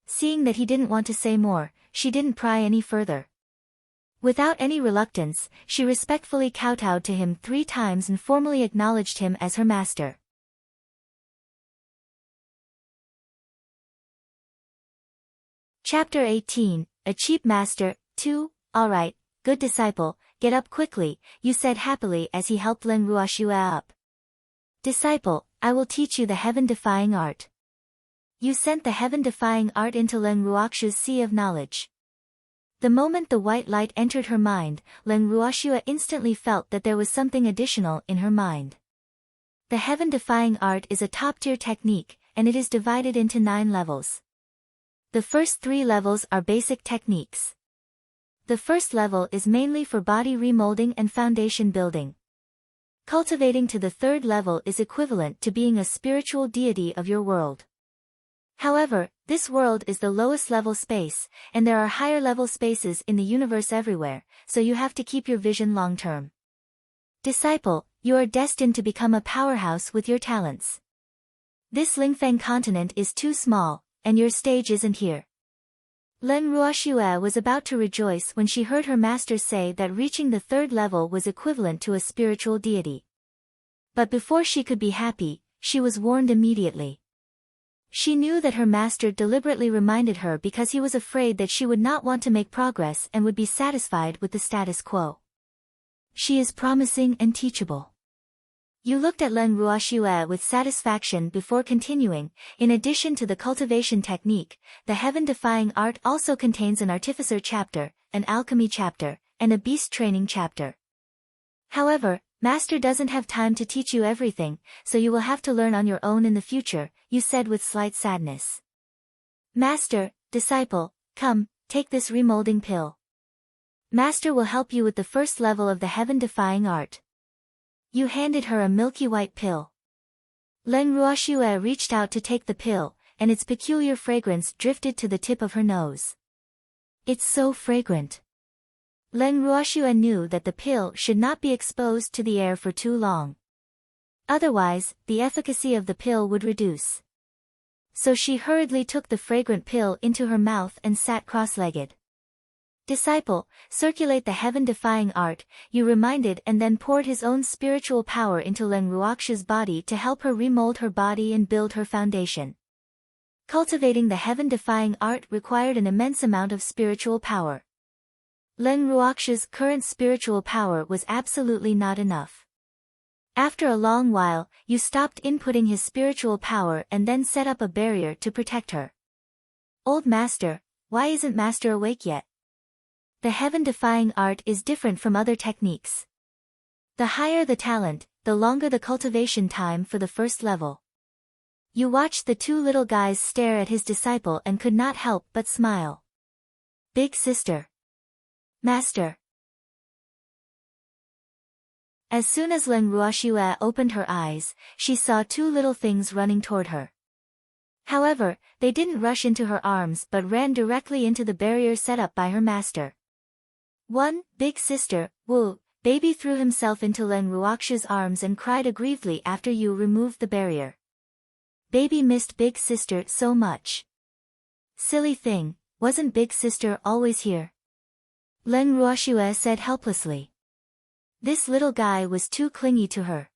Seeing that he didn't want to say more, she didn't pry any further. Without any reluctance, she respectfully kowtowed to him 3 times and formally acknowledged him as her master. Chapter 18, A Cheap Master, 2. Alright, good disciple, get up quickly, you said happily as he helped Leng Ruoxu up. Disciple, I will teach you the heaven-defying art. You sent the heaven-defying art into Leng Ruoxu's sea of knowledge. The moment the white light entered her mind, Leng Ruoxu instantly felt that there was something additional in her mind. The heaven-defying art is a top-tier technique, and it is divided into 9 levels. The first 3 levels are basic techniques. The first level is mainly for body remolding and foundation building. Cultivating to the 3rd level is equivalent to being a spiritual deity of your world. However, this world is the lowest level space, and there are higher level spaces in the universe everywhere, so you have to keep your vision long-term. Disciple, you are destined to become a powerhouse with your talents. This Lingfeng continent is too small, and your stage isn't here. Leng Ruoxu was about to rejoice when she heard her master say that reaching the 3rd level was equivalent to a spiritual deity. But before she could be happy, she was warned immediately. She knew that her master deliberately reminded her because he was afraid that she would not want to make progress and would be satisfied with the status quo. She is promising and teachable. You looked at Leng Ruoxu with satisfaction before continuing. In addition to the cultivation technique, the heaven-defying art also contains an artificer chapter, an alchemy chapter, and a beast training chapter. However, Master doesn't have time to teach you everything, so you will have to learn on your own in the future, you said with slight sadness. Master, disciple, come, take this remolding pill. Master will help you with the first level of the heaven-defying art. You handed her a milky white pill. Leng Ruoxu reached out to take the pill, and its peculiar fragrance drifted to the tip of her nose. It's so fragrant. Leng Ruoxu knew that the pill should not be exposed to the air for too long. Otherwise, the efficacy of the pill would reduce. So she hurriedly took the fragrant pill into her mouth and sat cross-legged. Disciple, circulate the heaven-defying art, you reminded, and then poured his own spiritual power into Leng Ruoxu's body to help her remold her body and build her foundation. Cultivating the heaven-defying art required an immense amount of spiritual power. Leng Ruox's current spiritual power was absolutely not enough. After a long while, you stopped inputting his spiritual power and then set up a barrier to protect her. Old Master, why isn't Master awake yet? The heaven-defying art is different from other techniques. The higher the talent, the longer the cultivation time for the first level. You watched the two little guys stare at his disciple and could not help but smile. Big sister. Master. As soon as Leng Ruoxue opened her eyes, she saw two little things running toward her. However, they didn't rush into her arms but ran directly into the barrier set up by her master. One, big sister, Wu, baby threw himself into Leng Ruoxue's arms and cried aggrievedly after you removed the barrier. Baby missed big sister so much. Silly thing, wasn't big sister always here? Leng Ruoxue said helplessly. This little guy was too clingy to her.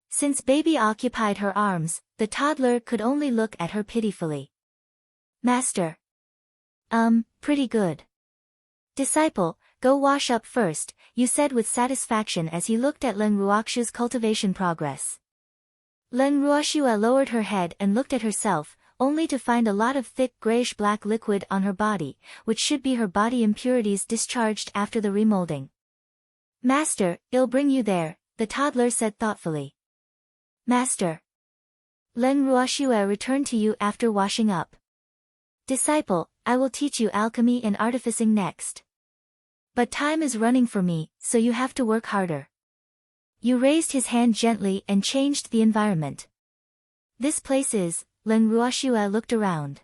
Since baby occupied her arms, the toddler could only look at her pitifully. Master. Pretty good. Disciple, go wash up first, you said with satisfaction as he looked at Leng Ruoxue's cultivation progress. Leng Ruoxue lowered her head and looked at herself, only to find a lot of thick grayish-black liquid on her body, which should be her body impurities discharged after the remolding. Master, I'll bring you there, the toddler said thoughtfully. Master. Leng Ruoxue returned to you after washing up. Disciple, I will teach you alchemy and artificing next. But time is running for me, so you have to work harder. You raised his hand gently and changed the environment. This place is, Leng Ruoxue looked around.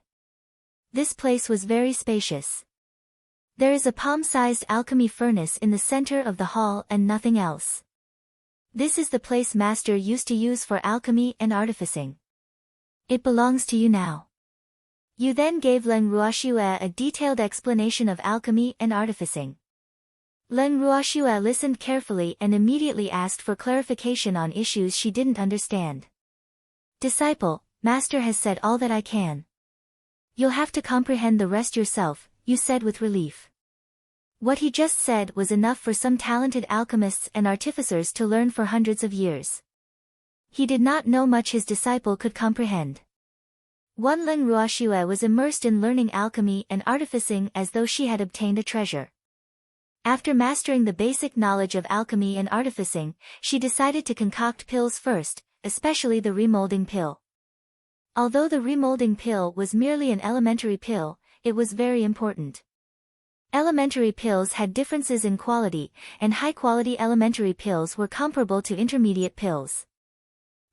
This place was very spacious. There is a palm-sized alchemy furnace in the center of the hall and nothing else. This is the place Master used to use for alchemy and artificing. It belongs to you now. You then gave Leng Ruoxue a detailed explanation of alchemy and artificing. Leng Ruoxue listened carefully and immediately asked for clarification on issues she didn't understand. Disciple, Master has said all that I can. You'll have to comprehend the rest yourself, you said with relief. What he just said was enough for some talented alchemists and artificers to learn for hundreds of years. He did not know much his disciple could comprehend. One Leng Ruoxue was immersed in learning alchemy and artificing as though she had obtained a treasure. After mastering the basic knowledge of alchemy and artificing, she decided to concoct pills first, especially the remolding pill. Although the remolding pill was merely an elementary pill, it was very important. Elementary pills had differences in quality, and high-quality elementary pills were comparable to intermediate pills.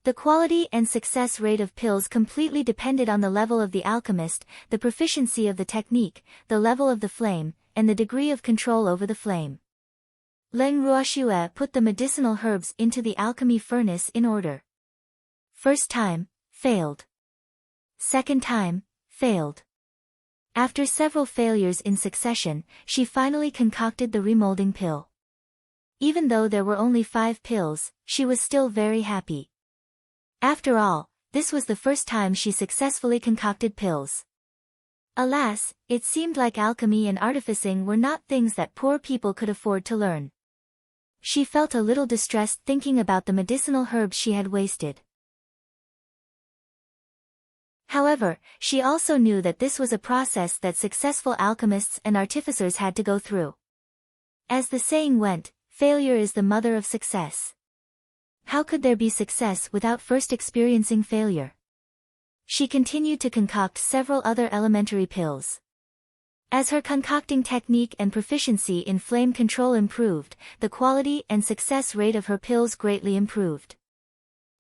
The quality and success rate of pills completely depended on the level of the alchemist, the proficiency of the technique, the level of the flame, and the degree of control over the flame. Leng Ruoxue put the medicinal herbs into the alchemy furnace in order. First time, failed. Second time, failed. After several failures in succession, she finally concocted the remolding pill. Even though there were only 5 pills, she was still very happy. After all, this was the first time she successfully concocted pills. Alas, it seemed like alchemy and artificing were not things that poor people could afford to learn. She felt a little distressed thinking about the medicinal herbs she had wasted. However, she also knew that this was a process that successful alchemists and artificers had to go through. As the saying went, failure is the mother of success. How could there be success without first experiencing failure? She continued to concoct several other elementary pills. As her concocting technique and proficiency in flame control improved, the quality and success rate of her pills greatly improved.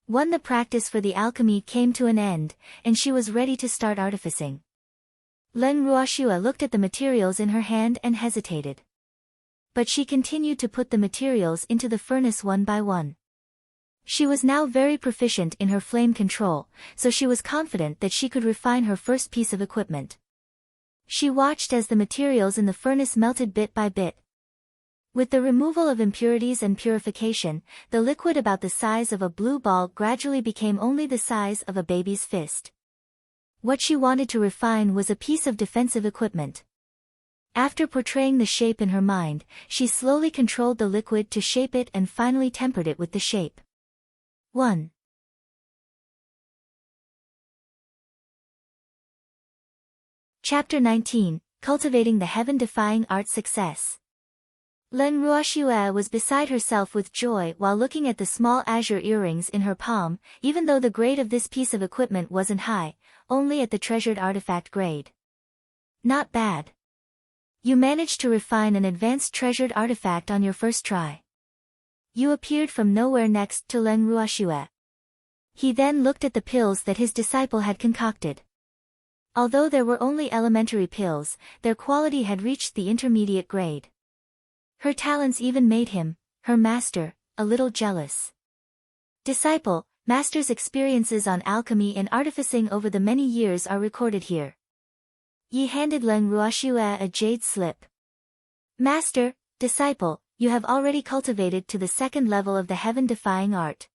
When the practice for the alchemy came to an end, and she was ready to start artificing. Leng Ruoxue looked at the materials in her hand and hesitated. But she continued to put the materials into the furnace one by one. She was now very proficient in her flame control, so she was confident that she could refine her first piece of equipment. She watched as the materials in the furnace melted bit by bit. With the removal of impurities and purification, the liquid about the size of a blue ball gradually became only the size of a baby's fist. What she wanted to refine was a piece of defensive equipment. After portraying the shape in her mind, she slowly controlled the liquid to shape it and finally tempered it with the shape. 1. Chapter 19, Cultivating the Heaven-Defying Art Success. Len Ruoxue was beside herself with joy while looking at the small azure earrings in her palm, even though the grade of this piece of equipment wasn't high, only at the treasured artifact grade. Not bad. You managed to refine an advanced treasured artifact on your first try. You appeared from nowhere next to Len Ruoxue. He then looked at the pills that his disciple had concocted. Although there were only elementary pills, their quality had reached the intermediate grade. Her talents even made him, her master, a little jealous. Disciple, master's experiences on alchemy and artificing over the many years are recorded here. Yi handed Len Ruoxue a jade slip. Master, disciple, you have already cultivated to the second level of the heaven-defying art.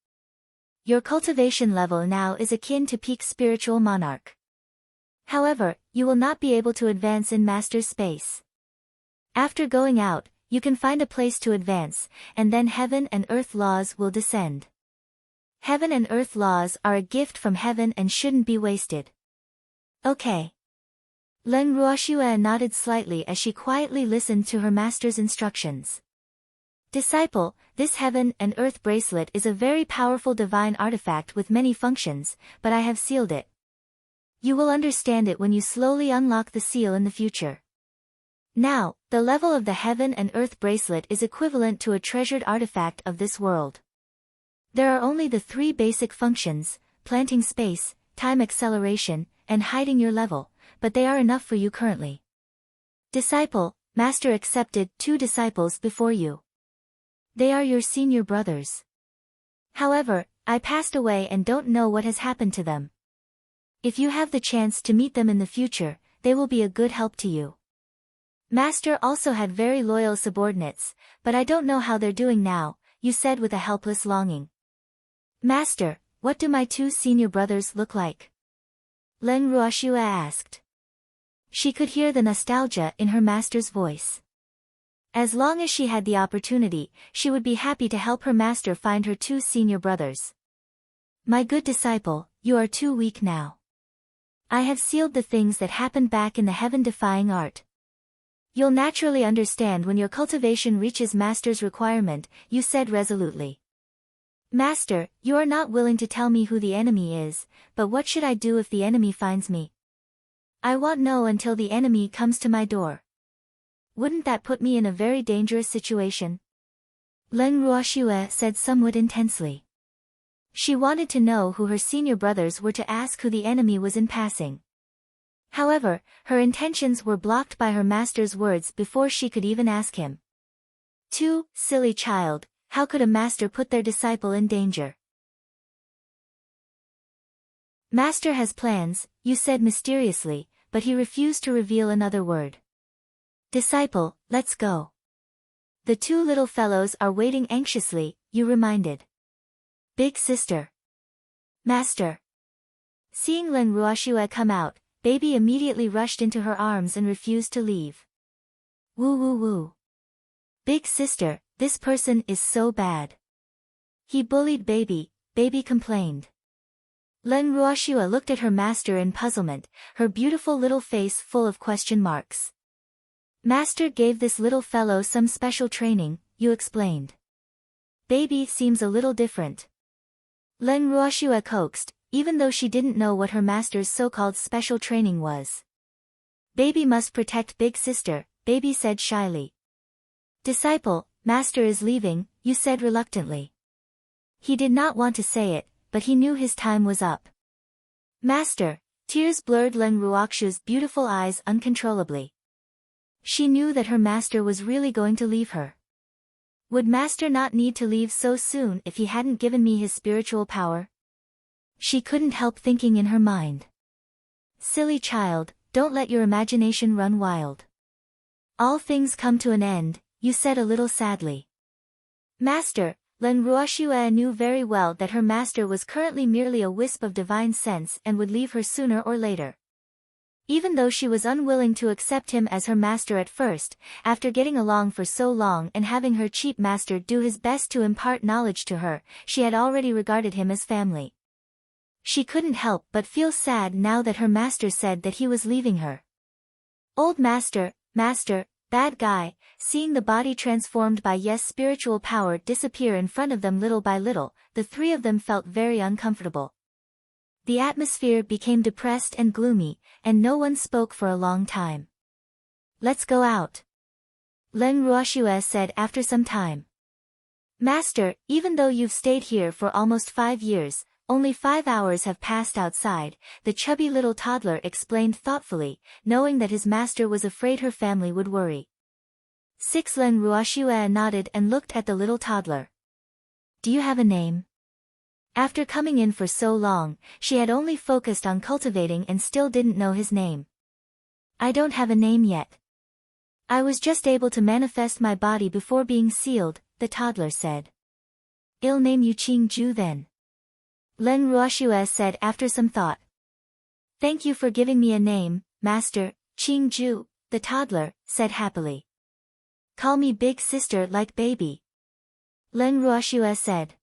Your cultivation level now is akin to peak spiritual monarch. However, you will not be able to advance in master's space. After going out, you can find a place to advance, and then heaven and earth laws will descend. Heaven and earth laws are a gift from heaven and shouldn't be wasted. Okay. Len Ruoxue nodded slightly as she quietly listened to her master's instructions. Disciple, this heaven and earth bracelet is a very powerful divine artifact with many functions, but I have sealed it. You will understand it when you slowly unlock the seal in the future. Now, the level of the heaven and earth bracelet is equivalent to a treasured artifact of this world. There are only the 3 basic functions, planting space, time acceleration, and hiding your level, but they are enough for you currently. Disciple, master accepted 2 disciples before you. They are your senior brothers. However, I passed away and don't know what has happened to them. If you have the chance to meet them in the future, they will be a good help to you. Master also had very loyal subordinates, but I don't know how they're doing now, you said with a helpless longing. Master, what do my 2 senior brothers look like? Len Ruoxue asked. She could hear the nostalgia in her master's voice. As long as she had the opportunity, she would be happy to help her master find her 2 senior brothers. My good disciple, you are too weak now. I have sealed the things that happened back in the heaven-defying art. You'll naturally understand when your cultivation reaches master's requirement, you said resolutely. Master, you are not willing to tell me who the enemy is, but what should I do if the enemy finds me? I won't know until the enemy comes to my door. Wouldn't that put me in a very dangerous situation? Len Ruoxue said somewhat intensely. She wanted to know who her senior brothers were to ask who the enemy was in passing. However, her intentions were blocked by her master's words before she could even ask him. 2, silly child, how could a master put their disciple in danger? Master has plans, you said mysteriously, but he refused to reveal another word. Disciple, let's go. The 2 little fellows are waiting anxiously, you reminded. Big sister. Master. Seeing Len Ruoxue come out, Baby immediately rushed into her arms and refused to leave. Woo woo woo. Big sister, this person is so bad. He bullied Baby, Baby complained. Len Ruoxue looked at her master in puzzlement, her beautiful little face full of question marks. Master gave this little fellow some special training, you explained. Baby seems a little different. Len Ruoxue coaxed, even though she didn't know what her master's so-called special training was. Baby must protect big sister, Baby said shyly. Disciple, master is leaving, you said reluctantly. He did not want to say it, but he knew his time was up. Master, tears blurred Len Ruoxue's beautiful eyes uncontrollably. She knew that her master was really going to leave her. Would master not need to leave so soon if he hadn't given me his spiritual power? She couldn't help thinking in her mind. Silly child, don't let your imagination run wild. All things come to an end, you said a little sadly. Master, Len Ruoxue knew very well that her master was currently merely a wisp of divine sense and would leave her sooner or later. Even though she was unwilling to accept him as her master at first, after getting along for so long and having her cheap master do his best to impart knowledge to her, she had already regarded him as family. She couldn't help but feel sad now that her master said that he was leaving her. Old master, bad guy, seeing the body transformed by Yes' spiritual power disappear in front of them little by little, the three of them felt very uncomfortable. The atmosphere became depressed and gloomy, and no one spoke for a long time. Let's go out, Leng Ruoxue said after some time. Master, even though you've stayed here for almost 5 years, only 5 hours have passed outside, the chubby little toddler explained thoughtfully, knowing that his master was afraid her family would worry. 6 Leng Ruoxue nodded and looked at the little toddler. Do you have a name? After coming in for so long, she had only focused on cultivating and still didn't know his name. I don't have a name yet. I was just able to manifest my body before being sealed, the toddler said. I'll name you Qingju then, Leng Ruoxue said after some thought. Thank you for giving me a name, Master, Qingju, the toddler said happily. Call me big sister like baby, Leng Ruoxue said.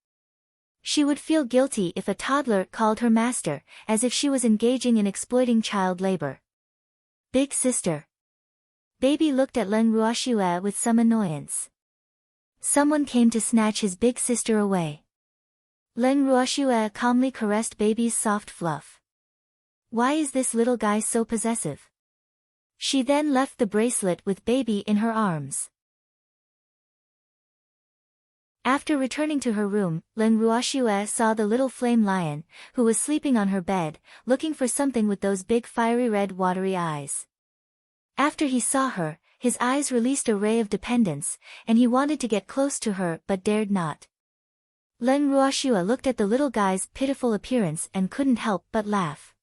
She would feel guilty if a toddler called her master, as if she was engaging in exploiting child labor. Big sister. Baby looked at Leng Ruoxue with some annoyance. Someone came to snatch his big sister away. Leng Ruoxue calmly caressed baby's soft fluff. Why is this little guy so possessive? She then left the bracelet with baby in her arms. After returning to her room, Leng Ruoxue saw the little flame lion, who was sleeping on her bed, looking for something with those big fiery red watery eyes. After he saw her, his eyes released a ray of dependence, and he wanted to get close to her but dared not. Leng Ruoxue looked at the little guy's pitiful appearance and couldn't help but laugh.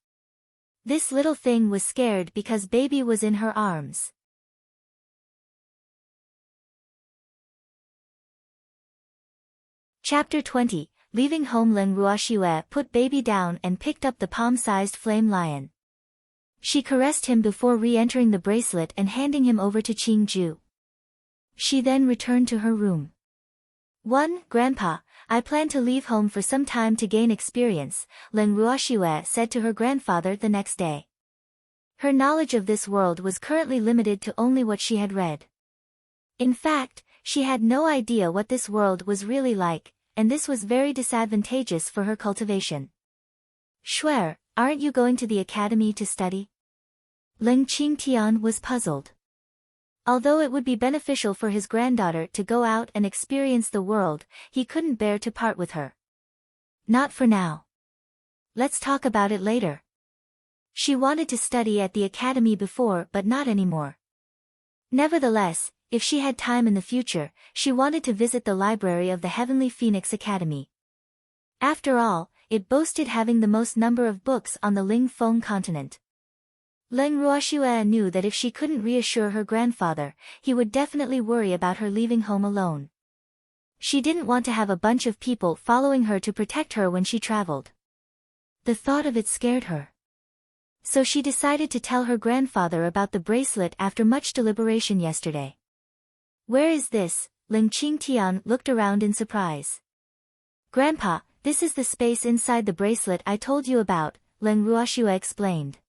This little thing was scared because baby was in her arms. Chapter 20, Leaving home. Leng Ruoxue put baby down and picked up the palm-sized flame lion. She caressed him before re-entering the bracelet and handing him over to Qingju. She then returned to her room. 1. Grandpa, I plan to leave home for some time to gain experience, Leng Ruoxue said to her grandfather the next day. Her knowledge of this world was currently limited to only what she had read. In fact, she had no idea what this world was really like, and this was very disadvantageous for her cultivation. Shuer, aren't you going to the academy to study? Leng Qingtian was puzzled. Although it would be beneficial for his granddaughter to go out and experience the world, he couldn't bear to part with her. Not for now. Let's talk about it later. She wanted to study at the academy before but not anymore. Nevertheless, if she had time in the future, she wanted to visit the library of the Heavenly Phoenix Academy. After all, it boasted having the most number of books on the Ling-Feng continent. Leng Ruoxue knew that if she couldn't reassure her grandfather, he would definitely worry about her leaving home alone. She didn't want to have a bunch of people following her to protect her when she traveled. The thought of it scared her. So she decided to tell her grandfather about the bracelet after much deliberation yesterday. Where is this? Leng Qingtian looked around in surprise. Grandpa, this is the space inside the bracelet I told you about, Leng Ruoxue explained.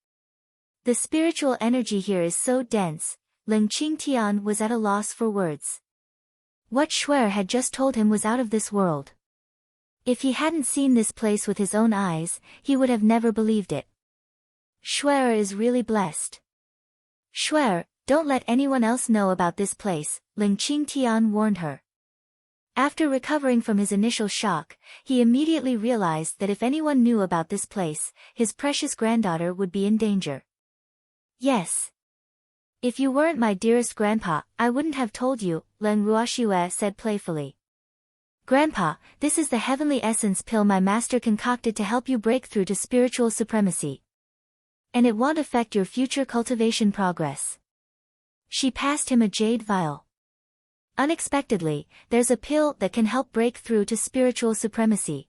The spiritual energy here is so dense, Leng Qingtian was at a loss for words. What Shuer had just told him was out of this world. If he hadn't seen this place with his own eyes, he would have never believed it. Shuer is really blessed. Shuer, don't let anyone else know about this place, Leng Qingtian warned her. After recovering from his initial shock, he immediately realized that if anyone knew about this place, his precious granddaughter would be in danger. Yes. If you weren't my dearest grandpa, I wouldn't have told you, Leng Ruoxue said playfully. Grandpa, this is the heavenly essence pill my master concocted to help you break through to spiritual supremacy. And it won't affect your future cultivation progress. She passed him a jade vial. Unexpectedly, there's a pill that can help break through to spiritual supremacy.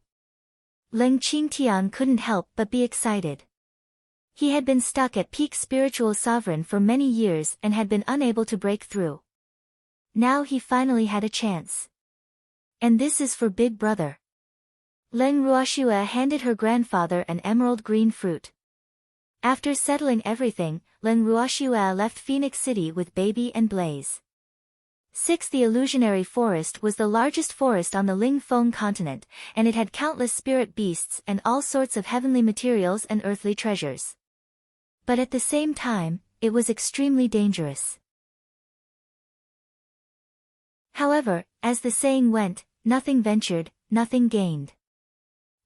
Leng Qingtian couldn't help but be excited. He had been stuck at peak spiritual sovereign for many years and had been unable to break through. Now he finally had a chance. And this is for Big Brother. Leng Ruoxue handed her grandfather an emerald green fruit. After settling everything, Leng Ruoxue left Phoenix City with Baby and Blaze. 6. The illusionary forest was the largest forest on the Ling Feng continent, and it had countless spirit beasts and all sorts of heavenly materials and earthly treasures. But at the same time, it was extremely dangerous. However, as the saying went, nothing ventured, nothing gained.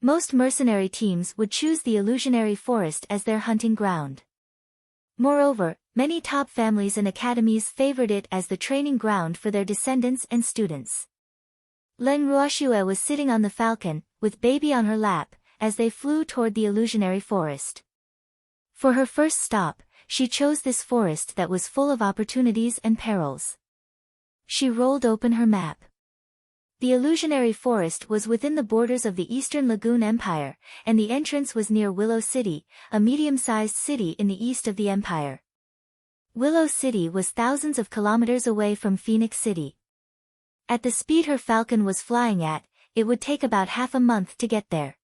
Most mercenary teams would choose the illusionary forest as their hunting ground. Moreover, many top families and academies favored it as the training ground for their descendants and students. Leng Ruoxue was sitting on the falcon, with Baby on her lap, as they flew toward the illusionary forest. For her first stop, she chose this forest that was full of opportunities and perils. She rolled open her map. The illusionary forest was within the borders of the Eastern Lagoon Empire, and the entrance was near Willow City, a medium-sized city in the east of the empire. Willow City was thousands of kilometers away from Phoenix City. At the speed her falcon was flying at, it would take about half a month to get there.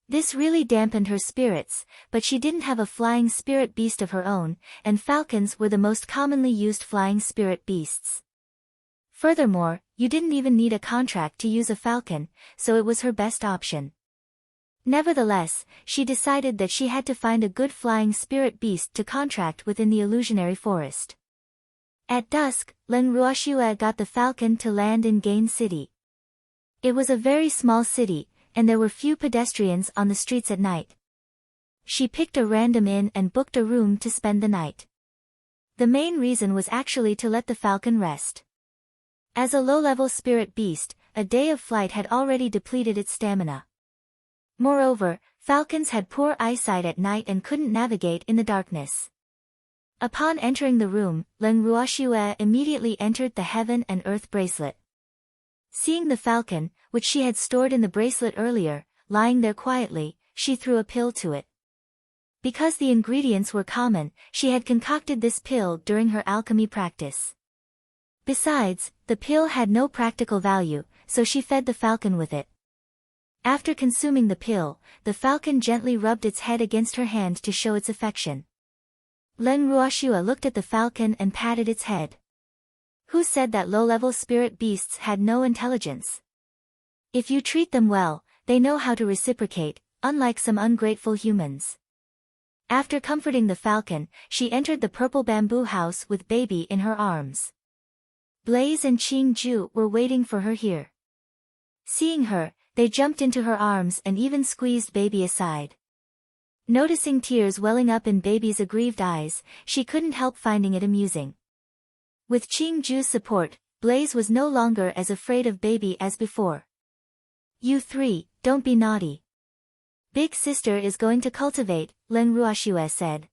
This really dampened her spirits, but she didn't have a flying spirit beast of her own, and falcons were the most commonly used flying spirit beasts. Furthermore, you didn't even need a contract to use a falcon, so it was her best option. Nevertheless, she decided that she had to find a good flying spirit beast to contract within the illusionary forest. At dusk, Leng Ruoxue got the falcon to land in Gain City. It was a very small city, and there were few pedestrians on the streets at night. She picked a random inn and booked a room to spend the night. The main reason was actually to let the falcon rest. As a low-level spirit beast, a day of flight had already depleted its stamina. Moreover, falcons had poor eyesight at night and couldn't navigate in the darkness. Upon entering the room, Leng Ruoxue immediately entered the Heaven and Earth bracelet. Seeing the falcon, which she had stored in the bracelet earlier, lying there quietly, she threw a pill to it. Because the ingredients were common, she had concocted this pill during her alchemy practice. Besides, the pill had no practical value, so she fed the falcon with it. After consuming the pill, the falcon gently rubbed its head against her hand to show its affection. Leng Ruoxue looked at the falcon and patted its head. Who said that low-level spirit beasts had no intelligence? If you treat them well, they know how to reciprocate, unlike some ungrateful humans. After comforting the falcon, she entered the purple bamboo house with Baby in her arms. Blaze and Qingju were waiting for her here. Seeing her, they jumped into her arms and even squeezed Baby aside. Noticing tears welling up in Baby's aggrieved eyes, she couldn't help finding it amusing. With Qingju's support, Blaze was no longer as afraid of Baby as before. You three, don't be naughty. Big sister is going to cultivate, Leng Ruoxue said.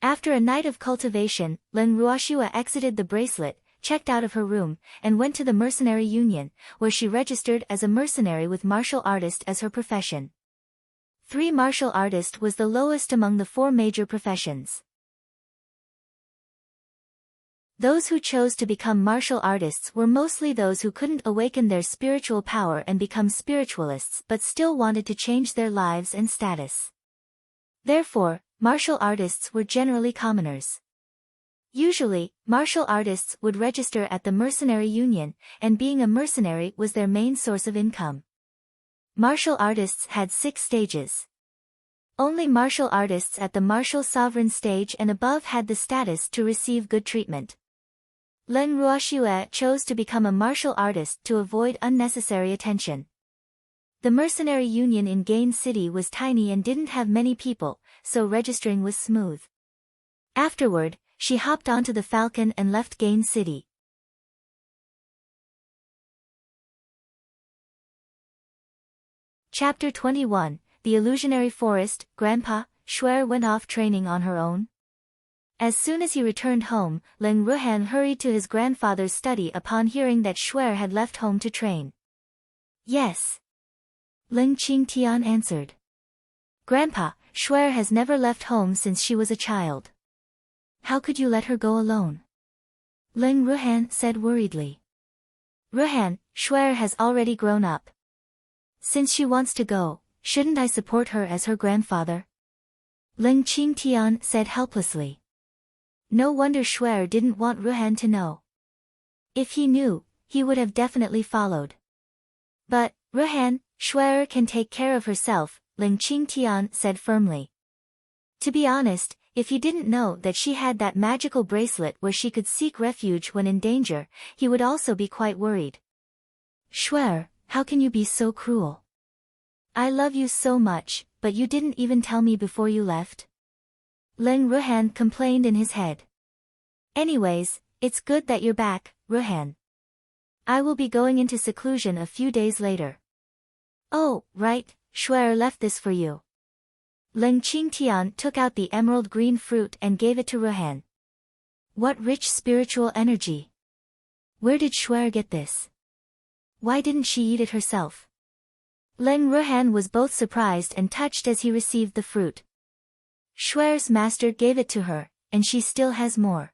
After a night of cultivation, Leng Ruoxue exited the bracelet, checked out of her room, and went to the mercenary union, where she registered as a mercenary with martial artist as her profession. 3 martial artist was the lowest among the 4 major professions. Those who chose to become martial artists were mostly those who couldn't awaken their spiritual power and become spiritualists but still wanted to change their lives and status. Therefore, martial artists were generally commoners. Usually, martial artists would register at the mercenary union, and being a mercenary was their main source of income. Martial artists had 6 stages. Only martial artists at the martial sovereign stage and above had the status to receive good treatment. Leng Ruoxue chose to become a martial artist to avoid unnecessary attention. The mercenary union in Gain City was tiny and didn't have many people, so registering was smooth. Afterward, she hopped onto the falcon and left Gain City. Chapter 21, The Illusionary Forest. Grandpa, Shuer went off training on her own. As soon as he returned home, Leng Ruhan hurried to his grandfather's study upon hearing that Shuer had left home to train. Yes. Leng Qingtian answered. Grandpa, Shuer has never left home since she was a child. How could you let her go alone? Ling Ruhan said worriedly. Ruhan, Shuer has already grown up. Since she wants to go, shouldn't I support her as her grandfather? Ling Qingtian said helplessly. No wonder Shuer didn't want Ruhan to know. If he knew, he would have definitely followed. But, Ruhan, Shuer can take care of herself, Ling Qingtian said firmly. To be honest, if he didn't know that she had that magical bracelet where she could seek refuge when in danger, he would also be quite worried. Shuer, how can you be so cruel? I love you so much, but you didn't even tell me before you left. Ling Ruhan complained in his head. Anyways, it's good that you're back, Ruhan. I will be going into seclusion a few days later. Oh, right, Shuer left this for you. Ling Qingtian took out the emerald green fruit and gave it to Ruhan. What rich spiritual energy! Where did Shuer get this? Why didn't she eat it herself? Ling Ruhan was both surprised and touched as he received the fruit. Shuer's master gave it to her, and she still has more.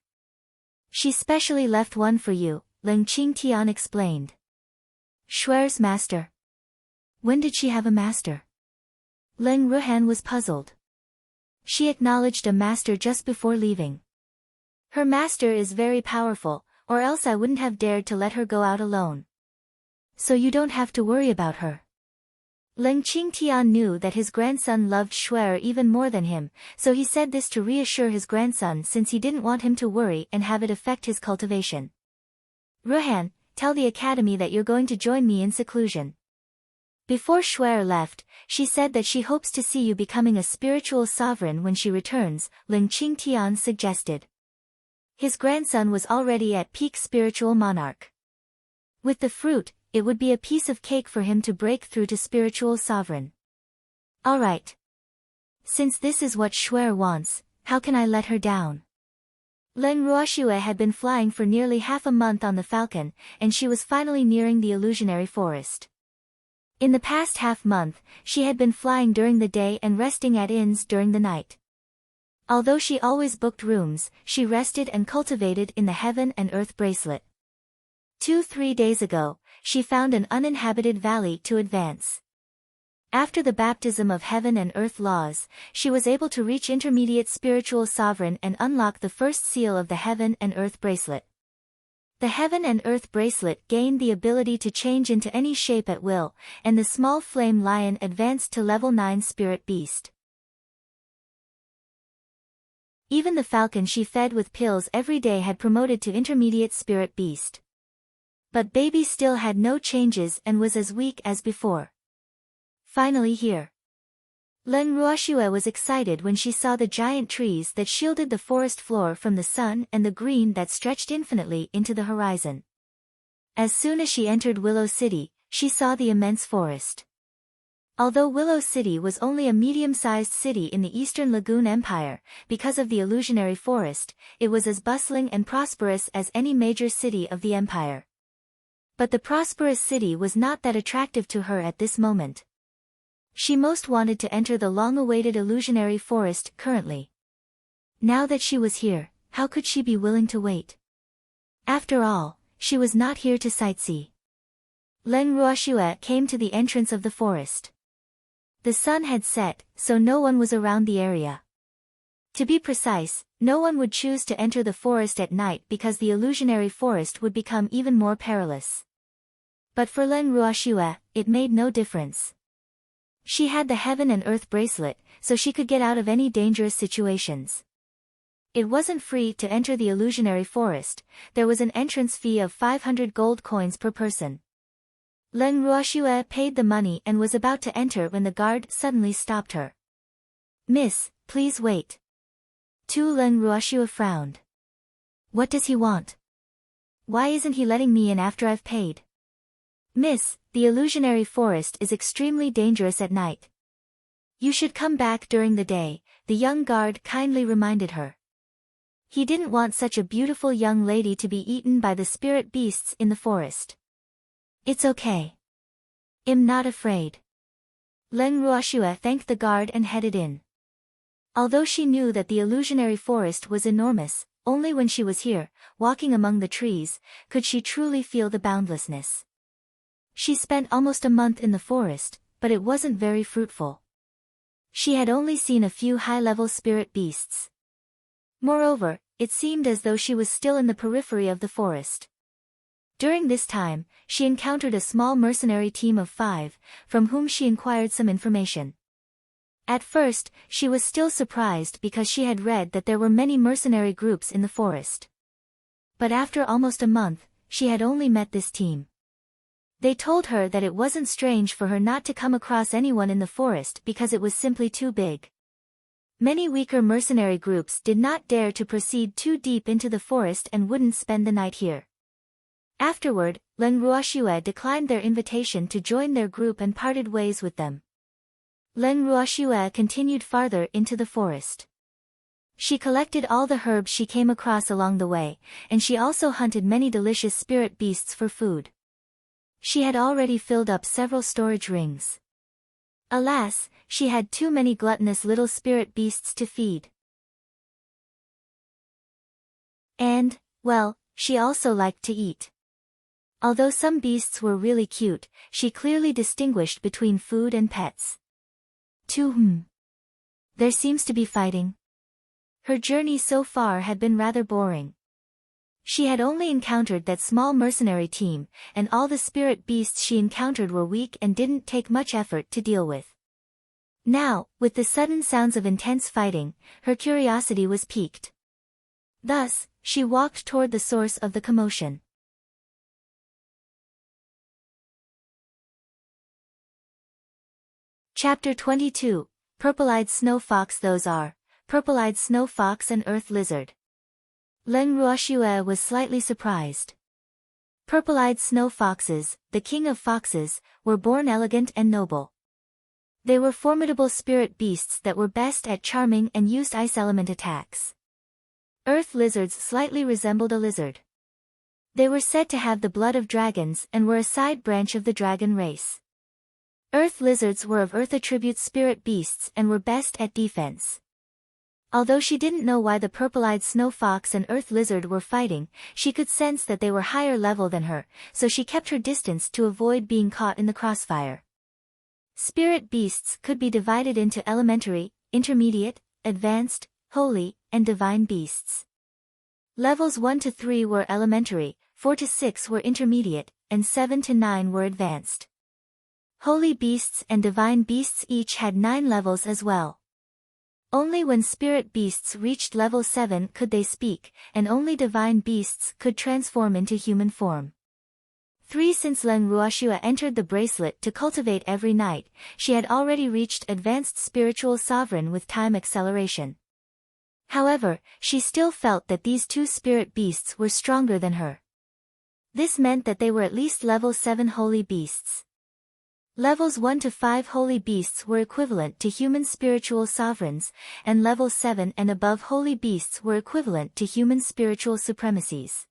She specially left one for you, Ling Qingtian explained. Shuer's master? When did she have a master? Ling Ruhan was puzzled. She acknowledged a master just before leaving. Her master is very powerful, or else I wouldn't have dared to let her go out alone. So you don't have to worry about her. Ling Qingtian knew that his grandson loved Shuer even more than him, so he said this to reassure his grandson since he didn't want him to worry and have it affect his cultivation. Ruhan, tell the academy that you're going to join me in seclusion. Before Shuer left, she said that she hopes to see you becoming a spiritual sovereign when she returns, Ling Qingtian suggested. His grandson was already at peak spiritual monarch. With the fruit, it would be a piece of cake for him to break through to spiritual sovereign. Alright. Since this is what Shuer wants, how can I let her down? Ling Ruoxue had been flying for nearly half a month on the falcon, and she was finally nearing the illusionary forest. In the past half-month, she had been flying during the day and resting at inns during the night. Although she always booked rooms, she rested and cultivated in the Heaven and Earth bracelet. 2-3 days ago, she found an uninhabited valley to advance. After the baptism of Heaven and Earth laws, she was able to reach intermediate spiritual sovereign and unlock the first seal of the Heaven and Earth bracelet. The Heaven and Earth bracelet gained the ability to change into any shape at will, and the small flame lion advanced to level 9 spirit beast. Even the falcon she fed with pills every day had promoted to intermediate spirit beast. But baby still had no changes and was as weak as before. Finally here. Ling Ruoxue was excited when she saw the giant trees that shielded the forest floor from the sun and the green that stretched infinitely into the horizon. As soon as she entered Willow City, she saw the immense forest. Although Willow City was only a medium-sized city in the Eastern Lagoon Empire, because of the illusionary forest, it was as bustling and prosperous as any major city of the empire. But the prosperous city was not that attractive to her at this moment. She most wanted to enter the long-awaited illusionary forest currently. Now that she was here, how could she be willing to wait? After all, she was not here to sightsee. Ling Ruoxue came to the entrance of the forest. The sun had set, so no one was around the area. To be precise, no one would choose to enter the forest at night because the illusionary forest would become even more perilous. But for Ling Ruoxue, it made no difference. She had the Heaven and Earth bracelet, so she could get out of any dangerous situations. It wasn't free to enter the illusionary forest, there was an entrance fee of 500 gold coins per person. Ling Ruoxue paid the money and was about to enter when the guard suddenly stopped her. Miss, please wait. Ling Ruoxue frowned. What does he want? Why isn't he letting me in after I've paid? Miss, the illusionary forest is extremely dangerous at night. You should come back during the day, the young guard kindly reminded her. He didn't want such a beautiful young lady to be eaten by the spirit beasts in the forest. It's okay. I'm not afraid. Ling Ruoxue thanked the guard and headed in. Although she knew that the illusionary forest was enormous, only when she was here, walking among the trees, could she truly feel the boundlessness. She spent almost a month in the forest, but it wasn't very fruitful. She had only seen a few high-level spirit beasts. Moreover, it seemed as though she was still in the periphery of the forest. During this time, she encountered a small mercenary team of 5, from whom she inquired some information. At first, she was still surprised because she had read that there were many mercenary groups in the forest. But after almost a month, she had only met this team. They told her that it wasn't strange for her not to come across anyone in the forest because it was simply too big. Many weaker mercenary groups did not dare to proceed too deep into the forest and wouldn't spend the night here. Afterward, Leng Ruoxue declined their invitation to join their group and parted ways with them. Leng Ruoxue continued farther into the forest. She collected all the herbs she came across along the way, and she also hunted many delicious spirit beasts for food. She had already filled up several storage rings. Alas, she had too many gluttonous little spirit beasts to feed. And, well, she also liked to eat. Although some beasts were really cute, she clearly distinguished between food and pets. There seems to be fighting. Her journey so far had been rather boring. She had only encountered that small mercenary team, and all the spirit beasts she encountered were weak and didn't take much effort to deal with. Now, with the sudden sounds of intense fighting, her curiosity was piqued. Thus, she walked toward the source of the commotion. Chapter 22, Purple-Eyed Snow Fox. Those are, Purple-Eyed Snow Fox and Earth Lizard. Leng Ruoxue was slightly surprised. Purple-eyed snow foxes, the king of foxes, were born elegant and noble. They were formidable spirit beasts that were best at charming and used ice element attacks. Earth lizards slightly resembled a lizard. They were said to have the blood of dragons and were a side branch of the dragon race. Earth lizards were of earth attribute spirit beasts and were best at defense. Although she didn't know why the purple-eyed snow fox and earth lizard were fighting, she could sense that they were higher level than her, so she kept her distance to avoid being caught in the crossfire. Spirit beasts could be divided into elementary, intermediate, advanced, holy, and divine beasts. Levels 1 to 3 were elementary, 4 to 6 were intermediate, and 7 to 9 were advanced. Holy beasts and divine beasts each had 9 levels as well. Only when spirit beasts reached level 7 could they speak, and only divine beasts could transform into human form. 3 Since Leng Ruoxue entered the bracelet to cultivate every night, she had already reached advanced spiritual sovereign with time acceleration. However, she still felt that these 2 spirit beasts were stronger than her. This meant that they were at least level 7 holy beasts. Levels 1 to 5 holy beasts were equivalent to human spiritual sovereigns, and level 7 and above holy beasts were equivalent to human spiritual supremacies.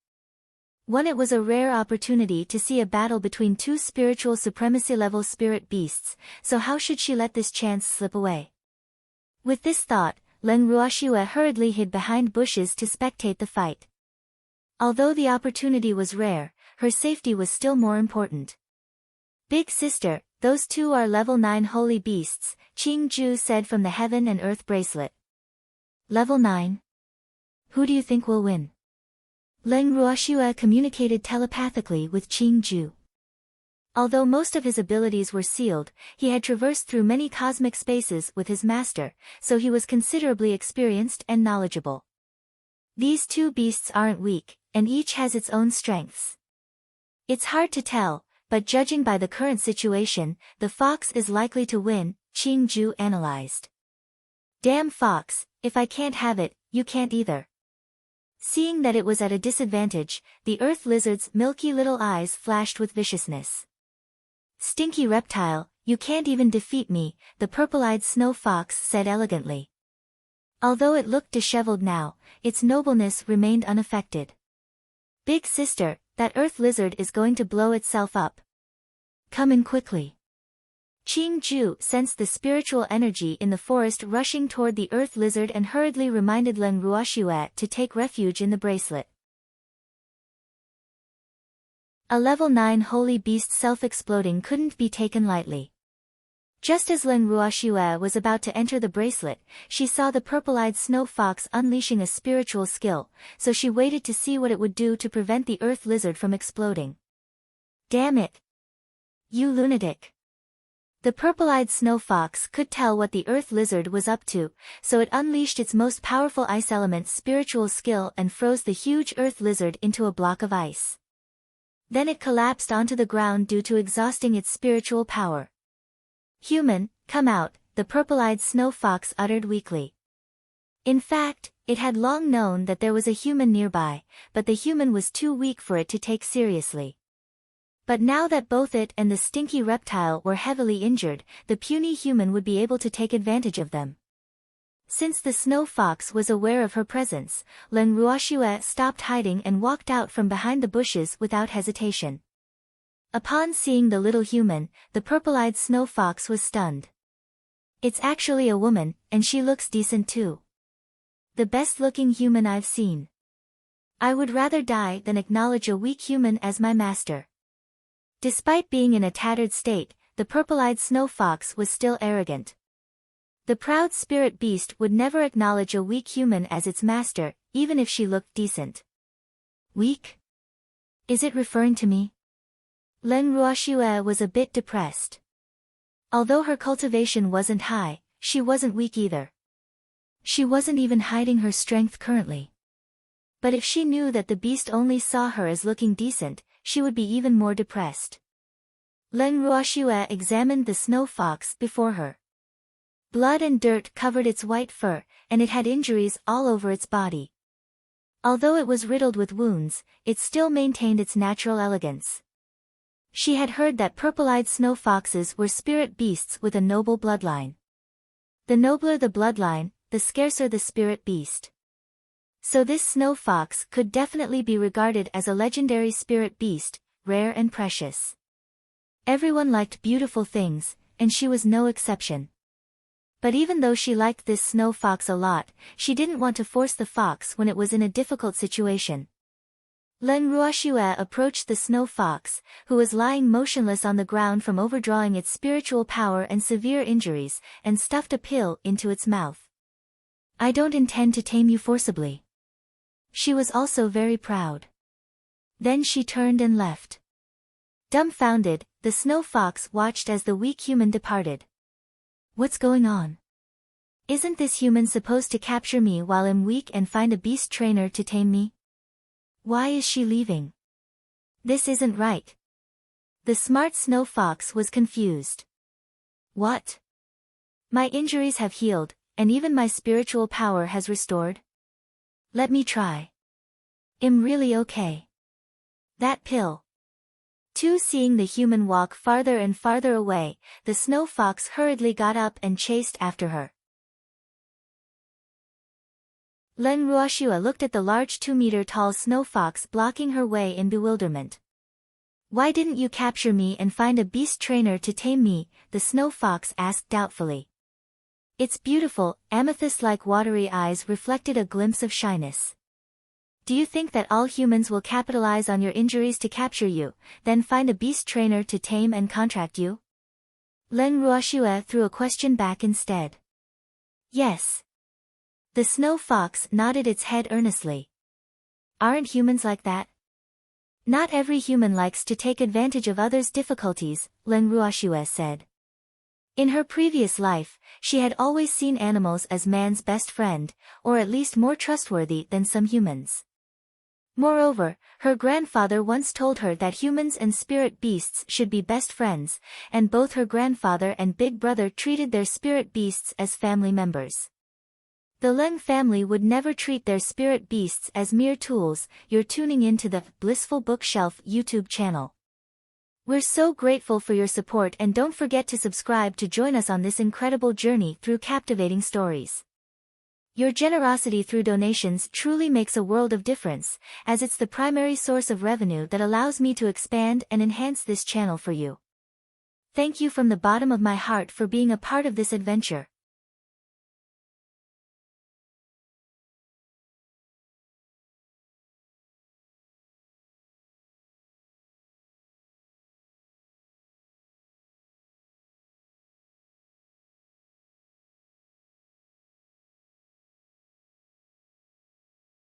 It was a rare opportunity to see a battle between 2 spiritual supremacy level spirit beasts, so how should she let this chance slip away? With this thought, Leng Ruoxue hurriedly hid behind bushes to spectate the fight. Although the opportunity was rare, her safety was still more important. Big sister, those 2 are level 9 holy beasts, Qing Ju said from the Heaven and Earth bracelet. Level 9? Who do you think will win? Leng Ruoxue communicated telepathically with Qing Ju. Although most of his abilities were sealed, he had traversed through many cosmic spaces with his master, so he was considerably experienced and knowledgeable. These 2 beasts aren't weak, and each has its own strengths. It's hard to tell, but judging by the current situation, the fox is likely to win, Qing Ju analyzed. Damn fox, if I can't have it, you can't either. Seeing that it was at a disadvantage, the earth lizard's milky little eyes flashed with viciousness. Stinky reptile, you can't even defeat me, the purple-eyed snow fox said elegantly. Although it looked disheveled now, its nobleness remained unaffected. Big sister, that earth lizard is going to blow itself up. Come in quickly. Qing Ju sensed the spiritual energy in the forest rushing toward the earth lizard and hurriedly reminded Len Ruoxue to take refuge in the bracelet. A level 9 holy beast self-exploding couldn't be taken lightly. Just as Len Ruoxue was about to enter the bracelet, she saw the purple-eyed snow fox unleashing a spiritual skill, so she waited to see what it would do to prevent the earth lizard from exploding. Damn it! You lunatic! The purple-eyed snow fox could tell what the earth lizard was up to, so it unleashed its most powerful ice element spiritual skill and froze the huge earth lizard into a block of ice. Then it collapsed onto the ground due to exhausting its spiritual power. Human, come out, the purple-eyed snow fox uttered weakly. In fact, it had long known that there was a human nearby, but the human was too weak for it to take seriously. But now that both it and the stinky reptile were heavily injured, the puny human would be able to take advantage of them. Since the snow fox was aware of her presence, Len Ruoxue stopped hiding and walked out from behind the bushes without hesitation. Upon seeing the little human, the purple-eyed snow fox was stunned. It's actually a woman, and she looks decent too. The best-looking human I've seen. I would rather die than acknowledge a weak human as my master. Despite being in a tattered state, the purple-eyed snow fox was still arrogant. The proud spirit beast would never acknowledge a weak human as its master, even if she looked decent. Weak? Is it referring to me? Len Ruoxue was a bit depressed. Although her cultivation wasn't high, she wasn't weak either. She wasn't even hiding her strength currently. But if she knew that the beast only saw her as looking decent, she would be even more depressed. Len Ruoxue examined the snow fox before her. Blood and dirt covered its white fur, and it had injuries all over its body. Although it was riddled with wounds, it still maintained its natural elegance. She had heard that purple-eyed snow foxes were spirit beasts with a noble bloodline. The nobler the bloodline, the scarcer the spirit beast. So this snow fox could definitely be regarded as a legendary spirit beast, rare and precious. Everyone liked beautiful things, and she was no exception. But even though she liked this snow fox a lot, she didn't want to force the fox when it was in a difficult situation. Len Ruoxue approached the snow fox, who was lying motionless on the ground from overdrawing its spiritual power and severe injuries, and stuffed a pill into its mouth. I don't intend to tame you forcibly. She was also very proud. Then she turned and left. Dumbfounded, the snow fox watched as the weak human departed. What's going on? Isn't this human supposed to capture me while I'm weak and find a beast trainer to tame me? Why is she leaving? This isn't right. The smart snow fox was confused. What? My injuries have healed, and even my spiritual power has restored? Let me try. I'm really okay. That pill. Seeing the human walk farther and farther away, the snow fox hurriedly got up and chased after her. Len Ruoxue looked at the large 2-meter-tall snow fox blocking her way in bewilderment. Why didn't you capture me and find a beast trainer to tame me? The snow fox asked doubtfully. Its beautiful, amethyst-like watery eyes reflected a glimpse of shyness. Do you think that all humans will capitalize on your injuries to capture you, then find a beast trainer to tame and contract you? Len Ruoxue threw a question back instead. Yes. The snow fox nodded its head earnestly. Aren't humans like that? Not every human likes to take advantage of others' difficulties, Len Ruoxue said. In her previous life, she had always seen animals as man's best friend, or at least more trustworthy than some humans. Moreover, her grandfather once told her that humans and spirit beasts should be best friends, and both her grandfather and big brother treated their spirit beasts as family members. The Leng family would never treat their spirit beasts as mere tools. You're tuning into the Blissful Bookshelf YouTube channel. We're so grateful for your support, and don't forget to subscribe to join us on this incredible journey through captivating stories. Your generosity through donations truly makes a world of difference, as it's the primary source of revenue that allows me to expand and enhance this channel for you. Thank you from the bottom of my heart for being a part of this adventure.